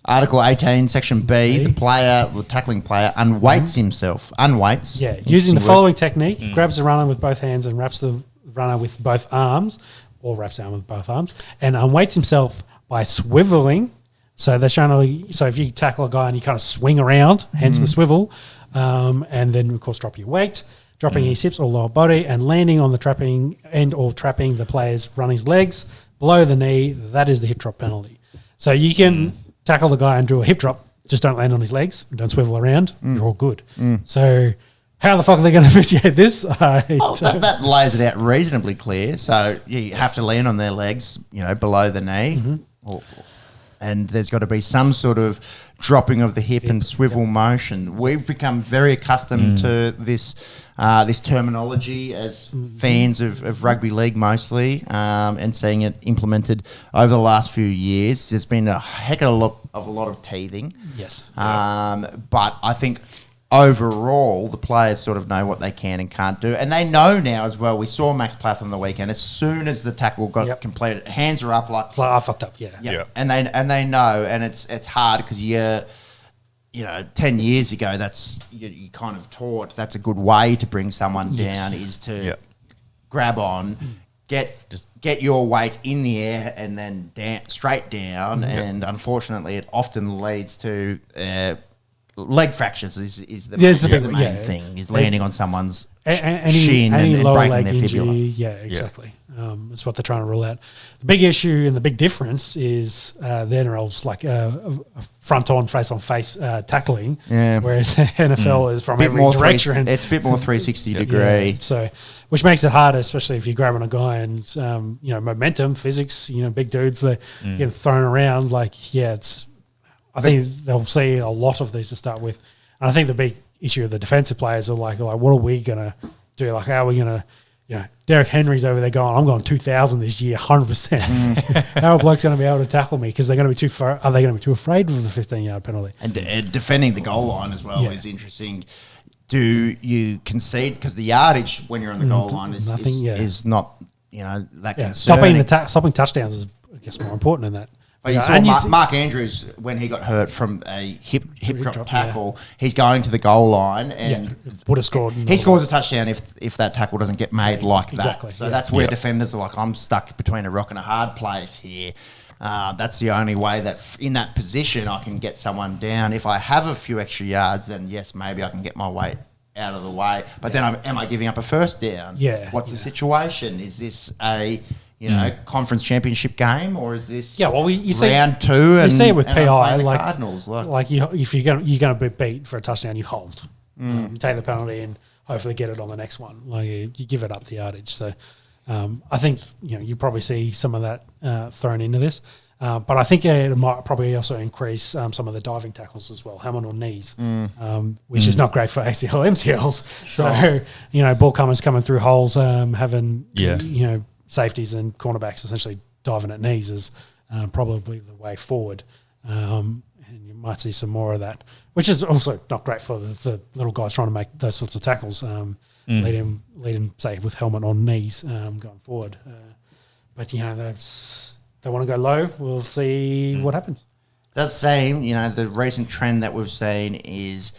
Speaker 1: Article 18, Section B, the tackling player unweights himself. Unweights.
Speaker 2: Yeah, using the following technique, grabs the runner with both hands and wraps the runner with both arms, or wraps the arm with both arms, and unweights himself by swiveling. So they're showing, so if you tackle a guy and you kind of swing around, hence the swivel, and then of course drop your weight, dropping his hips or lower body, and landing on the trapping the player's running legs below the knee, that is the hip drop penalty. So you can tackle the guy and do a hip drop, just don't land on his legs, don't swivel around, you're all good. So how the fuck are they going to officiate this?
Speaker 1: That lays it out reasonably clear. So you have to land on their legs, below the knee, and there's got to be some sort of dropping of the hip and swivel motion. We've become very accustomed to this terminology as fans of rugby league mostly, and seeing it implemented over the last few years. There's been a heck of a lot of teething.
Speaker 2: Yes.
Speaker 1: But I think overall, the players sort of know what they can and can't do. And they know now as well. We saw Max Plath on the weekend. As soon as the tackle got completed, hands are up like...
Speaker 2: It's like, I fucked up,
Speaker 1: And they know, and it's hard because 10 years ago, that's you kind of taught that's a good way to bring someone down is to grab on, get your weight in the air and then straight down. And unfortunately, it often leads to... leg fractures is the main thing, is landing on someone's shin and breaking their fibula.
Speaker 2: Yeah, exactly. That's what they're trying to rule out. The big issue and the big difference is the NRL's like a front-on, face-on-face tackling, whereas the NFL is from every direction.
Speaker 1: It's a bit more 360 degree.
Speaker 2: So, which makes it harder, especially if you're grabbing a guy and, momentum, physics, big dudes, they're getting thrown around. I think they'll see a lot of these to start with. And I think the big issue of the defensive players are like what are we going to do? Like, how are we going to, Derek Henry's over there going, I'm going 2,000 this year, 100%. How are blokes going to be able to tackle me? Because they're going to be too far. Are they going to be too afraid of the 15-yard penalty?
Speaker 1: And defending the goal line as well is interesting. Do you concede? Because the yardage when you're on the goal line is not, that concerning.
Speaker 2: Stopping touchdowns is, I guess, more important than that.
Speaker 1: But you saw Mark Andrews, when he got hurt from a hip drop tackle, he's going to the goal line and
Speaker 2: would have scored.
Speaker 1: He scores a touchdown if that tackle doesn't get made that.
Speaker 2: Exactly.
Speaker 1: So that's where defenders are like, I'm stuck between a rock and a hard place here. That's the only way that in that position I can get someone down. If I have a few extra yards, then yes, maybe I can get my weight out of the way. But then am I giving up a first down?
Speaker 2: Yeah.
Speaker 1: What's the situation? Is this a... conference championship game, or is this
Speaker 2: you see
Speaker 1: round 2?
Speaker 2: You see it with PI,
Speaker 1: the
Speaker 2: like
Speaker 1: Cardinals,
Speaker 2: if you're going to be beat for a touchdown, you hold, you take the penalty, and hopefully get it on the next one. Like you give it up the yardage. So I think you probably see some of that thrown into this. But I think it might probably also increase some of the diving tackles as well, helmet on knees, which is not great for ACL, MCLs. Sure. So, ball coming through holes, having, safeties and cornerbacks essentially diving at knees is probably the way forward. And you might see some more of that, which is also not great for the little guys trying to make those sorts of tackles. Lead him, say, with helmet on knees going forward. But, they want to go low. We'll see what happens.
Speaker 1: It does seem, the recent trend that we've seen is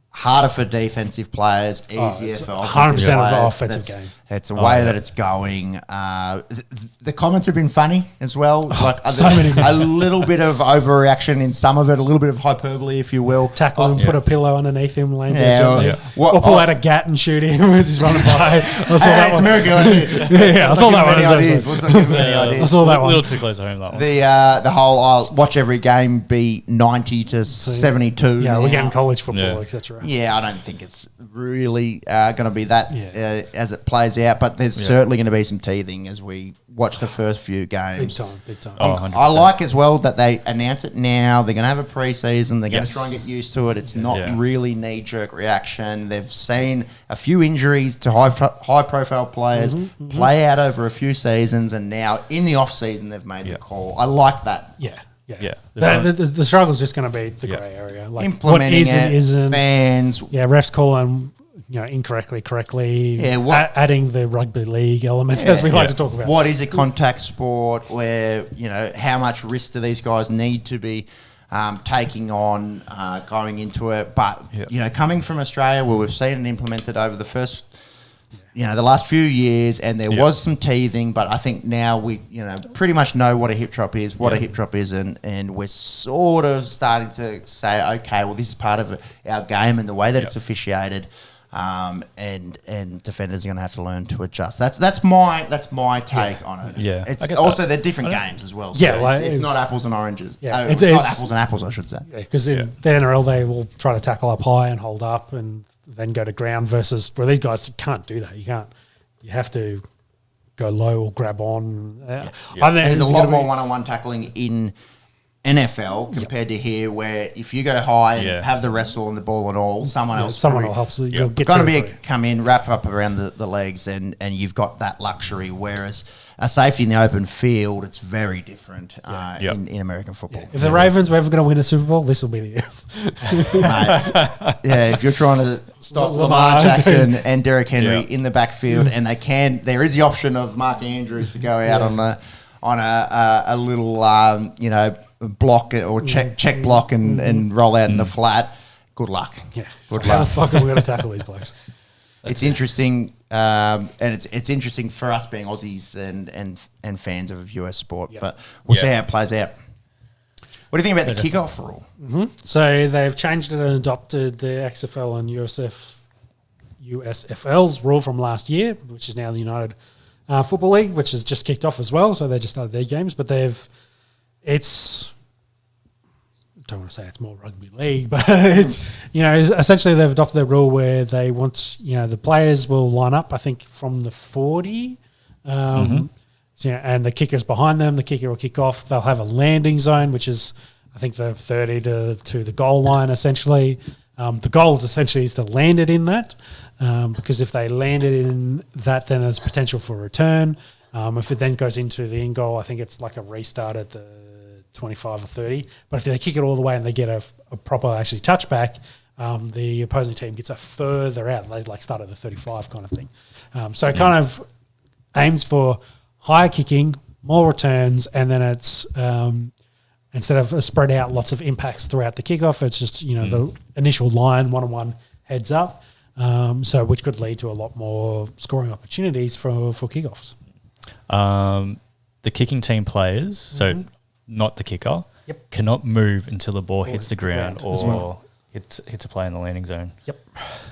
Speaker 1: harder for defensive players, easier for offensive players.
Speaker 2: 100% of the offensive game.
Speaker 1: It's the way that it's going. The comments have been funny as well. A little bit of overreaction in some of it, a little bit of hyperbole, if you will.
Speaker 2: Tackle him, put a pillow underneath him, land
Speaker 1: or
Speaker 2: pull out a gat and shoot him as he's running by.
Speaker 1: It's a miracle.
Speaker 2: I saw that one.
Speaker 1: Let's not give him any ideas.
Speaker 2: I saw that one.
Speaker 3: A little too close to home, that one.
Speaker 1: The whole watch every game be 90 to 72.
Speaker 2: Yeah, we're getting college football, etc.
Speaker 1: Yeah, I don't think it's really going to be that as it plays out, but there's certainly going to be some teething as we watch the first few games.
Speaker 2: Big time.
Speaker 1: I like as well that they announce it now. They're going to have a pre-season. They're going to try and get used to it. It's not really knee-jerk reaction. They've seen a few injuries to high-profile players play out over a few seasons, and now in the off-season they've made the call. I like that.
Speaker 2: Yeah. The struggle's just going to be the grey area. Like
Speaker 1: implementing
Speaker 2: what is and isn't.
Speaker 1: Fans.
Speaker 2: Yeah, refs calling incorrectly, correctly. Yeah, adding the rugby league element as we like to talk about.
Speaker 1: What is a contact sport? Where how much risk do these guys need to be taking on going into it? But coming from Australia, where we've seen it implemented over the first. The last few years, and there was some teething, but I think now we, pretty much know what a hip drop is, a hip drop is, and we're sort of starting to say, okay, well, this is part of our game and the way that it's officiated, and defenders are going to have to learn to adjust. That's my take on it.
Speaker 3: Yeah,
Speaker 1: it's also they're different games as well. So it's not apples and oranges. Yeah, it's not apples and apples, I should say. Yeah,
Speaker 2: because in the NRL they will try to tackle up high and hold up and then go to ground versus where these guys can't do that. You have to go low or grab on. I think
Speaker 1: there's a lot more one-on-one tackling in NFL compared to here, where if you go high and have the wrestle and the ball and all, someone will help. So you'll get going to come in, wrap up around the legs, and you've got that luxury. Whereas a safety in the open field, it's very different in American football.
Speaker 2: If the Ravens were ever going to win a Super Bowl, this will be the year.
Speaker 1: If you're trying to stop Lamar Jackson and Derrick Henry in the backfield, and there is the option of Mark Andrews to go out on a little block or check block and roll out in the flat. Good luck.
Speaker 2: Yeah. Good luck. How the fuck are we going to tackle these blokes?
Speaker 1: It's interesting, and it's interesting for us being Aussies and fans of US sport. But we'll see how it plays out. What do you think about the kickoff rule?
Speaker 2: So they've changed it and adopted the XFL and USFL's rule from last year, which is now the United Football League, which has just kicked off as well. So they just started their games, but it's. I don't want to say it's more rugby league, but it's essentially they've adopted the rule where they want the players will line up, I think, from the 40, and the kicker's behind them. The kicker will kick off. They'll have a landing zone, which is I think the 30 to the goal line essentially. The goal is essentially to land it in that, because if they land it in that, then there's potential for a return. If it then goes into the in goal, I think it's like a restart at the 25 or 30. But if they kick it all the way and they get a proper actually touchback, the opposing team gets a further out. They start at the 35 kind of thing. So it kind of aims for higher kicking, more returns, and then it's instead of spread out lots of impacts throughout the kickoff, it's just the initial line, one-on-one heads up, so which could lead to a lot more scoring opportunities for kickoffs.
Speaker 3: The kicking team players, so not the kicker, cannot move until the ball hits the ground or hit to play in the landing zone.
Speaker 2: Yep.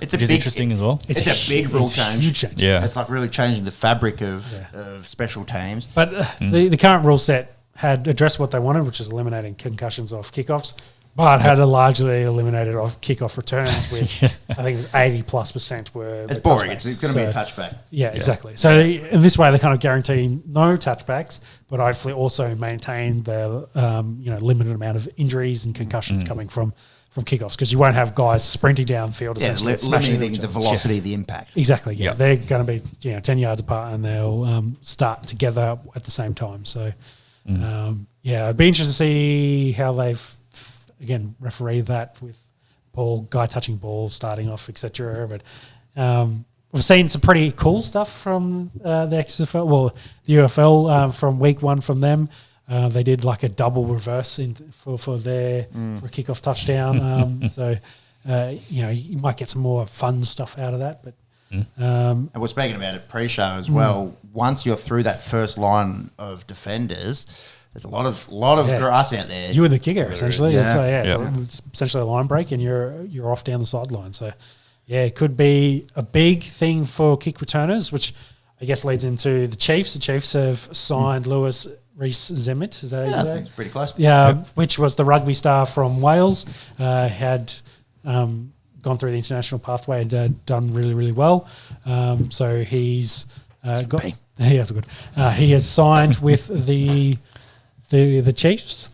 Speaker 1: It's
Speaker 3: Which is interesting as well.
Speaker 1: It's a big rule change.
Speaker 2: Huge change.
Speaker 3: Yeah.
Speaker 1: It's like really changing the fabric of special teams.
Speaker 2: But the current rule set had addressed what they wanted, which is eliminating concussions off kickoffs, but had a largely eliminated off kickoff returns with, I think it was 80+% were.
Speaker 1: It's boring. It's going to be a touchback.
Speaker 2: Yeah, exactly. So in this way, they kind of guarantee no touchbacks, but hopefully also maintain the limited amount of injuries and concussions coming from kickoffs, because you won't have guys sprinting downfield.
Speaker 1: Yeah, limiting the velocity of the impact.
Speaker 2: Exactly. Yeah, they're going to be 10 yards apart, and they'll start together at the same time. So it'd be interesting to see how they've again refereed that with guy touching ball, starting off, etc. But we've seen some pretty cool stuff from the XFL, well, the UFL from week one from them. They did like a double reverse for a kickoff touchdown. So you might get some more fun stuff out of that. But
Speaker 1: and we're speaking about it pre-show as well. Once you're through that first line of defenders, there's a lot of grass out there.
Speaker 2: You were the kicker essentially.
Speaker 1: Yeah.
Speaker 2: It's essentially a line break, and you're off down the sideline. So it could be a big thing for kick returners, which I guess leads into the Chiefs. The Chiefs have signed Lewis Rees-Zammit. Is that how you
Speaker 1: I
Speaker 2: say?
Speaker 1: think it's pretty close.
Speaker 2: Yeah, which was the rugby star from Wales, had gone through the international pathway and done really, really well. So he's he has signed with the Chiefs.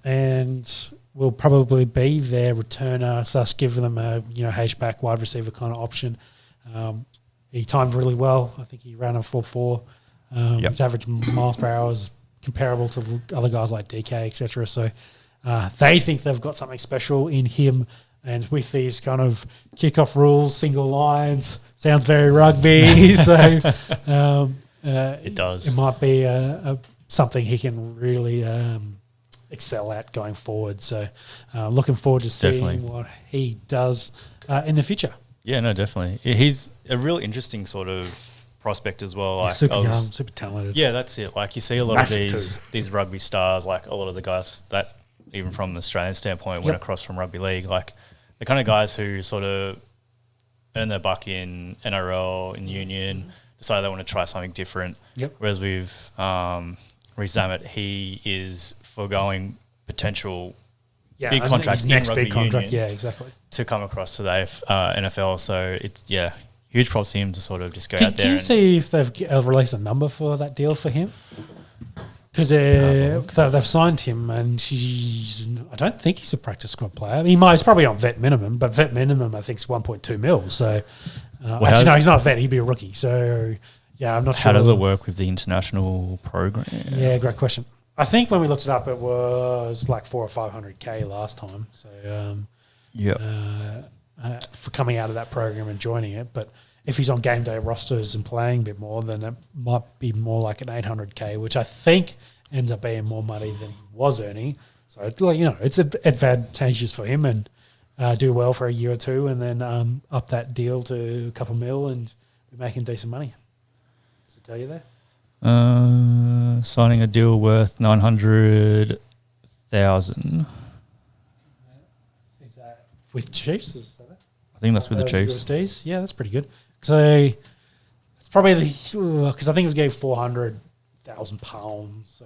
Speaker 2: And will probably be their returner, thus give them a H-back wide receiver kind of option. He timed really well. I think he ran a 4.4. His average miles per hour is comparable to other guys like DK, etc. So they think they've got something special in him. And with these kind of kickoff rules, single lines, sounds very rugby. So
Speaker 3: it does.
Speaker 2: It might be something he can really excel at going forward. So looking forward to seeing what he does in the future.
Speaker 3: Yeah, no, definitely. He's a real interesting sort of prospect as well. Like
Speaker 2: super young, super talented.
Speaker 3: Yeah, that's it. Like you see a lot
Speaker 1: Massive
Speaker 3: of these rugby stars, like a lot of the guys that even from an Australian standpoint went across from rugby league, like the kind of guys who sort of earn their buck in NRL, in Union, decide they want to try something different. Whereas with Rees-Zammit, he is foregoing potential big contracts in rugby union.
Speaker 2: Yeah, exactly.
Speaker 3: To come across to the NFL. So it's, huge props to him to sort of just go out there.
Speaker 2: Can you see if they've released a number for that deal for him? Because they've signed him, and I don't think he's a practice squad player. He's probably on vet minimum, but vet minimum I think is 1.2 mil. So actually, no, he's not a vet. He'd be a rookie. So I'm not sure.
Speaker 3: How does it work with the international program?
Speaker 2: Yeah, great question. I think when we looked it up, it was like 400 or 500K last time. So for coming out of that program and joining it, but if he's on game day rosters and playing a bit more, then it might be more like an 800K, which I think ends up being more money than he was earning. So it's advantageous for him, and do well for a year or two, and then up that deal to a couple mil and be making decent money. Does it tell you there?
Speaker 3: Signing a deal worth 900,000.
Speaker 2: Is that with Chiefs? Is that it?
Speaker 3: I think that's with the Chiefs.
Speaker 2: USDs? Yeah, that's pretty good. So it's probably because I think it was getting £400,000. So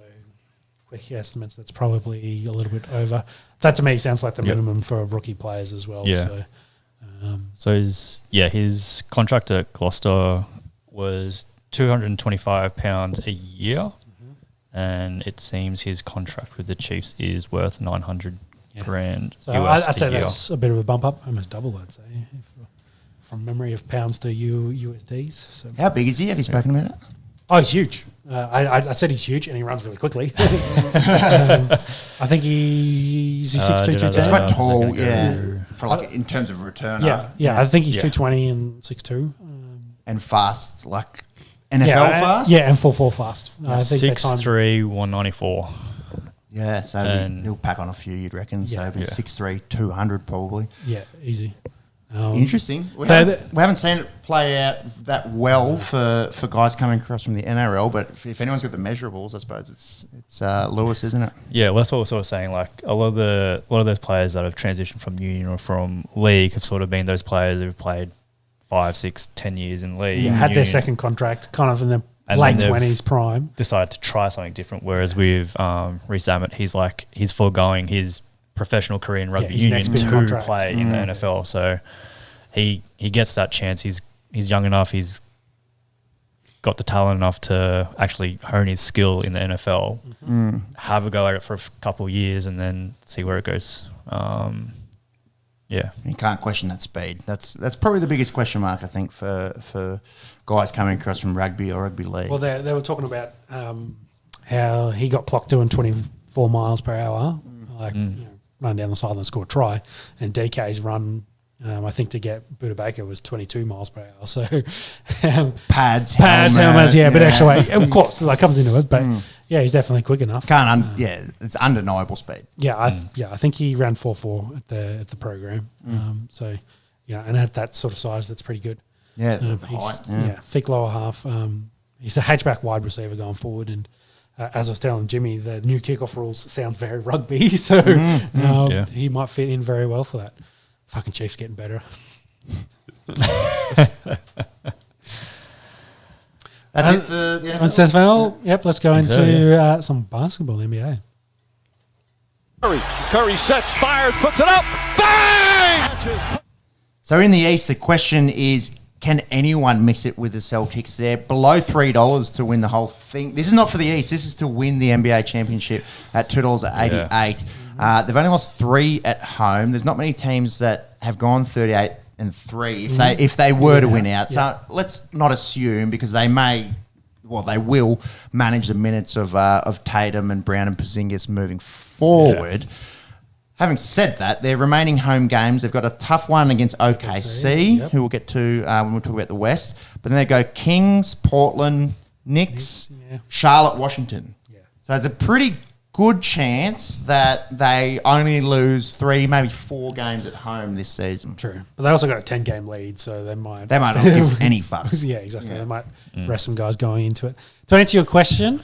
Speaker 2: quick estimates, that's probably a little bit over. That to me sounds like the minimum for rookie players as well.
Speaker 3: Yeah. So his contract at Gloucester was £225 a year, and it seems his contract with the Chiefs is worth 900 grand.
Speaker 2: So
Speaker 3: US
Speaker 2: I'd say
Speaker 3: a year.
Speaker 2: that's a bit of a bump up, almost double, I'd say, from memory of pounds to USDs. So
Speaker 1: How big is he? Have you spoken about it?
Speaker 2: Oh, he's huge. I said he's huge, and he runs really quickly. I think he's 6'2", 210.
Speaker 1: He's quite tall, for in terms of returner.
Speaker 2: Yeah. I think he's 220 and 6'2".
Speaker 1: And fast, like NFL fast?
Speaker 2: Yeah, and 4.4 fast. I think
Speaker 3: 6'3", 194.
Speaker 1: Yeah, so he'll pack on a few, you'd reckon. So 6'3", 200 probably.
Speaker 2: Yeah, easy.
Speaker 1: Interesting. We haven't seen it play out that well for guys coming across from the NRL, but if anyone's got the measurables, I suppose it's Lewis, isn't it?
Speaker 3: Yeah, well, that's what we're sort of saying. Like a lot of those players that have transitioned from union or from league have sort of been those players who've played 5, 6, 10 years in league.
Speaker 2: Yeah, had their second contract kind of in the late 20s prime.
Speaker 3: Decided to try something different. Whereas with Reece Ammett, he's foregoing his professional career in rugby union to play in the NFL. So he gets that chance. He's young enough. He's got the talent enough to actually hone his skill in the NFL. Have a go at it for a couple of years and then see where it goes. Yeah,
Speaker 1: you can't question that speed. That's probably the biggest question mark, I think, for guys coming across from rugby or rugby league.
Speaker 2: Well, they were talking about how he got clocked doing 24 miles per hour, run down the sideline and score a try, and DK's run, I think, to get Buda Baker was 22 miles per hour. So
Speaker 1: pads,
Speaker 2: helmets, a bit extra weight. Of course, that comes into it, but yeah, he's definitely quick enough.
Speaker 1: It's undeniable speed.
Speaker 2: Yeah, I think he ran 4.4 at the program. So and at that sort of size, that's pretty good.
Speaker 1: Yeah, the height.
Speaker 2: Thick lower half. He's a hatchback wide receiver going forward, and as I was telling Jimmy, the new kickoff rules sounds very rugby, so he might fit in very well for that. Fucking Chiefs getting better.
Speaker 1: That's it for the NFL.
Speaker 2: That's NFL. Yep, let's go into some basketball, NBA.
Speaker 4: Curry sets, fires, puts it up. Bang!
Speaker 1: So in the East, the question is, can anyone mix it with the Celtics? They're below $3 to win the whole thing. This is not for the East. This is to win the NBA championship at $2.88. They've only lost 3 at home. There's not many teams that have gone 38-3 if they were to win out. So let's not assume, because they will manage the minutes of Tatum and Brown and Porzingis moving forward. Yeah. Having said that, their remaining home games, they've got a tough one against OKC, who we'll get to when we talk about the West. But then they go Kings, Portland, Knicks, Charlotte, Washington. Yeah. So there's a pretty good chance that they only lose 3, maybe 4 games at home this season.
Speaker 2: True. But they also got a 10-game lead, so they might
Speaker 1: not give any fucks.
Speaker 2: Yeah, exactly. Yeah. They might rest some guys going into it. To answer your question,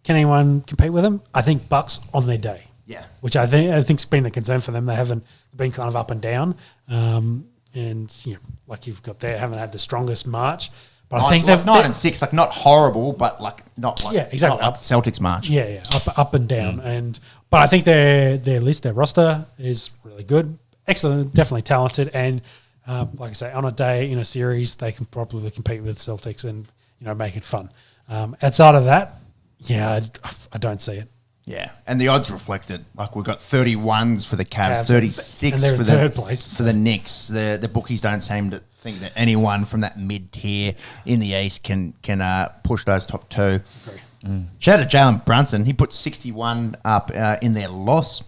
Speaker 2: can anyone compete with them? I think Bucks on their day.
Speaker 1: Yeah,
Speaker 2: which I think's been the concern for them. They haven't been kind of up and down, and like you've got there, haven't had the strongest March. But I think they've
Speaker 1: 9-6, like not horrible, but not
Speaker 2: exactly
Speaker 1: not Celtics March.
Speaker 2: Yeah, up and down. But I think their roster is really good, excellent, definitely talented, and like I say, on a day in a series, they can probably compete with Celtics and make it fun. Outside of that, I don't see it.
Speaker 1: Yeah, and the odds reflected. Like, we've got 31s for the Cavs, 36
Speaker 2: and
Speaker 1: for
Speaker 2: third place.
Speaker 1: For the Knicks. The bookies don't seem to think that anyone from that mid-tier in the East can push those top 2. Shout out to Jalen Brunson. He put 61 up in their loss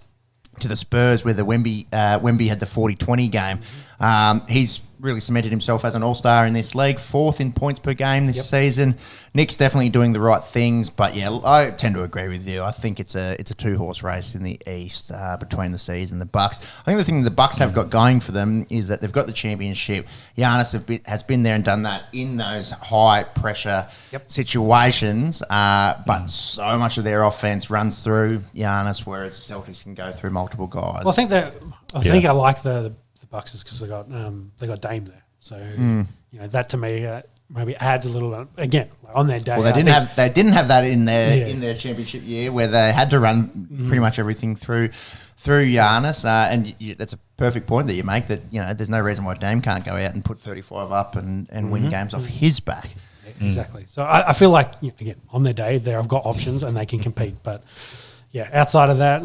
Speaker 1: to the Spurs, where the Wemby had the 40-20 game. He's really cemented himself as an all-star in this league, 4th in points per game this season. Nick's definitely doing the right things, but I tend to agree with you. I think it's a 2-horse race in the East between the C's and the Bucks. I think the thing the Bucks have got going for them is that they've got the championship. Giannis has been there and done that in those high-pressure situations, but so much of their offense runs through Giannis, whereas Celtics can go through multiple guys.
Speaker 2: Well, I think I like the Bucks is because they got Dame there, so that to me maybe adds a little again on their day.
Speaker 1: Well, they didn't have that in their championship year, where they had to run pretty much everything through Giannis, and that's a perfect point that you make. That there's no reason why Dame can't go out and put 35 up and win games off his back.
Speaker 2: Exactly. So I feel like again on their day they've got options and they can compete, but. Yeah, outside of that,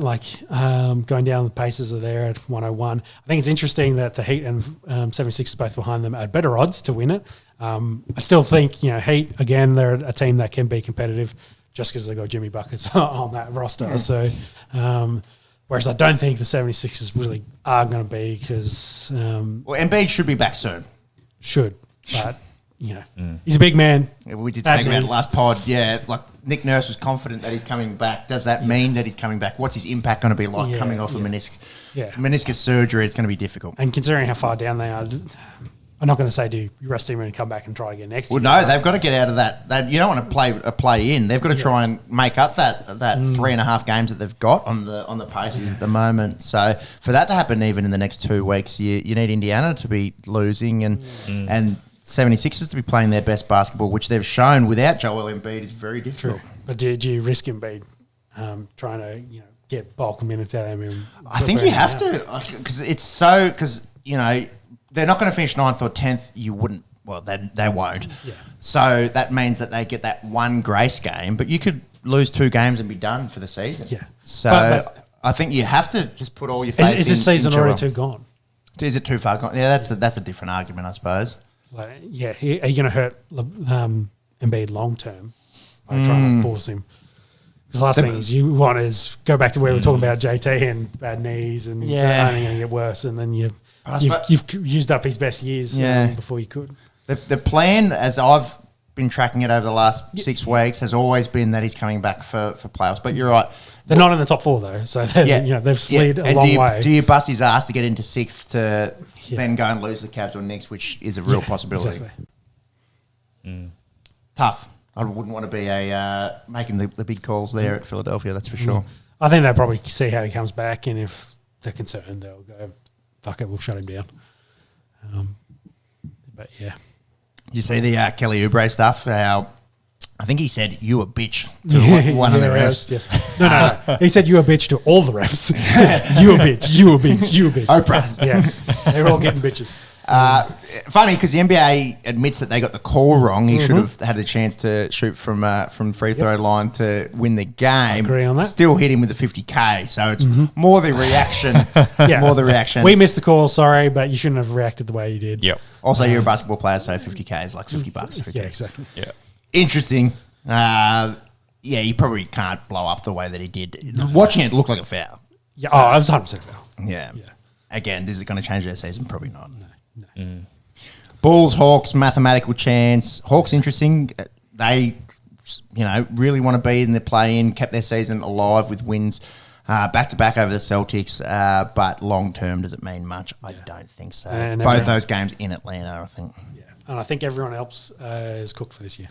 Speaker 2: going down the paces are there at 101. I think it's interesting that the Heat and 76ers both behind them at better odds to win it. I still think, Heat, again, they're a team that can be competitive just because they've got Jimmy Buckets on that roster. Yeah. So, whereas I don't think the 76ers really are going to be because...
Speaker 1: Embiid should be back soon.
Speaker 2: But, he's a big man.
Speaker 1: Yeah, we did speak about it last pod. Yeah, Nick Nurse was confident that he's coming back. Does that mean that he's coming back? What's his impact going to be like coming off a meniscus surgery? It's going to be difficult.
Speaker 2: And considering how far down they are, I'm not going to say do you rest him and come back and try again next year.
Speaker 1: Well, no, they've got to get out of that. You don't want to play in. They've got to try and make up that 3.5 games that they've got on the paces at the moment. So for that to happen even in the next 2 weeks, you need Indiana to be losing and 76ers to be playing their best basketball, which they've shown without Joel Embiid is very difficult.
Speaker 2: True. But do you risk Embiid trying to get bulk minutes out of him?
Speaker 1: I think you have to because they're not going to finish 9th or 10th. You wouldn't. Well, they won't. Yeah. So that means that they get that one grace game, but you could lose 2 games and be done for the season.
Speaker 2: Yeah.
Speaker 1: So I think you have to just put all your faith in.
Speaker 2: Is this season already too gone?
Speaker 1: Is it too far gone? Yeah, that's a different argument, I suppose.
Speaker 2: Are you going to hurt Embiid long term by trying to force him? Because the last thing you want is go back to where we were talking about JT and bad knees and only going to get worse, and then you've used up his best years before you could.
Speaker 1: The plan, as I've been tracking it over the last 6 weeks, has always been that he's coming back for playoffs. But you're right.
Speaker 2: They're not in the top 4 though, so they've slid a long way.
Speaker 1: Do you bust his ass to get into 6th to then go and lose the Cavs or Knicks, which is a real possibility?
Speaker 2: Exactly.
Speaker 1: Tough. I wouldn't want to be making the big calls there at Philadelphia, that's for sure.
Speaker 2: I think they'll probably see how he comes back, and if they're concerned, they'll go, fuck it, we'll shut him down. But yeah.
Speaker 1: You see the Kelly Oubre stuff? How I think he said, "You a bitch" to one of the refs.
Speaker 2: Yes. No. He said, "You a bitch" to all the refs. You a bitch. You a bitch. You a bitch.
Speaker 1: Oprah.
Speaker 2: Yes. They're all getting bitches.
Speaker 1: Funny because the NBA admits that they got the call wrong. He should have had the chance to shoot from free throw line to win the game. I
Speaker 2: agree on that.
Speaker 1: Still hit him with the 50K. So it's more the reaction. More the reaction.
Speaker 2: We missed the call. Sorry, but you shouldn't have reacted the way you did.
Speaker 3: Yep.
Speaker 1: Also, you're a basketball player, so 50K is like $50.
Speaker 2: Yeah, exactly.
Speaker 3: Yeah.
Speaker 1: Interesting. You probably can't blow up the way that he did. Watching it looked like a foul.
Speaker 2: Yeah. So, it was 100% foul.
Speaker 1: Yeah. Again, is it going to change their season? Probably not.
Speaker 2: No.
Speaker 1: Bulls, Hawks, mathematical chance. Hawks, interesting. They, really want to be in the play-in, kept their season alive with wins back-to-back over the Celtics. But long-term, does it mean much? I don't think so. Both those games in Atlanta, I think.
Speaker 2: Yeah, and I think everyone else is cooked for this year.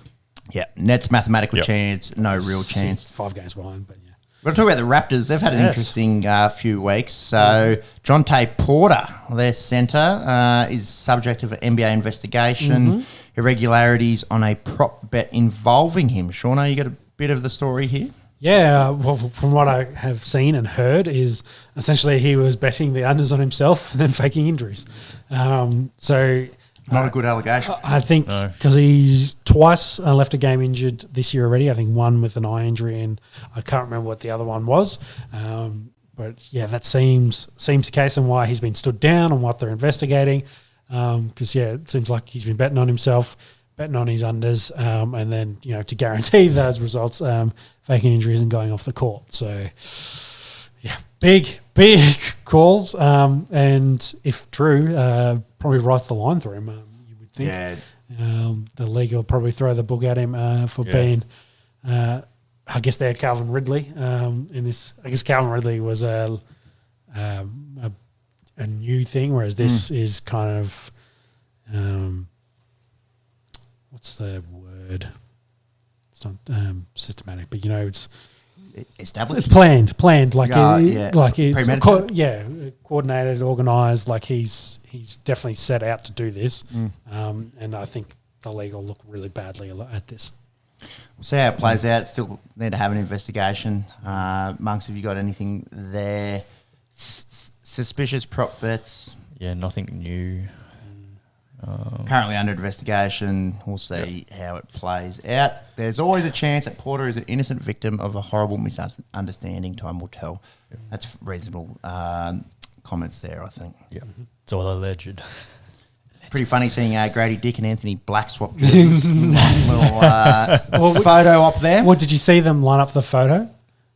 Speaker 1: Yeah, Nets, mathematical chance, no real chance.
Speaker 2: 5 games behind, but yeah.
Speaker 1: We're going to talk about the Raptors. They've had an interesting few weeks. So, Jonte Porter, their centre, is subject of an NBA investigation, irregularities on a prop bet involving him. Shauna, you got a bit of the story here?
Speaker 2: Yeah, well, from what I have seen and heard is essentially he was betting the unders on himself and then faking injuries.
Speaker 1: Not a good allegation.
Speaker 2: I think because he's twice left a game injured this year already. I think one with an eye injury, and I can't remember what the other one was. But yeah, that seems the case, and why he's been stood down and what they're investigating. Because it seems like he's been betting on himself, betting on his unders, and then to guarantee those results, faking injuries and going off the court. So yeah, big calls, and if true, probably writes the line through him. You would think.
Speaker 1: Yeah.
Speaker 2: The league will probably throw the book at him for being. I guess they're Calvin Ridley in this. I guess Calvin Ridley was a new thing, whereas this is kind of what's the word? It's not systematic, but it's
Speaker 1: established.
Speaker 2: It's planned, like
Speaker 1: premeditated.
Speaker 2: Coordinated, organised. Like he's definitely set out to do this, and I think the league will look really badly at this.
Speaker 1: We'll see how it plays out. Still need to have an investigation. Monks, have you got anything there? Suspicious prop bets?
Speaker 3: Yeah, nothing new.
Speaker 1: Currently under investigation. We'll see how it plays out. There's always a chance that Porter is an innocent victim of a horrible misunderstanding. Time will tell. That's reasonable comments there, I think.
Speaker 3: Yeah, it's all alleged.
Speaker 1: Pretty funny seeing Grady Dick and Anthony Black swap jerseys in that little photo up there.
Speaker 2: Well, did you see them line up the photo?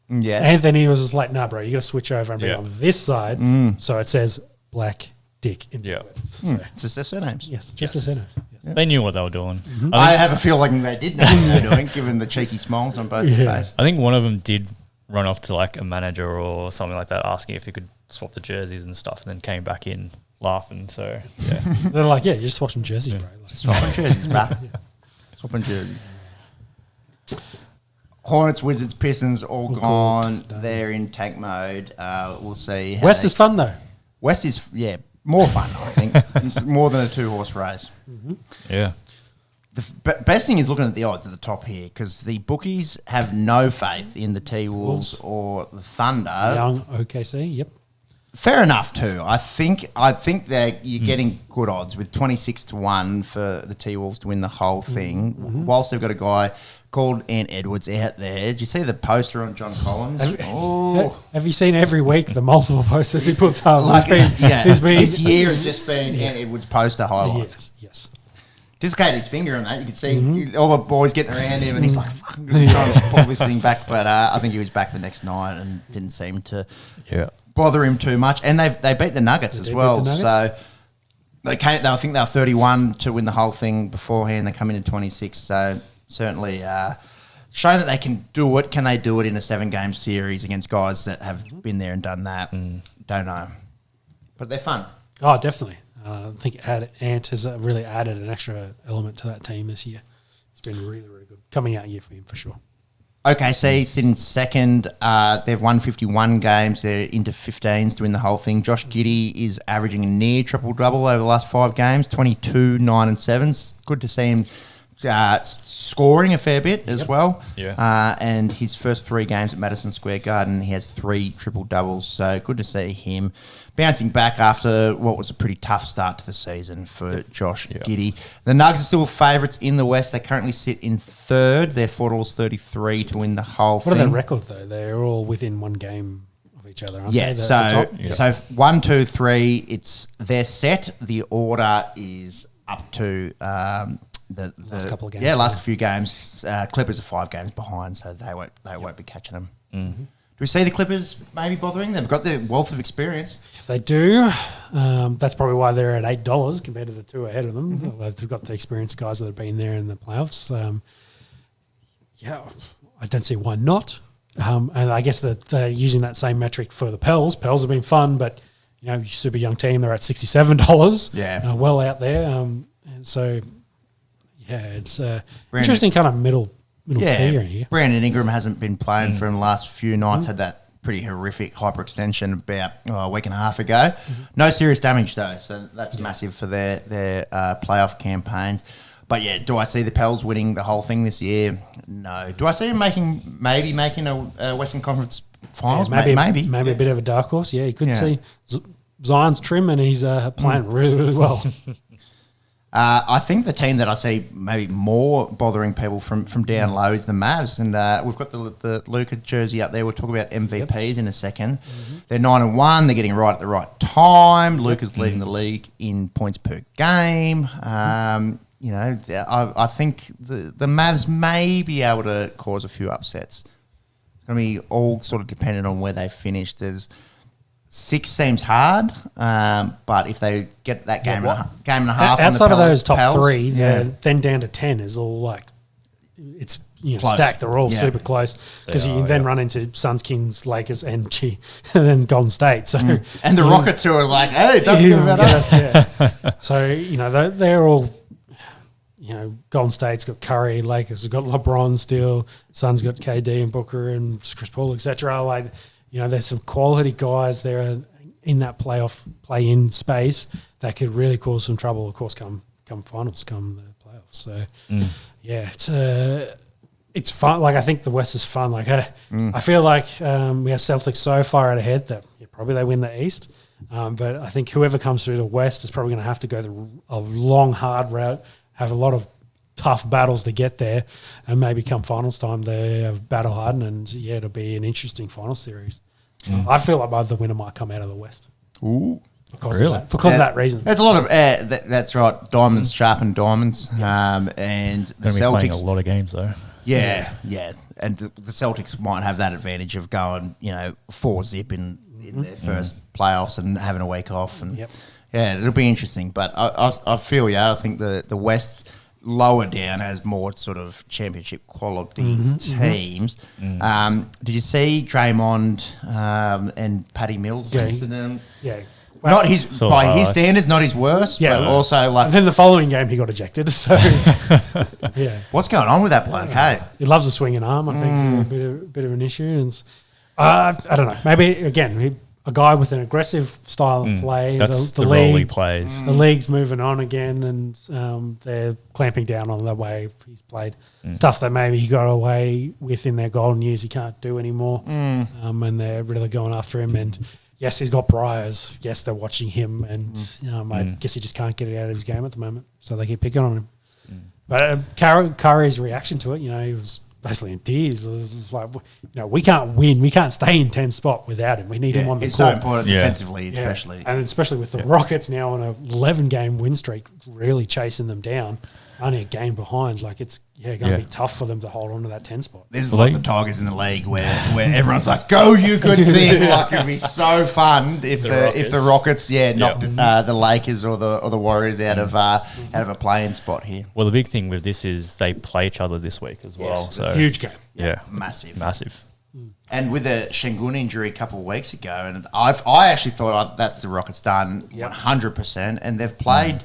Speaker 1: Yeah.
Speaker 2: Anthony was just like, "Nah, bro, you got to switch over and be on this side." So it says Black Dick in the words.
Speaker 1: Just their surnames.
Speaker 2: Yes, just their surnames. Yes.
Speaker 3: They knew what they were doing.
Speaker 1: I have a feeling they did know what they were doing, given the cheeky smiles on both their faces.
Speaker 3: I think one of them did run off to like a manager or something like that, asking if he could swap the jerseys and stuff, and then came back in laughing. So yeah,
Speaker 2: They're like, yeah, you're just watching jerseys, bro. Like,
Speaker 1: Swapping jerseys, bro. Swapping jerseys. Hornets, Wizards, Pistons, all gone. They're in tank mode. We'll see.
Speaker 2: West is fun though.
Speaker 1: West is, more fun, I think. It's more than a 2-horse race.
Speaker 3: yeah.
Speaker 1: The best thing is looking at the odds at the top here, because the bookies have no faith in the T-Wolves or the Thunder.
Speaker 2: Young OKC, yep.
Speaker 1: Fair enough too. I think that you're getting good odds with 26-1 for the T-Wolves to win the whole thing. Whilst they've got a guy called Ant Edwards out there. Did you see the poster on John Collins?
Speaker 2: Have you seen every week the multiple posters he puts up?
Speaker 1: Like,
Speaker 2: He's been
Speaker 1: this year has just been Ant Edwards poster highlights.
Speaker 2: Yes.
Speaker 1: Dislocated his finger on that. You could see all the boys getting around him, and he's like, "Fucking trying to pull this thing back." But I think he was back the next night and didn't seem to bother him too much. And they beat the Nuggets as well. So they came. I think they were 31 to win the whole thing beforehand. They come in at 26. So certainly showing that they can do it. Can they do it in a 7-game series against guys that have been there and done that? Don't know, but they're fun.
Speaker 2: Oh, definitely. I think Ant has really added an extra element to that team this year. It's been really, really good. Coming out year for him, for sure.
Speaker 1: OKC sitting second. They've won 51 games. They're into 15s to win the whole thing. Josh Giddey is averaging a near triple-double over the last 5 games, 22, 9 and 7s. Good to see him scoring a fair bit as well.
Speaker 3: Yeah.
Speaker 1: And his first 3 games at Madison Square Garden, he has 3 triple-doubles. So good to see him bouncing back after what was a pretty tough start to the season for Josh Giddey. The Nugs are still favourites in the West. They currently sit in third. They're $4.33 to win the whole thing.
Speaker 2: What are their records, though? They're all within 1 game of each other, aren't they?
Speaker 1: So 1, 2, 3, they're set. The order is up to the
Speaker 2: last couple of games.
Speaker 1: Yeah, last few games. Clippers are 5 games behind, so they won't be catching them. Do we see the Clippers maybe bothering? They've got their wealth of experience.
Speaker 2: If they do, that's probably why they're at $8 compared to the 2 ahead of them. They've got the experienced guys that have been there in the playoffs. I don't see why not. And I guess that they're using that same metric for the Pels. Pels have been fun, but super young team. They're at $67.
Speaker 1: Yeah,
Speaker 2: well out there. And so, it's interesting kind of middle tier here.
Speaker 1: Brandon Ingram hasn't been playing for the last few nights. Had that pretty horrific hyperextension about a week and a half ago. No serious damage though, so that's massive for their playoff campaigns. But do I see the Pels winning the whole thing this year? No. Do I see them maybe making a Western Conference Finals?
Speaker 2: Maybe a bit of a dark horse. Yeah, you could see Zion's trim and he's playing really, really well.
Speaker 1: I think the team that I see maybe more bothering people from down low is the Mavs, and we've got the Luka jersey up there. We'll talk about MVPs in a second. They're 9-1. They're getting right at the right time. Luka's leading the league in points per game. I think the Mavs may be able to cause a few upsets. It's going to be all sort of dependent on where they finish. There's 6 seems hard, but if they get that game and a half
Speaker 2: outside of those top
Speaker 1: Pels,
Speaker 2: 3, then down to 10 is all like it's stacked. They're all super close because you then run into Suns, Kings, Lakers, and then Golden State. So
Speaker 1: and the Rockets who are like, hey, don't forget about us.
Speaker 2: So they're all. Golden State's got Curry, Lakers have got LeBron still, Suns got KD and Booker and Chris Paul, etc. Like. There's some quality guys there in that play-in space that could really cause some trouble, of course, come finals, come the playoffs. So, it's fun. Like, I think the West is fun. Like, I feel like we have Celtics so far out ahead that probably they win the East. But I think whoever comes through the West is probably going to have to go a long, hard route, have a lot of tough battles to get there, and maybe come finals time they have battle hardened, and it'll be an interesting final series. I feel like the winner might come out of the West.
Speaker 1: Ooh,
Speaker 2: because of that reason.
Speaker 1: There's a lot of that's right. Diamonds sharpen diamonds, and the Celtics
Speaker 3: playing a lot of games though.
Speaker 1: Yeah, and the Celtics might have that advantage of going 4-zip in in their first playoffs and having a week off. And
Speaker 2: Yep.
Speaker 1: yeah, it'll be interesting. But I feel, I think the West lower down has more sort of championship quality teams. Did you see Draymond and Paddy Mills incident?
Speaker 2: Yeah.
Speaker 1: Not his
Speaker 3: So
Speaker 1: by his
Speaker 3: harsh.
Speaker 1: standards, not his worst,
Speaker 2: Yeah.
Speaker 1: but also like
Speaker 2: And then the following game, he got ejected. So, yeah.
Speaker 1: what's going on with that bloke? Hey,
Speaker 2: He loves a swinging arm. I think it's a bit of an issue. And I don't know. Maybe, again, a guy with an aggressive style of play.
Speaker 3: That's the role he
Speaker 2: league,
Speaker 3: plays.
Speaker 2: The league's moving on again, and they're clamping down on the way he's played. Stuff that maybe he got away with in their golden years, he can't do anymore. And they're really going after him. And yes, he's got priors. Yes, they're watching him. And I guess he just can't get it out of his game at the moment. So they keep picking on him. But Curry's reaction to it, he was basically in tears. It was just like, we can't win. We can't stay in 10th spot without him. We need him on the
Speaker 1: it's
Speaker 2: court.
Speaker 1: so important defensively, especially.
Speaker 2: And especially with the Rockets now on a 11-game win streak, really chasing them down, only a game behind. Like, it's going to be tough for them to hold on to that 10 spot.
Speaker 1: This is like the Tigers in the league where everyone's like, "Go, you good thing!" Like, it'd be so fun if the Rockets knocked the Lakers or the Warriors out of a playing spot here.
Speaker 3: Well, the big thing with this is they play each other this week as well.
Speaker 1: Yes,
Speaker 3: So
Speaker 2: Huge game.
Speaker 3: yeah,
Speaker 1: Massive. And with the Şengün injury a couple of weeks ago, and I actually thought that's the Rockets done 100%, and they've played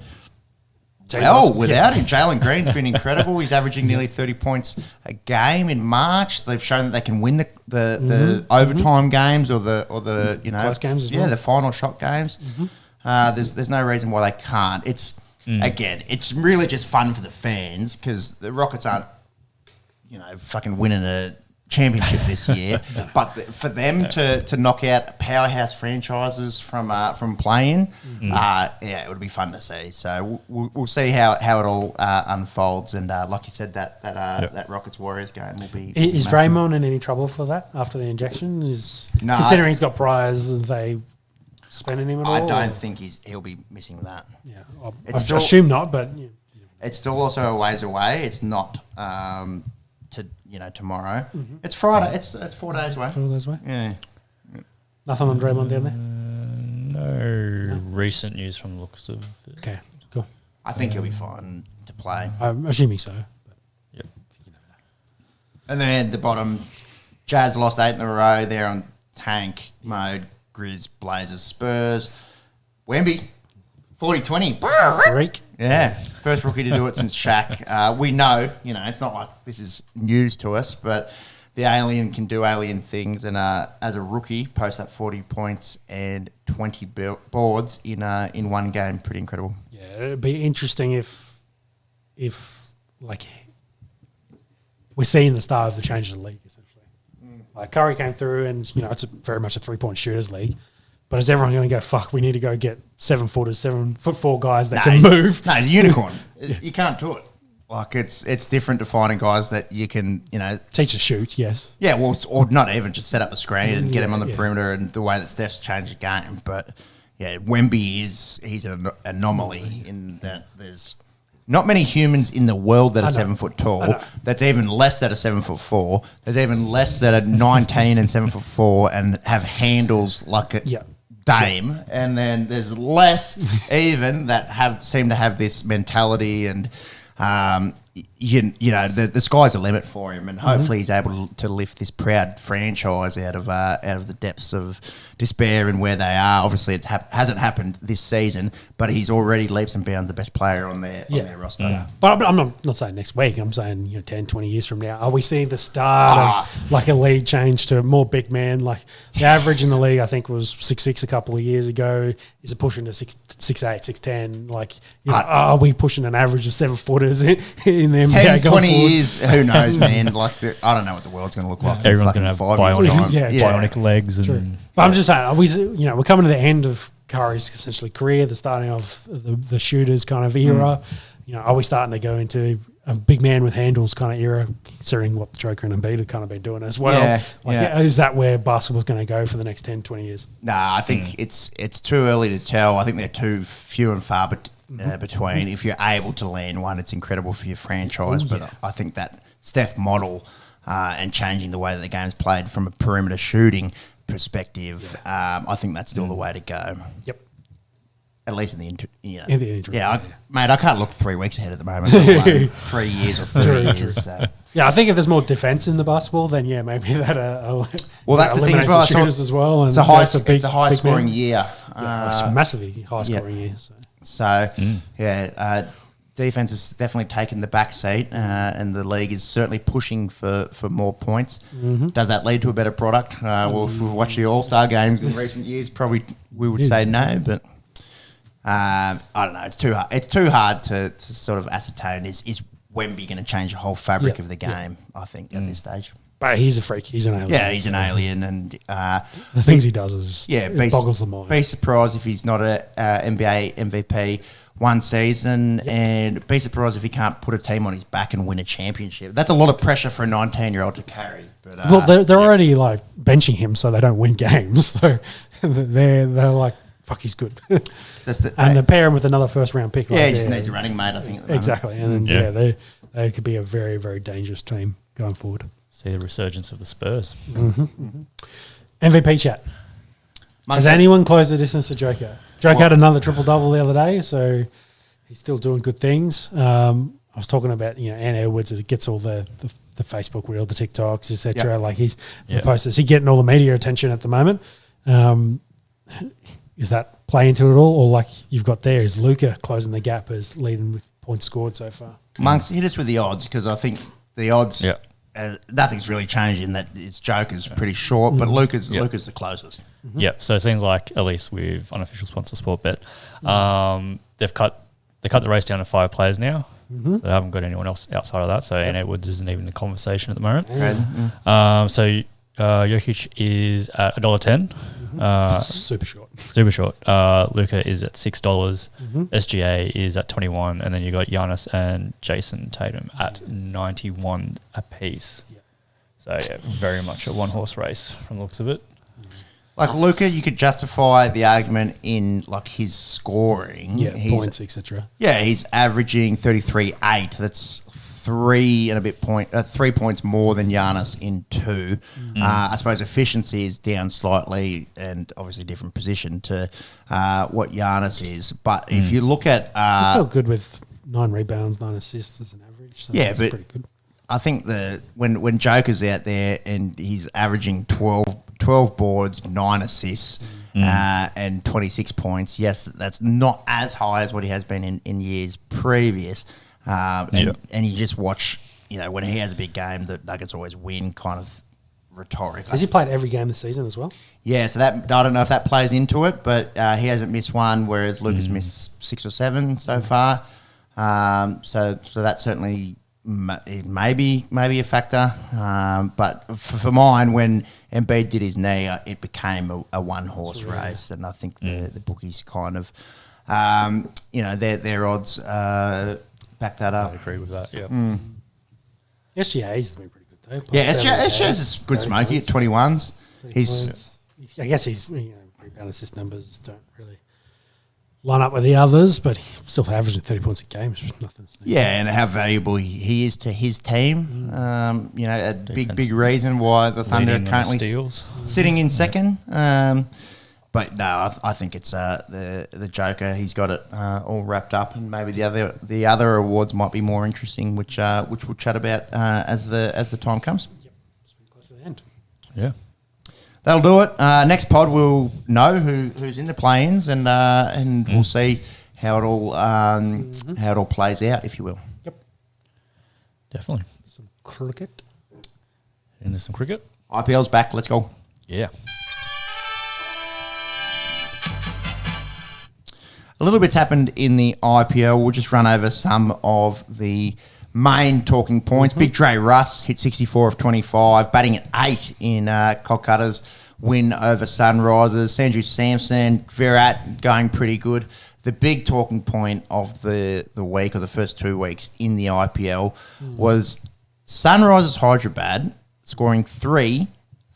Speaker 1: well without him. Jalen Green's been incredible. He's averaging nearly 30 points a game in March. They've shown that they can win the overtime games or the
Speaker 2: close games as well.
Speaker 1: the final shot games. There's no reason why they can't. It's again, it's really just fun for the fans because the Rockets aren't fucking winning a championship this year, but for them to knock out powerhouse franchises from playing, it would be fun to see. So we'll see how it all unfolds. And like you said, that Rockets Warriors game will be.
Speaker 2: Is
Speaker 1: massive.
Speaker 2: Draymond in any trouble for that after the injection?
Speaker 1: No,
Speaker 2: considering he's got priors, are they spending him at all?
Speaker 1: I don't think he'll be missing that.
Speaker 2: Yeah, I
Speaker 1: It's still-
Speaker 2: assume not, but
Speaker 1: It's still also a ways away. It's not tomorrow. It's Friday. It's 4 days away.
Speaker 2: all those way.
Speaker 1: Yeah.
Speaker 2: Nothing on Draymond down there.
Speaker 3: no recent news from the looks of it.
Speaker 2: Okay, cool.
Speaker 1: I think he'll be fine to play.
Speaker 2: I'm assuming so.
Speaker 3: Yep.
Speaker 1: And then at the bottom, Jazz lost 8 in a row. They're on tank mode. Grizz, Blazers, Spurs. Wemby, 40-20.
Speaker 2: Freak.
Speaker 1: Yeah, first rookie to do it since Shaq. We know, it's not like this is news to us, but the alien can do alien things. And as a rookie, post up 40 points and 20 boards in one game. Pretty incredible.
Speaker 2: Yeah, it'd be interesting if like we're seeing the start of the change of the league essentially. Like Curry came through, and it's very much a 3-point shooters league. But is everyone going to go, fuck, we need to go get 7-footers, 7'4" guys that can move?
Speaker 1: No, he's a unicorn. You can't do it. Like, it's different to finding guys that you can,
Speaker 2: Teach to shoot, yes.
Speaker 1: Yeah, well, or not even just set up a screen and get him on the perimeter and the way that Steph's changed the game. But, yeah, Wemby he's an anomaly in that there's not many humans in the world that are 7 foot tall. That's even less that are 7'4". There's even less that are 19 and 7'4" and have handles like a Dame. And then there's less even that seem to have this mentality and the sky's the limit for him, and hopefully he's able to lift this proud franchise out of the depths of despair and where they are. Obviously, it hasn't happened this season, but he's already leaps and bounds the best player on their roster.
Speaker 2: But I'm not saying next week. I'm saying 10, 20 years from now. Are we seeing the start of like a league change to more big man? Like the average in the league, I think, was 6'6" a couple of years ago. Is it pushing to 6'8", 6'10"? Like, are we pushing an average of 7-footers in the NBA
Speaker 1: 10,
Speaker 2: going
Speaker 1: 20
Speaker 2: forward?
Speaker 1: years, who knows, man? Like, I don't know what the world's going to look like.
Speaker 3: Everyone's going to have
Speaker 1: 5 years' time.
Speaker 3: bionic legs. And
Speaker 2: But I'm just saying, are we, we're coming to the end of Curry's essentially career, the starting of the shooters kind of era. Are we starting to go into a big man with handles kind of era, considering what Joker and Embiid have kind of been doing as well? Is that where basketball's going to go for the next 10, 20 years?
Speaker 1: Nah, I think it's too early to tell. I think they're too few and far between. If you're able to land one, it's incredible for your franchise. But I think that Steph model and changing the way that the game's played from a perimeter shooting perspective, I think that's still the way to go.
Speaker 2: Yep.
Speaker 1: At least in the
Speaker 2: In the interim,
Speaker 1: mate, I can't look 3 weeks ahead at the moment. Let alone 3 years or 30 years. So.
Speaker 2: Yeah, I think if there's more defense in the basketball, then maybe that.
Speaker 1: Well, that's the thing as
Speaker 2: eliminates
Speaker 1: well.
Speaker 2: the shooters as well. And
Speaker 1: It's a high scoring year.
Speaker 2: It's a massively high scoring year.
Speaker 1: So defense has definitely taken the back seat, and the league is certainly pushing for more points.
Speaker 2: Mm-hmm.
Speaker 1: Does that lead to a better product? Well, if we've watched the All-Star games in recent years, probably we would say no, but I don't know. It's too hard. It's too hard to sort of ascertain. Is Wemby going to change the whole fabric of the game? I think at this stage.
Speaker 2: But he's a freak. He's an alien.
Speaker 1: Yeah, he's an alien, and
Speaker 2: the things he does is it boggles the mind.
Speaker 1: Be surprised if he's not a NBA MVP one season, and be surprised if he can't put a team on his back and win a championship. That's a lot of pressure for a 19-year-old to carry. But,
Speaker 2: well, they're already like benching him so they don't win games. So they're like, fuck, he's good. And they pair him with another first-round pick.
Speaker 1: Yeah, he just needs a running mate, I think. At the
Speaker 2: exactly,
Speaker 1: moment.
Speaker 2: and then they could be a very, very dangerous team going forward.
Speaker 3: See the resurgence of the Spurs.
Speaker 2: MVP chat. Has anyone closed the distance to Joker? Joker had another triple-double the other day, so he's still doing good things. I was talking about, Ant Edwards, it gets all the Facebook reel, the TikToks, etc. Like he's the posters. He's getting all the media attention at the moment. Is that play into it all? Or like you've got there, is Luca closing the gap as leading with points scored so far?
Speaker 1: Monks, hit us with the odds, because I think the odds, nothing's really changed in that it's Joker's pretty short, but Luca's the closest.
Speaker 3: Yep. So it seems like, at least with unofficial sponsor Sportbet, they cut the race down to 5 players now. So they haven't got anyone else outside of that. So Ant Edwards isn't even in the conversation at the moment. So Jokic is at $1.10.
Speaker 2: Super short.
Speaker 3: Super short. Luca is at $6. SGA is at 21, and then you got Giannis and Jason Tatum at 91 apiece. So very much a one-horse race from the looks of it.
Speaker 1: Like Luca, you could justify the argument in like his scoring.
Speaker 2: Points, etc.
Speaker 1: Yeah, he's averaging 33.8. That's 3 points more than Giannis in 2. I suppose efficiency is down slightly, and obviously different position to what Giannis is. But if you look at,
Speaker 2: he's still good with 9 rebounds, 9 assists as an average. So that's pretty good.
Speaker 1: I think when Joker's out there and he's averaging 12 boards, 9 assists, and 26 points. Yes, that's not as high as what he has been in years previous. And you just watch, when he has a big game, the Nuggets always win, kind of rhetoric.
Speaker 2: Has he played every game this season as well?
Speaker 1: Yeah, so that I don't know if that plays into it, but he hasn't missed one, whereas Luke has missed 6 or 7 so far. So that certainly may be a factor. But for mine, when Embiid did his knee, it became a one-horse race, and I think the bookies kind of, their odds back that up.
Speaker 3: I agree with that,
Speaker 2: SGA's been pretty good, though.
Speaker 1: Yeah, SGA's a good smoky at 21s.
Speaker 2: I guess his rebound assist numbers don't really line up with the others, but he still averaging 30 points a game. It's just nothing.
Speaker 1: Yeah, and how valuable he is to his team. A big reason why the Thunder are currently sitting in second. But no, I think it's the Joker. He's got it all wrapped up, and maybe the other awards might be more interesting, which we'll chat about as the time comes.
Speaker 2: Yep, it's pretty close to the end.
Speaker 3: Yeah,
Speaker 1: that'll do it. Next pod we'll know who's in the play-ins, and we'll see how it all plays out, if you will.
Speaker 2: Yep,
Speaker 3: definitely.
Speaker 2: Some cricket.
Speaker 3: Into some cricket.
Speaker 1: IPL's back. Let's go.
Speaker 3: Yeah.
Speaker 1: A little bit's happened in the IPL. We'll just run over some of the main talking points. Big Dre Russ hit 64 of 25, batting at 8 in Kolkata's win over Sunrisers. Sanju Samson, Virat going pretty good. The big talking point of the week, or the first 2 weeks in the IPL, was Sunrisers Hyderabad scoring 3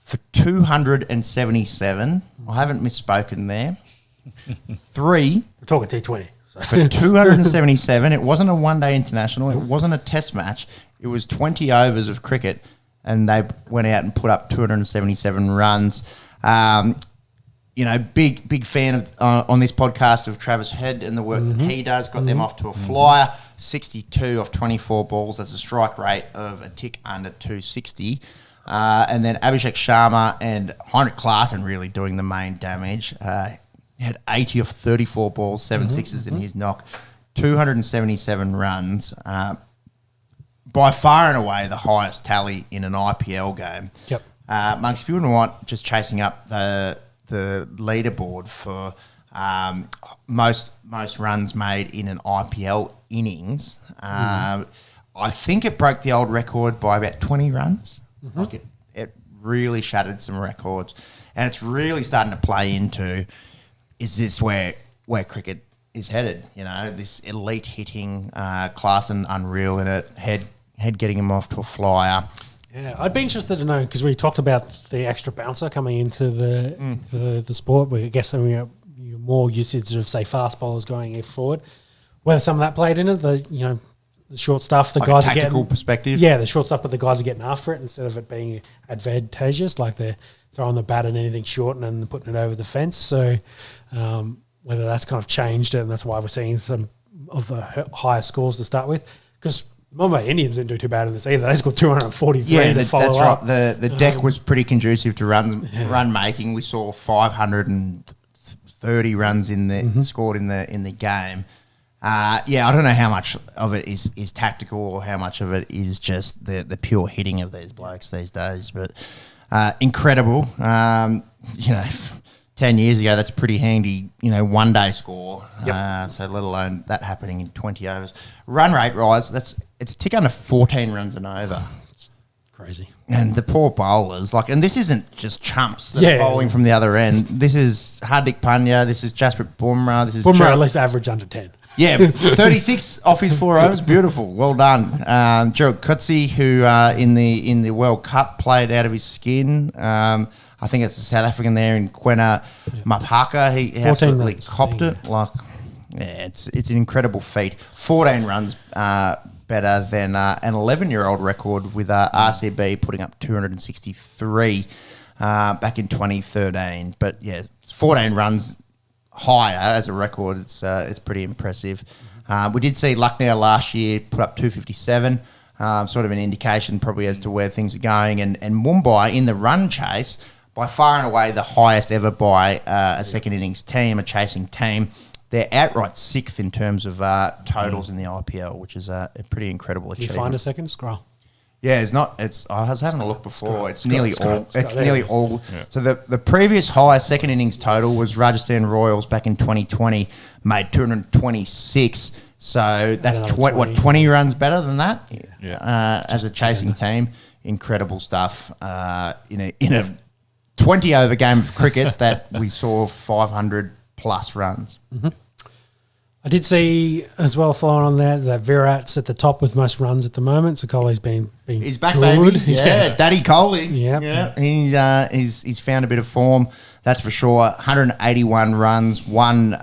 Speaker 1: for 277. I haven't misspoken there. 3.
Speaker 2: We're talking T20. So.
Speaker 1: For 277. It wasn't a one-day international. It wasn't a test match. It was 20 overs of cricket, and they went out and put up 277 runs. Big fan of on this podcast of Travis Head and the work that he does. Got them off to a flyer, 62 off 24 balls. That's a strike rate of a tick under 260. And then Abhishek Sharma and Heinrich Klaassen really doing the main damage. He had 80 off 34 balls, 7 sixes in his knock, 277 runs. By far and away the highest tally in an IPL game.
Speaker 2: Yep.
Speaker 1: Monks, if you wouldn't want just chasing up the leaderboard for most runs made in an IPL innings, I think it broke the old record by about 20 runs. Like it really shattered some records, and it's really starting to play into, is this where cricket is headed? This elite hitting, class and unreal in it, head getting him off to a flyer.
Speaker 2: Yeah, I'd be interested to know, because we talked about the extra bouncer coming into the sport. I guess more usage of, say, fast bowlers going forward. Whether some of that played in it, the short stuff, the guys are getting
Speaker 1: tactical perspective.
Speaker 2: Yeah, the short stuff, but the guys are getting after it instead of it being advantageous, like they're throwing the bat at anything short and then putting it over the fence. So whether that's kind of changed, and that's why we're seeing some of the higher scores to start with, because Mumbai Indians didn't do too bad in this either. They scored 243 to follow up.
Speaker 1: Right. The deck was pretty conducive to run making. We saw 530 runs scored in the game. I don't know how much of it is tactical or how much of it is just the pure hitting of these blokes these days. But incredible. 10 years ago, that's pretty handy, one day score. Yep. So let alone that happening in 20 overs. Run rate rise, it's a tick under 14 runs and over.
Speaker 2: It's crazy.
Speaker 1: And the poor bowlers, and this isn't just chumps that are bowling from the other end. This is Hardik Pandya, this is Jasprit Bumrah, this is
Speaker 2: Bumrah at least average under 10.
Speaker 1: Yeah, 36 off his 4 overs, beautiful, well done. Gerald Coetzee, who in the World Cup played out of his skin. I think it's the South African there in Quena Mapaka. He absolutely copped it. It's an incredible feat. 14 runs better than an 11-year-old record with RCB putting up 263 back in 2013. But 14 runs higher as a record. It's pretty impressive. We did see Lucknow last year put up 257. Sort of an indication probably as to where things are going. And Mumbai in the run chase, by far and away the highest ever by a second innings team, a chasing team. They're outright 6th in terms of totals in the IPL, which is a pretty incredible achievement.
Speaker 2: Can you find a second? Scroll.
Speaker 1: Yeah, I was having a look before. It's nearly all. Yeah. So the previous highest second innings total was Rajasthan Royals back in 2020, made 226. So that's 20 runs better than that. Yeah. As a chasing team, incredible stuff. In a 20 over game of cricket that we saw 500 plus runs.
Speaker 2: Mm-hmm. I did see as well, following on that Virat's at the top with most runs at the moment. So Kohli's been
Speaker 1: he's back,
Speaker 2: good.
Speaker 1: Baby. Yeah, Daddy Kohli.
Speaker 2: Yeah.
Speaker 1: He's found a bit of form, that's for sure. 181 runs, one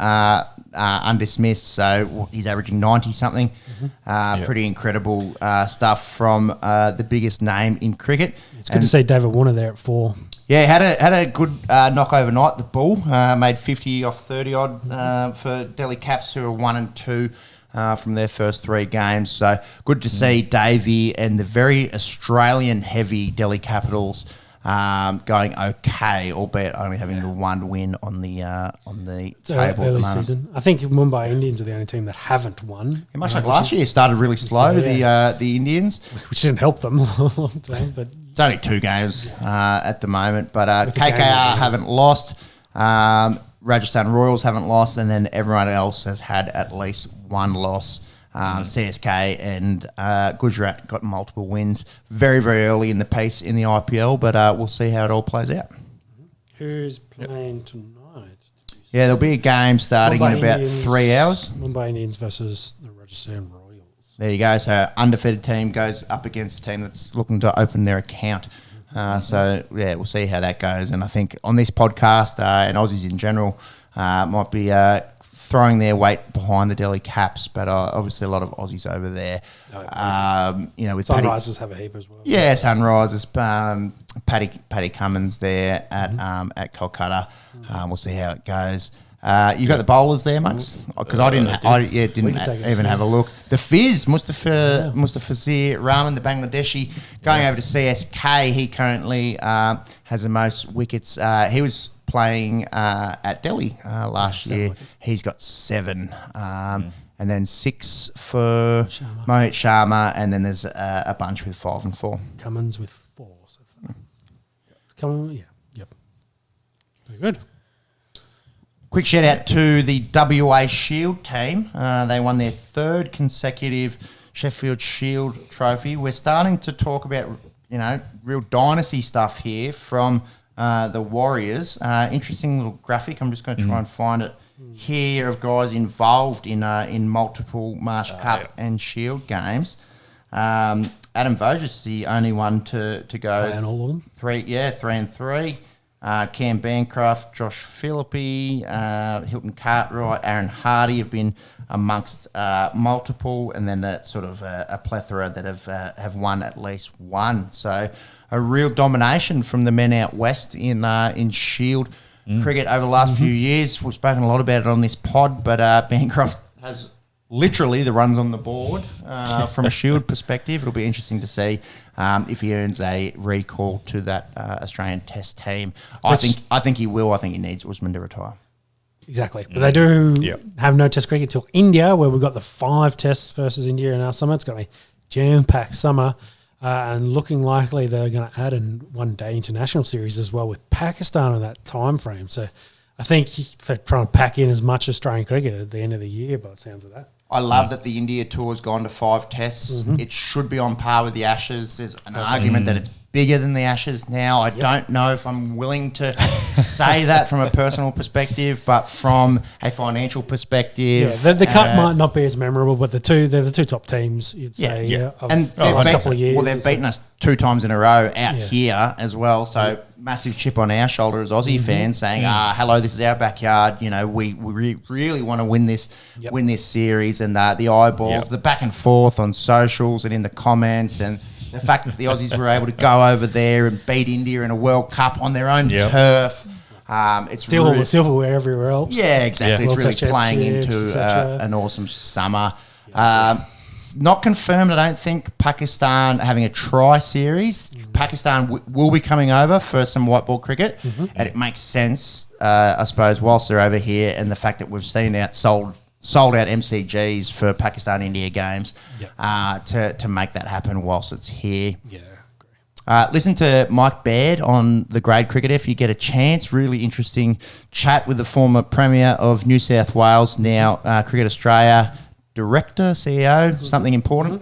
Speaker 1: undismissed, so he's averaging 90 something. Mm-hmm. Pretty incredible stuff from the biggest name in cricket.
Speaker 2: It's good to see David Warner there at 4.
Speaker 1: Yeah, had a good knock overnight. The Bull made 50 off 30 odd for Delhi Caps, who are 1 and 2 from their first 3 games. So good to see Davey and the very Australian heavy Delhi Capitals going okay, albeit only having the 1 win on the table
Speaker 2: early season. I think Mumbai Indians are the only team that haven't won.
Speaker 1: Yeah, much like last year, started really slow. The Indians,
Speaker 2: which didn't help them a long time, but.
Speaker 1: It's only 2 games at the moment, but KKR haven't lost, Rajasthan Royals haven't lost, and then everyone else has had at least 1 loss. CSK and Gujarat got multiple wins very, very early in the piece in the IPL, but we'll see how it all plays out.
Speaker 2: Who's playing tonight?
Speaker 1: Yeah, there'll be a game starting in about 3 hours.
Speaker 2: Mumbai Indians versus the Rajasthan Royals.
Speaker 1: There you go. So undefeated team goes up against a team that's looking to open their account. We'll see how that goes. And I think on this podcast and Aussies in general might be throwing their weight behind the Delhi Caps, but obviously a lot of Aussies over there. With
Speaker 2: Sunrisers have a heap as well.
Speaker 1: Yeah, Sunrisers. Paddy Cummins there at Kolkata. We'll see how it goes. You got the bowlers there, Mugs? Because I didn't even have a look. The Fizz, Mustafizur Rahman, the Bangladeshi, going over to CSK. He currently has the most wickets. He was playing at Delhi last year. He's got 7. And then 6 for Mohit Sharma, and then there's a bunch with 5 and 4.
Speaker 2: Cummins with 4. So Cummins, yeah. Yep. Very good.
Speaker 1: Quick shout out to the WA Shield team. They won their 3rd consecutive Sheffield Shield trophy. We're starting to talk about, real dynasty stuff here from the Warriors. Interesting little graphic. I'm just going to try and find it here of guys involved in multiple Marsh Cup and Shield games. Adam Voges is the only one to go.
Speaker 2: And all of them.
Speaker 1: 3 and 3. Cam Bancroft, Josh Philippi, Hilton Cartwright, Aaron Hardy have been amongst multiple, and then a plethora that have won at least one. So a real domination from the men out west in Shield cricket over the last few years. We've spoken a lot about it on this pod, but Bancroft has literally the runs on the board from a Shield perspective. It'll be interesting to see if he earns a recall to that Australian Test team. I think he will. I think he needs Usman to retire.
Speaker 2: Exactly. But they do have no Test cricket till India, where we've got the 5 Tests versus India in our summer. It's going to be jam-packed summer. And looking likely they're going to add in one-day international series as well with Pakistan in that time frame. So I think they're trying to pack in as much Australian cricket at the end of the year, by the sounds of that.
Speaker 1: I love that the India tour's gone to 5 tests. It should be on par with the Ashes. There's an argument that it's bigger than the Ashes now. I don't know if I'm willing to say that from a personal perspective, but from a financial perspective.
Speaker 2: The cup might not be as memorable, but they're the 2 top teams, you'd say, of the last couple of years.
Speaker 1: Well, they've beaten us 2 times in a row out here as well, so massive chip on our shoulder as Aussie fans saying, hello, this is our backyard. We really want to win this series, and the eyeballs, the back and forth on socials and in the comments, and the fact that the Aussies were able to go over there and beat India in a World Cup on their own turf. It's
Speaker 2: still all the silverware everywhere else.
Speaker 1: Yeah, exactly. It's really playing into an awesome summer. Not confirmed, I don't think, Pakistan having a tri-series. Pakistan will be coming over for some white ball cricket, and it makes sense, I suppose, whilst they're over here, and the fact that we've seen sold out MCGs for Pakistan-India games to make that happen whilst it's here. Yeah, listen to Mike Baird on the Grade Cricket if you get a chance. Really interesting chat with the former Premier of New South Wales, now Cricket Australia Director, CEO, something important.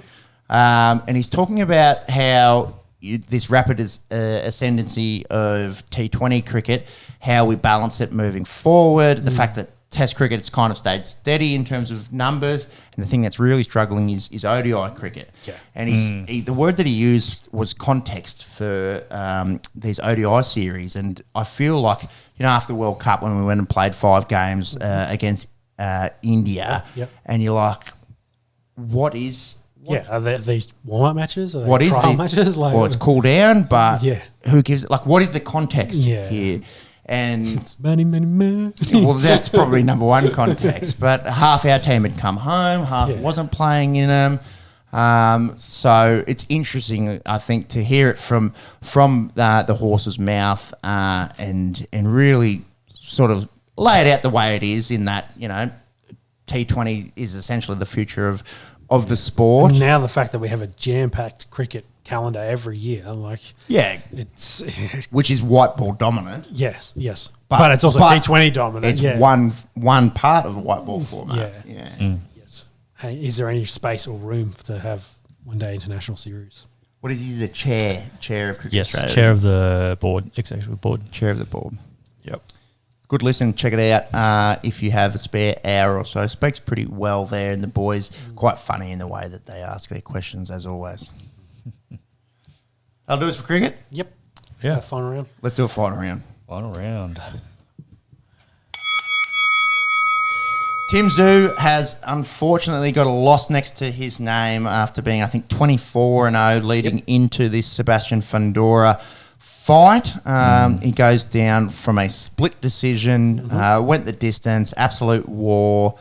Speaker 1: And he's talking about how this rapid ascendancy of T20 cricket, how we balance it moving forward, the fact that Test cricket has kind of stayed steady in terms of numbers, and the thing that's really struggling is ODI cricket. Yeah. And the word that he used was context for these ODI series, and I feel like, after the World Cup when we went and played 5 games against India, and you're like, what is...
Speaker 2: are these warm-up matches? Are
Speaker 1: what is
Speaker 2: trial matches?
Speaker 1: Well, it's cooled down, but who gives... what is the context here? And
Speaker 2: money.
Speaker 1: Well, that's probably number one context. But half our team had come home, half wasn't playing in them. So it's interesting, I think, to hear it from the horse's mouth and really sort of lay it out the way it is. In that, T20 is essentially the future of the sport.
Speaker 2: And now the fact that we have a jam-packed cricket calendar every year, it's
Speaker 1: which is white ball dominant.
Speaker 2: Yes, but it's also T20 dominant.
Speaker 1: It's one part of the white ball format.
Speaker 2: Yes. Hey, is there any space or room to have one-day international series?
Speaker 1: What is he? The chair of Cricket Australia?
Speaker 3: Yes, chair of the board, executive board.
Speaker 1: Chair of the board.
Speaker 3: Yep.
Speaker 1: Good listen. Check it out if you have a spare hour or so. Speaks pretty well there, and the boys quite funny in the way that they ask their questions, as always. That'll do us for cricket.
Speaker 2: Yep.
Speaker 3: Yeah.
Speaker 2: Final round.
Speaker 1: Let's do a final round.
Speaker 3: Final round.
Speaker 1: Tim Tszyu has unfortunately got a loss next to his name after being, I think, 24-0 leading into this Sebastian Fundora fight. He goes down from a split decision, went the distance, absolute war,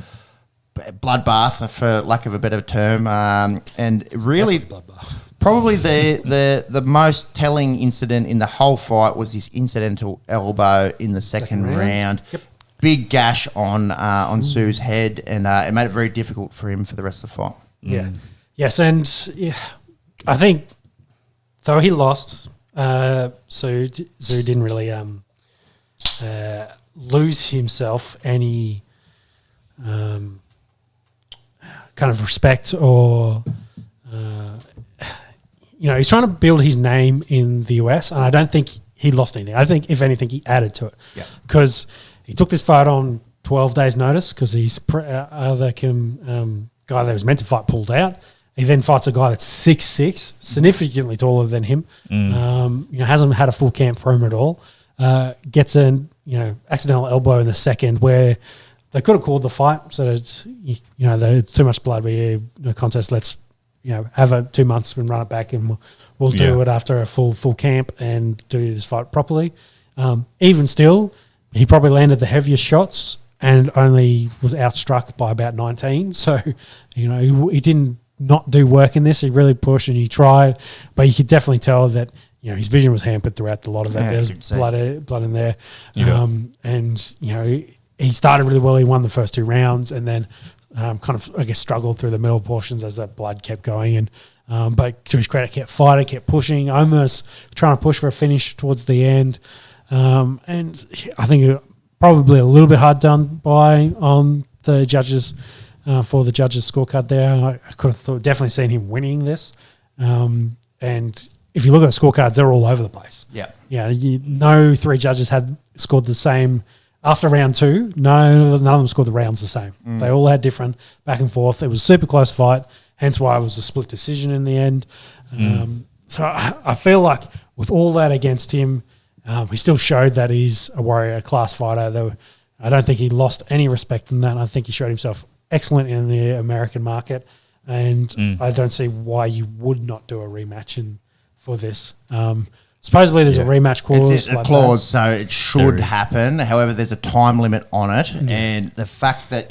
Speaker 1: bloodbath, for lack of a better term, and really probably the most telling incident in the whole fight was this incidental elbow in the second round.
Speaker 2: Yep.
Speaker 1: Big gash on Tszyu's head, and it made it very difficult for him for the rest of the fight.
Speaker 2: Yeah. Yes, and I think though he lost, Tszyu didn't really lose himself any kind of respect or he's trying to build his name in the US, and I don't think he lost anything. I think if anything he added to it, because he took this fight on 12 days' notice because his other guy that was meant to fight pulled out. He then fights a guy that's 6'6", significantly taller than him. Hasn't had a full camp for him at all. Gets an accidental elbow in the second where they could have called the fight, so that there's too much blood. No contest. Let's have it 2 months and run it back, and we'll do it after a full camp and do this fight properly. Even still, he probably landed the heaviest shots and only was outstruck by about 19. So, he didn't not do work in this. He really pushed and he tried, but you could definitely tell that, his vision was hampered throughout a lot of it. There's blood in there. He started really well. He won the first 2 rounds and then struggled through the middle portions as that blood kept going. And but to his credit, kept fighting, kept pushing, almost trying to push for a finish towards the end. And I think probably a little bit hard done by on the judges for the judges' scorecard there. I could have definitely seen him winning this. And if you look at the scorecards, they're all over the place. No 3 judges had scored the same after round 2. None of them scored the rounds the same. They all had different back and forth. It was a super close fight, hence why it was a split decision in the end. So I feel like with all that against him, he still showed that he's a warrior class fighter. I don't think he lost any respect in that. I think he showed himself excellent in the American market, and I don't see why you would not do a rematch for this. Supposedly there's a rematch clause.
Speaker 1: It's a clause, so it should happen. However, there's a time limit on it, and the fact that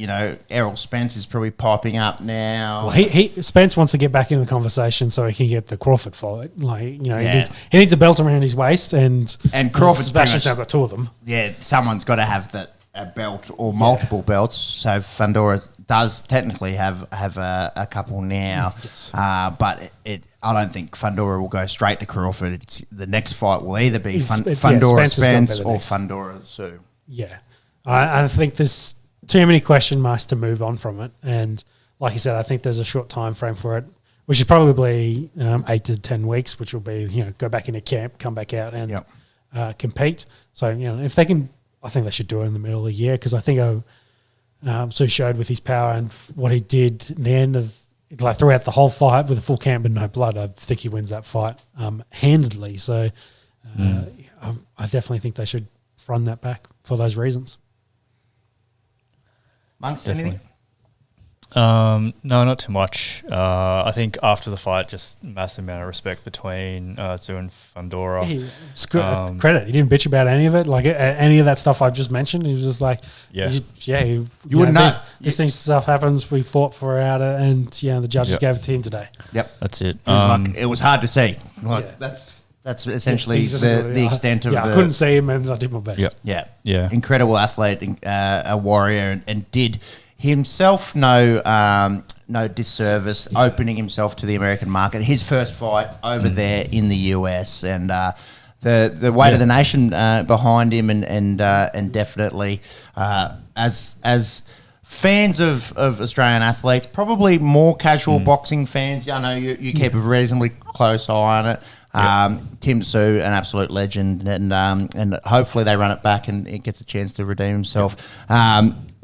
Speaker 1: Errol Spence is probably popping up now.
Speaker 2: Well, Spence wants to get back in the conversation so he can get the Crawford fight. He needs a belt around his waist, and
Speaker 1: Crawford's
Speaker 2: Sebastian's now got 2 of them.
Speaker 1: Yeah, someone's got to have a belt or multiple belts. So Fundora does technically have a couple now, but I don't think Fundora will go straight to Crawford. The next fight will either be Fundora Spence or Fundora Tszyu.
Speaker 2: Yeah, I think there's too many question marks to move on from it, and like you said, I think there's a short time frame for it, which is probably 8 to 10 weeks, which will be go back into camp, come back out and compete. So if they can. I think they should do it in the middle of the year because I think Tszyu showed with his power and what he did in the end of throughout the whole fight with a full camp and no blood. I think he wins that fight handedly. So I definitely think they should run that back for those reasons.
Speaker 1: Monks, anything?
Speaker 3: No, not too much. I think after the fight, just massive amount of respect between Tszyu and Fundora.
Speaker 2: Credit. He didn't bitch about any of it. Like any of that stuff I just mentioned. He was just like, you wouldn't know. This thing stuff happens. We fought for it, and the judges gave it to him today.
Speaker 1: Yep,
Speaker 3: that's it.
Speaker 1: It was hard to see. That's essentially the extent of.
Speaker 2: I couldn't see him, and I did my best.
Speaker 1: Yeah. Incredible athlete, a warrior, and did himself no disservice opening himself to the American market. His first fight over there in the US, and the weight of the nation behind him, and definitely as fans of Australian athletes, probably more casual boxing fans. I know you keep a reasonably close eye on it. Tim Tszyu, an absolute legend, and hopefully they run it back and it gets a chance to redeem himself.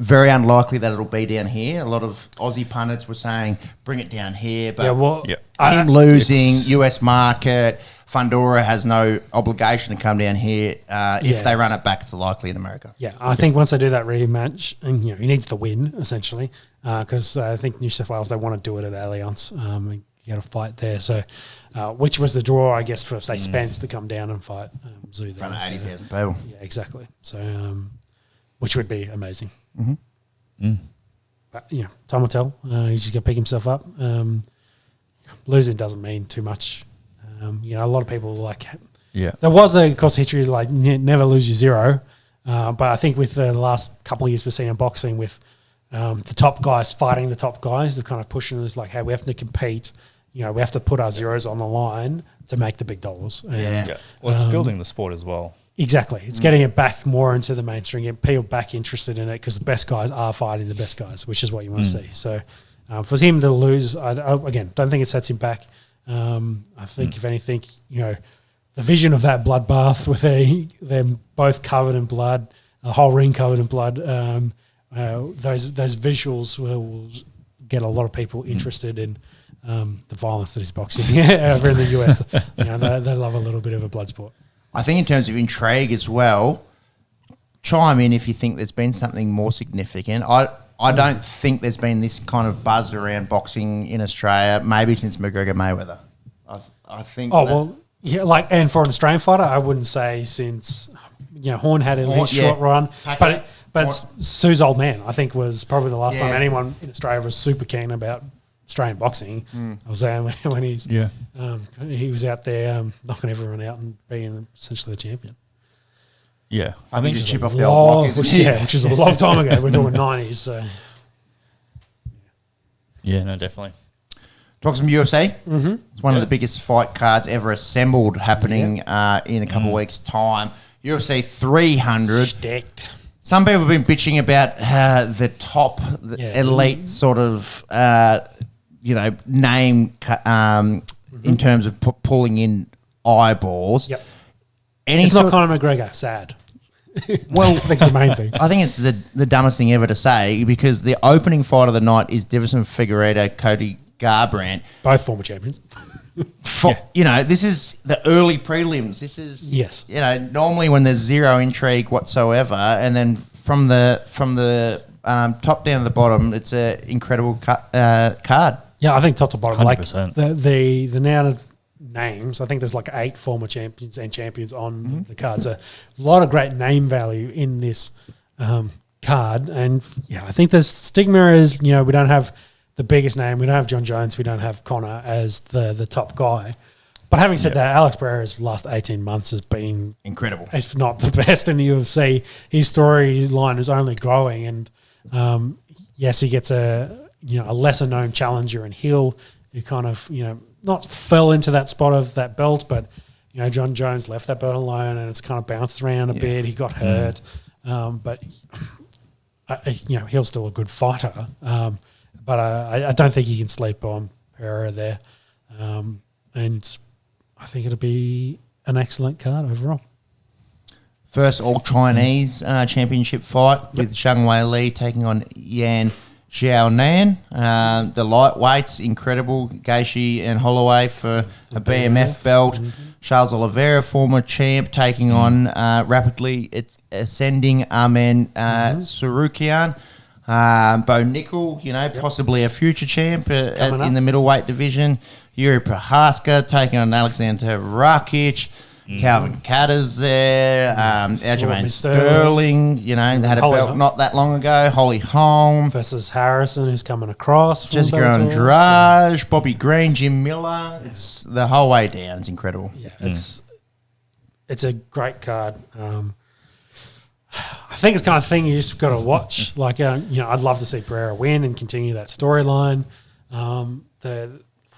Speaker 1: Very unlikely that it'll be down here. A lot of Aussie pundits were saying, bring it down here. But him losing, US market, Fundora has no obligation to come down here. If they run it back, it's likely in America.
Speaker 2: Yeah, I think once they do that rematch, and he needs to win, essentially, because I think New South Wales, they want to do it at Allianz. You got to fight there. So, which was the draw, I guess, for, say, Spence to come down and fight Tszyu. In
Speaker 1: front of 80,000 people.
Speaker 2: Yeah, exactly. So, which would be amazing. But, time will tell. He's just got to pick himself up. Losing doesn't mean too much. A lot of people there was of course, history never lose your zero. But I think with the last couple of years we've seen in boxing with the top guys fighting the top guys, they're kind of pushing us hey, we have to compete. We have to put our zeros on the line to make the big dollars. And,
Speaker 3: well, it's building the sport as well.
Speaker 2: Exactly. It's getting it back more into the mainstream, getting people back interested in it because the best guys are fighting the best guys, which is what you want to see. So for him to lose, I again, don't think it sets him back. I think, if anything, the vision of that bloodbath with them both covered in blood, the whole ring covered in blood, those visuals will get a lot of people interested in the violence that is boxing over in the US. They love a little bit of a blood sport.
Speaker 1: I think in terms of intrigue as well, chime in if you think there's been something more significant. I don't think there's been this kind of buzz around boxing in Australia, maybe since McGregor Mayweather. I think.
Speaker 2: And for an Australian fighter, I wouldn't say since Horn had his short run, but Tszyu's old man, I think, was probably the last time anyone in Australia was super keen about Australian boxing. I was there when he was out there knocking everyone out and being essentially the champion.
Speaker 3: Yeah,
Speaker 1: I think it's chip off the old block,
Speaker 2: which is a long time ago. We're talking 90s. So.
Speaker 3: Yeah, no, definitely.
Speaker 1: Talk some UFC. It's one of the biggest fight cards ever assembled, happening in a couple of weeks' time. UFC 300.
Speaker 2: Stacked.
Speaker 1: Some people have been bitching about the top elite sort of name in terms of pulling in eyeballs.
Speaker 2: Yep. It's not Conor McGregor. Sad.
Speaker 1: Well,
Speaker 2: that's the main thing.
Speaker 1: I think it's the dumbest thing ever to say, because the opening fight of the night is Davison Figueiredo, Cody Garbrandt.
Speaker 2: Both former champions.
Speaker 1: This is the early prelims. This is normally when there's zero intrigue whatsoever, and then from the top down to the bottom, it's an incredible card.
Speaker 2: Yeah, I think top to bottom,
Speaker 3: 100%.
Speaker 2: like the now names. I think there's 8 former champions and champions on the card. So a lot of great name value in this card, and I think the stigma is we don't have the biggest name. We don't have John Jones. We don't have Conor as the top guy. But having said that, Alex Pereira's last 18 months has been
Speaker 1: incredible.
Speaker 2: If not the best in the UFC. His storyline is only growing, and yes, he gets a lesser known challenger in Hill, who kind of not fell into that spot of that belt, but John Jones left that belt alone, and it's kind of bounced around a bit. He got hurt, but Hill's still a good fighter. But I don't think you can sleep on Pereira there. And I think it'll be an excellent card overall.
Speaker 1: First all-Chinese championship fight with Zhang Wei Li taking on Yan Xiaonan. The lightweights, incredible. Gaethje and Holloway for a BMF belt. Charles Oliveira, former champ, taking on rapidly ascending Armen Sarukian. Bo Nickel, possibly a future champ in the middleweight division. Yuri Prohaska taking on Alexander Rakic. Calvin Kattar's there. Aljamain Sterling, they had a belt not that long ago. Holly Holm.
Speaker 2: Versus Harrison, who's coming across.
Speaker 1: Jessica Andrade, Bobby Green, Jim Miller. It's the whole way down. It's incredible.
Speaker 2: Yeah, it's a great card. I think it's kind of thing you just got to watch. I'd love to see Pereira win and continue that storyline.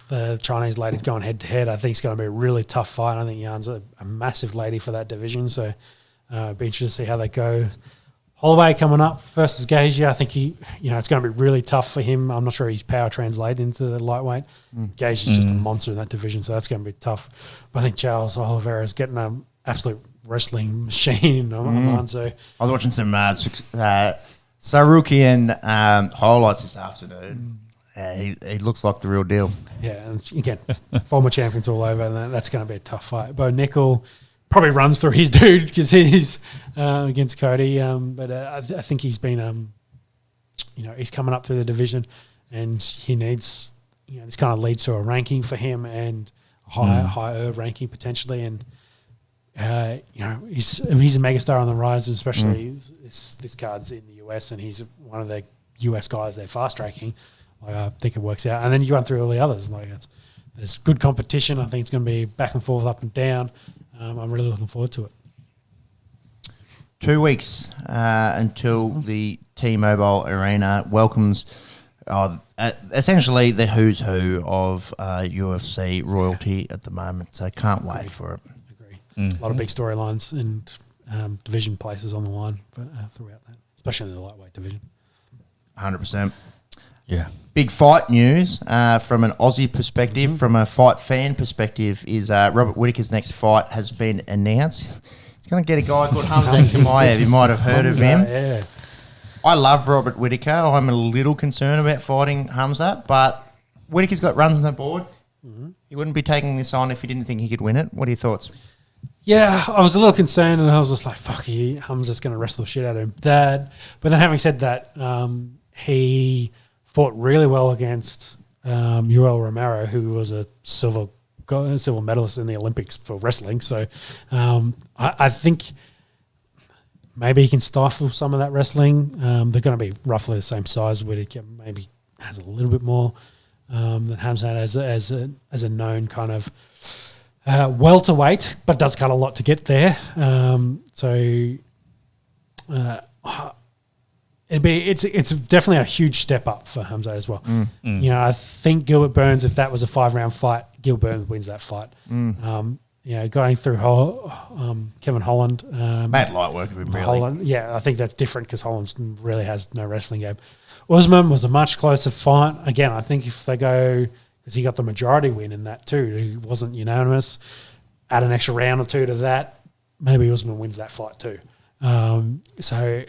Speaker 2: The Chinese lady's going head to head. I think it's going to be a really tough fight. I think Jan's a massive lady for that division, so be interested to see how that goes. Holloway coming up versus Gage. I think it's going to be really tough for him. I'm not sure his power translates into the lightweight. Gage is just a monster in that division, so that's going to be tough. But I think Charles Oliveira is getting an absolute wrestling machine on. So
Speaker 1: I was watching some Sarukian highlights this afternoon. He looks like the real deal.
Speaker 2: Yeah, and again, former champions all over, and that's going to be a tough fight. Bo Nickel probably runs through his dude because he's against Cody. But I think he's been, he's coming up through the division, and he needs, this kind of leads to a ranking for him and a higher ranking potentially. And he's a megastar on the rise, especially this card's in the US, and he's one of the US guys they're fast tracking. I think it works out. And then you run through all the others. There's good competition. I think it's going to be back and forth, up and down. I'm really looking forward to it.
Speaker 1: 2 weeks until the T-Mobile Arena welcomes essentially the who's who of UFC royalty at the moment. So can't wait for it.
Speaker 2: Agree. A lot of big storylines and division places on the line throughout that, especially in the lightweight division.
Speaker 1: 100%.
Speaker 3: Yeah.
Speaker 1: Big fight news from an Aussie perspective, from a fight fan perspective, is Robert Whittaker's next fight has been announced. He's going to get a guy called Hamza Chimaev. You might have heard of him.
Speaker 2: Yeah.
Speaker 1: I love Robert Whittaker. I'm a little concerned about fighting Hamza, but Whittaker's got runs on the board. He wouldn't be taking this on if he didn't think he could win it. What are your thoughts?
Speaker 2: Yeah, I was a little concerned, and I was just like, fuck, Hamza's going to wrestle the shit out of him. But then having said that, he fought really well against Yoel Romero, who was a silver medalist in the Olympics for wrestling. So I think maybe he can stifle some of that wrestling. They're going to be roughly the same size. Whittaker maybe has a little bit more than Hamza as a known kind of welterweight, but does cut a lot to get there. It's definitely a huge step up for Hamza as well. I think Gilbert Burns, if that was a 5-round fight, Gilbert Burns wins that fight. Going through Kevin Holland,
Speaker 1: Mad light work of him, really.
Speaker 2: Holland, I think that's different because Holland really has no wrestling game. Usman was a much closer fight. Again, I think if they go, because he got the majority win in that too, he wasn't unanimous. Add an extra round or two to that, maybe Usman wins that fight too. So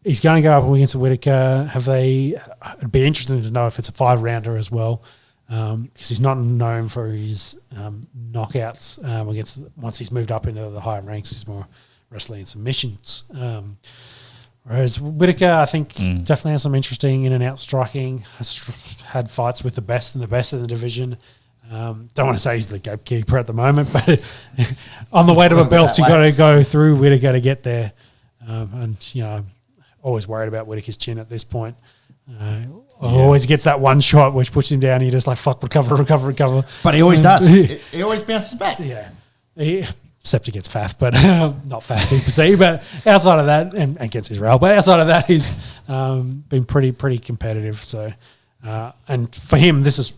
Speaker 2: he's going to go up against Whittaker. It'd be interesting to know if it's a 5-rounder as well, because he's not known for his knockouts once he's moved up into the higher ranks. He's more wrestling and submissions. Whereas Whittaker, I think, definitely has some interesting in and out striking. Has had fights with the best and the best in the division. Don't want to say he's the gatekeeper at the moment, but on the way to a belt, you got to go through Whittaker to get there. Always worried about Whittaker's chin at this point. Always gets that one shot which puts him down. You're just like, fuck, recover.
Speaker 1: But he always does. He always bounces back.
Speaker 2: Yeah. Except against Faf, but not Faf DPC. But outside of that, and against Israel, but outside of that, he's been pretty competitive. So, and for him, this is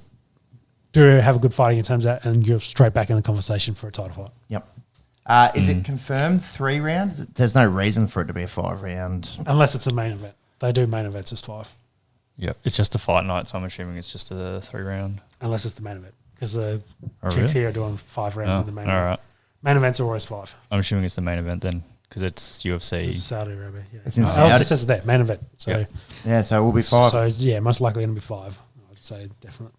Speaker 2: have a good fight against Hamza, and you're straight back in the conversation for a title fight.
Speaker 1: Yep. Is it confirmed 3 rounds? There's no reason for it to be a 5-round.
Speaker 2: Unless it's a main event. They do main events as 5.
Speaker 3: Yep. It's just a fight night, so I'm assuming it's just a 3-round.
Speaker 2: Unless it's the main event. Because the chicks here are doing 5 rounds in the main event.
Speaker 3: All right.
Speaker 2: Main events are always 5.
Speaker 3: I'm assuming it's the main event then, because it's UFC.
Speaker 2: It's Saudi Arabia, yeah.
Speaker 1: It's in Saudi.
Speaker 2: It says it there, main event. So
Speaker 1: so it will be 5.
Speaker 2: So, most likely going to be 5. I'd say definitely.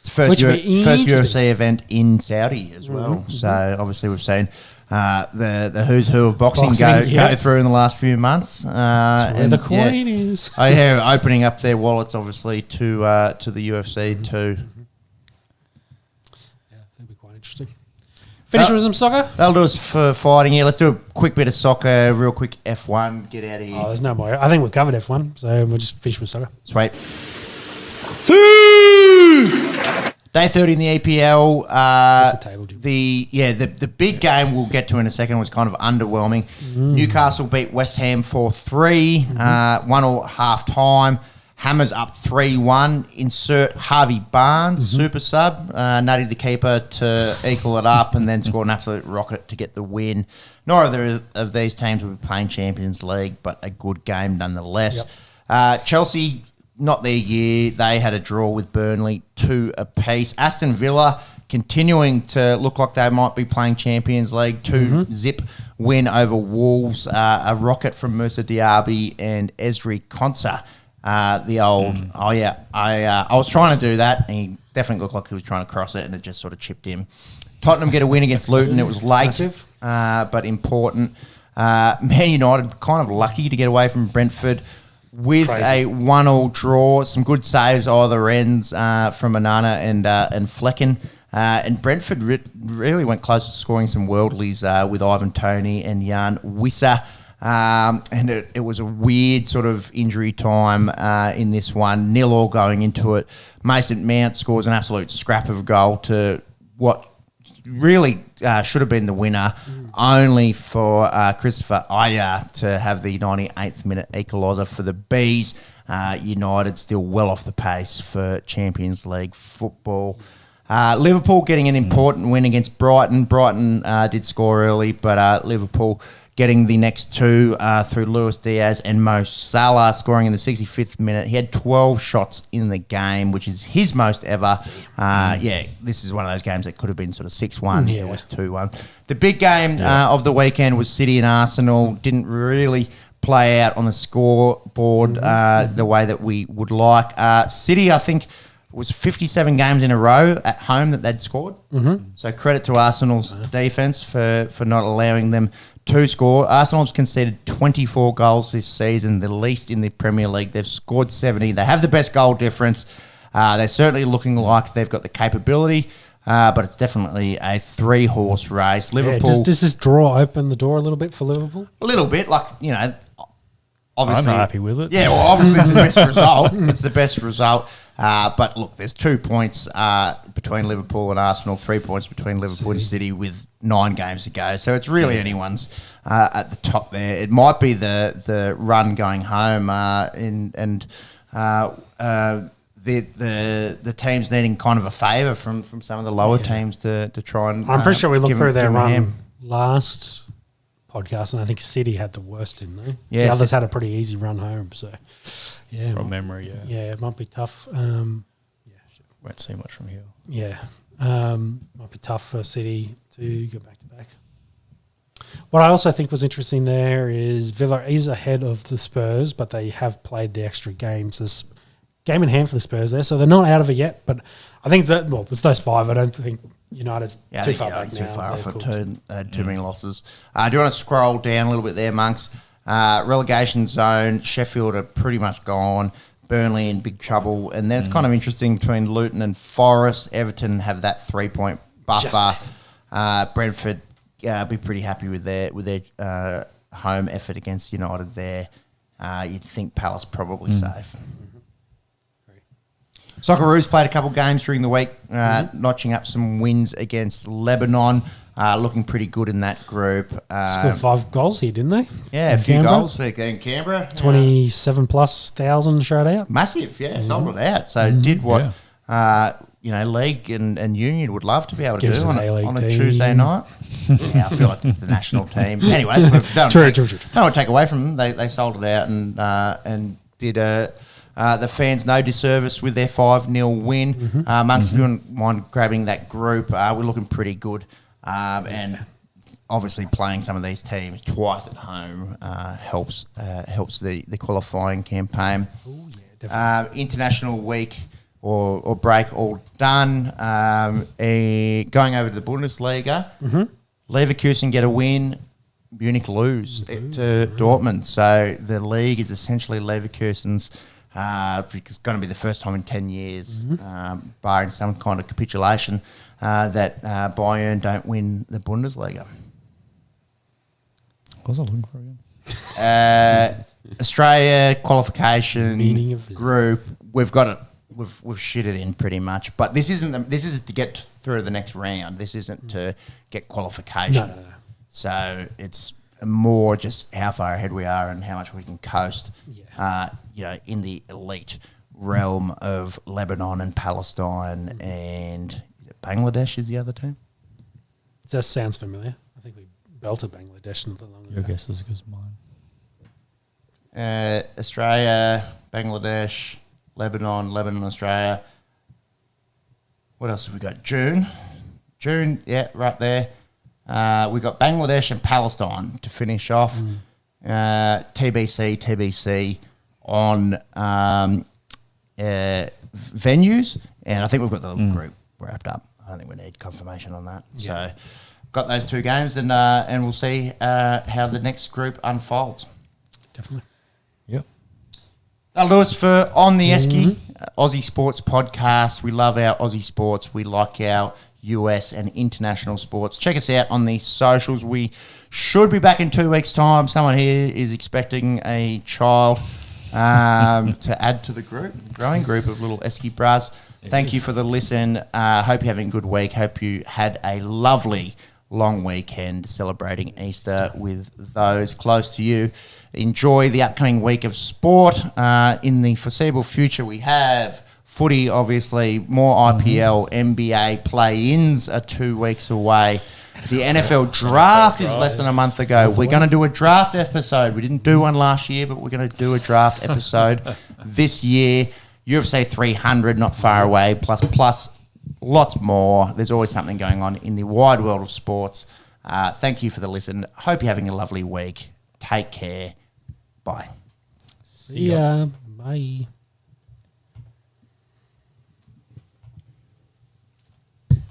Speaker 1: It's first UFC event in Saudi as well. So obviously we've seen the who's who of boxing go through in the last few months.
Speaker 2: That's where the coin is.
Speaker 1: Opening up their wallets obviously to the UFC too.
Speaker 2: Yeah, that'd be quite interesting. Finish with some soccer?
Speaker 1: That'll do us for fighting. Yeah, let's do a quick bit of soccer, real quick F1, get out of here.
Speaker 2: Oh, there's no more. I think we've covered F1, so we'll just finish with soccer.
Speaker 1: Sweet. Day 30 in the EPL. The big game we'll get to in a second was kind of underwhelming. Newcastle beat West Ham 4-3, 1-1 half time. Hammers up 3-1. Insert Harvey Barnes, super sub. Nutty the keeper to equal it up and then scored an absolute rocket to get the win. Neither of these teams will be playing Champions League, but a good game nonetheless. Chelsea, not their year. They had a draw with Burnley 2 apiece. Aston Villa continuing to look like they might be playing Champions League. 2-0 win over Wolves. A rocket from Musa Diaby and Esri Konsa. The old, I was trying to do that, and he definitely looked like he was trying to cross it, and it just sort of chipped him. Tottenham get a win against Luton. It was late, but important. Man United kind of lucky to get away from Brentford with a 1-1 draw. Some good saves either ends from Onana and Flecken. And Brentford really went close to scoring some worldlies with Ivan Toney and Jan Wissa. And it was a weird sort of injury time in this one. 0-0 going into it. Mason Mount scores an absolute scrap of a goal to what really should have been the winner, only for Christopher Aya to have the 98th minute equaliser for the Bees. United still well off the pace for Champions League football. Liverpool getting an important win against Brighton. Brighton did score early, but Liverpool getting the next two through Luis Diaz and Mo Salah, scoring in the 65th minute. He had 12 shots in the game, which is his most ever. This is one of those games that could have been sort of 6-1. It was 2-1. The big game of the weekend was City and Arsenal. Didn't really play out on the scoreboard the way that we would like. City, I think, was 57 games in a row at home that they'd scored. So credit to Arsenal's defence for not allowing them to score. Arsenal's conceded 24 goals this season, the least in the Premier League. They've scored 70. They have the best goal difference. They're certainly looking like they've got the capability, but it's definitely a 3-horse race. Liverpool.
Speaker 2: Does this draw open the door a little bit for Liverpool?
Speaker 1: A little bit, obviously.
Speaker 3: I'm not happy with it.
Speaker 1: Yeah, well, obviously it's the best result. It's the best result. But look, there's 2 points between Liverpool and Arsenal, 3 points between Liverpool and City with 9 games to go. So it's really anyone's at the top there. It might be the run going home the teams needing kind of a favour from some of the lower teams to try and.
Speaker 2: I'm pretty sure we looked through their run last podcast, and I think City had the worst, didn't they?
Speaker 1: Yeah,
Speaker 2: the others had a pretty easy run home. So,
Speaker 3: from memory,
Speaker 2: it might be tough.
Speaker 3: Won't see much from here.
Speaker 2: Yeah, might be tough for City to go back to back. What I also think was interesting there is Villa is ahead of the Spurs, but they have played the extra games. There's game in hand for the Spurs there, so they're not out of it yet. But I think it's those 5. I don't think United's too far back now.
Speaker 1: Too far off it. Too many losses. Do you want to scroll down a little bit there, Monks? Relegation zone. Sheffield are pretty much gone. Burnley in big trouble. And then it's kind of interesting between Luton and Forest. Everton have that 3-point buffer. Brentford be pretty happy with their home effort against United there. You'd think Palace probably safe. Socceroos played a couple games during the week, notching up some wins against Lebanon, looking pretty good in that group.
Speaker 2: Scored 5 goals here, didn't they?
Speaker 1: Yeah, a few goals in Canberra.
Speaker 2: 27,000 showed out.
Speaker 1: Massive, sold it out. So did what league and union would love to be able to do on a Tuesday night. I feel like it's the national team. Anyways, don't want to take away from them. They sold it out and did the fans no disservice with their 5-0 win. Monks, if you wouldn't mind grabbing that group, we're looking pretty good. And obviously playing some of these teams twice at home helps the qualifying campaign.
Speaker 2: Ooh, yeah,
Speaker 1: international week or break all done. Going over to the Bundesliga, Leverkusen get a win. Munich lose to Dortmund. So the league is essentially Leverkusen's. Because it's going to be the first time in 10 years, barring some kind of capitulation, that Bayern don't win the Bundesliga.
Speaker 3: What was I looking for again?
Speaker 1: Australia qualification group. We've got it. We've shit it in pretty much. But this isn't. This is to get through the next round. This isn't to get qualification.
Speaker 2: No.
Speaker 1: So it's more just how far ahead we are and how much we can coast. In the elite realm of Lebanon and Palestine and is it Bangladesh is the other team?
Speaker 2: That sounds familiar. I think we belted Bangladesh not that long ago.
Speaker 3: Your guess is as good as mine.
Speaker 1: Australia, Bangladesh, Lebanon, Australia. What else have we got? June, yeah, right there. We got Bangladesh and Palestine to finish off. TBC on venues, and I think we've got the group wrapped up. I don't think we need confirmation on that. Yeah. So, got those 2 games, and we'll see how the next group unfolds.
Speaker 2: Definitely.
Speaker 3: Yep.
Speaker 1: That'll do us for On The Esky, Aussie Sports Podcast. We love our Aussie sports. We like our US and international sports. Check us out on the socials. We should be back in 2 weeks' time. Someone here is expecting a child to add to the growing group of little Esky bras. Thank you for the listen. Hope you're having a good week. Hope you had a lovely long weekend celebrating Easter with those close to you. Enjoy the upcoming week of sport. In the foreseeable future, we have footy, obviously, more IPL, NBA play-ins are 2 weeks away. The NFL draft is less than a month ago. We're going to do a draft episode. We didn't do one last year, but we're going to do a draft episode this year. UFC 300, not far away, plus lots more. There's always something going on in the wide world of sports. Thank you for the listen. Hope you're having a lovely week. Take care. Bye.
Speaker 2: See ya. Bye.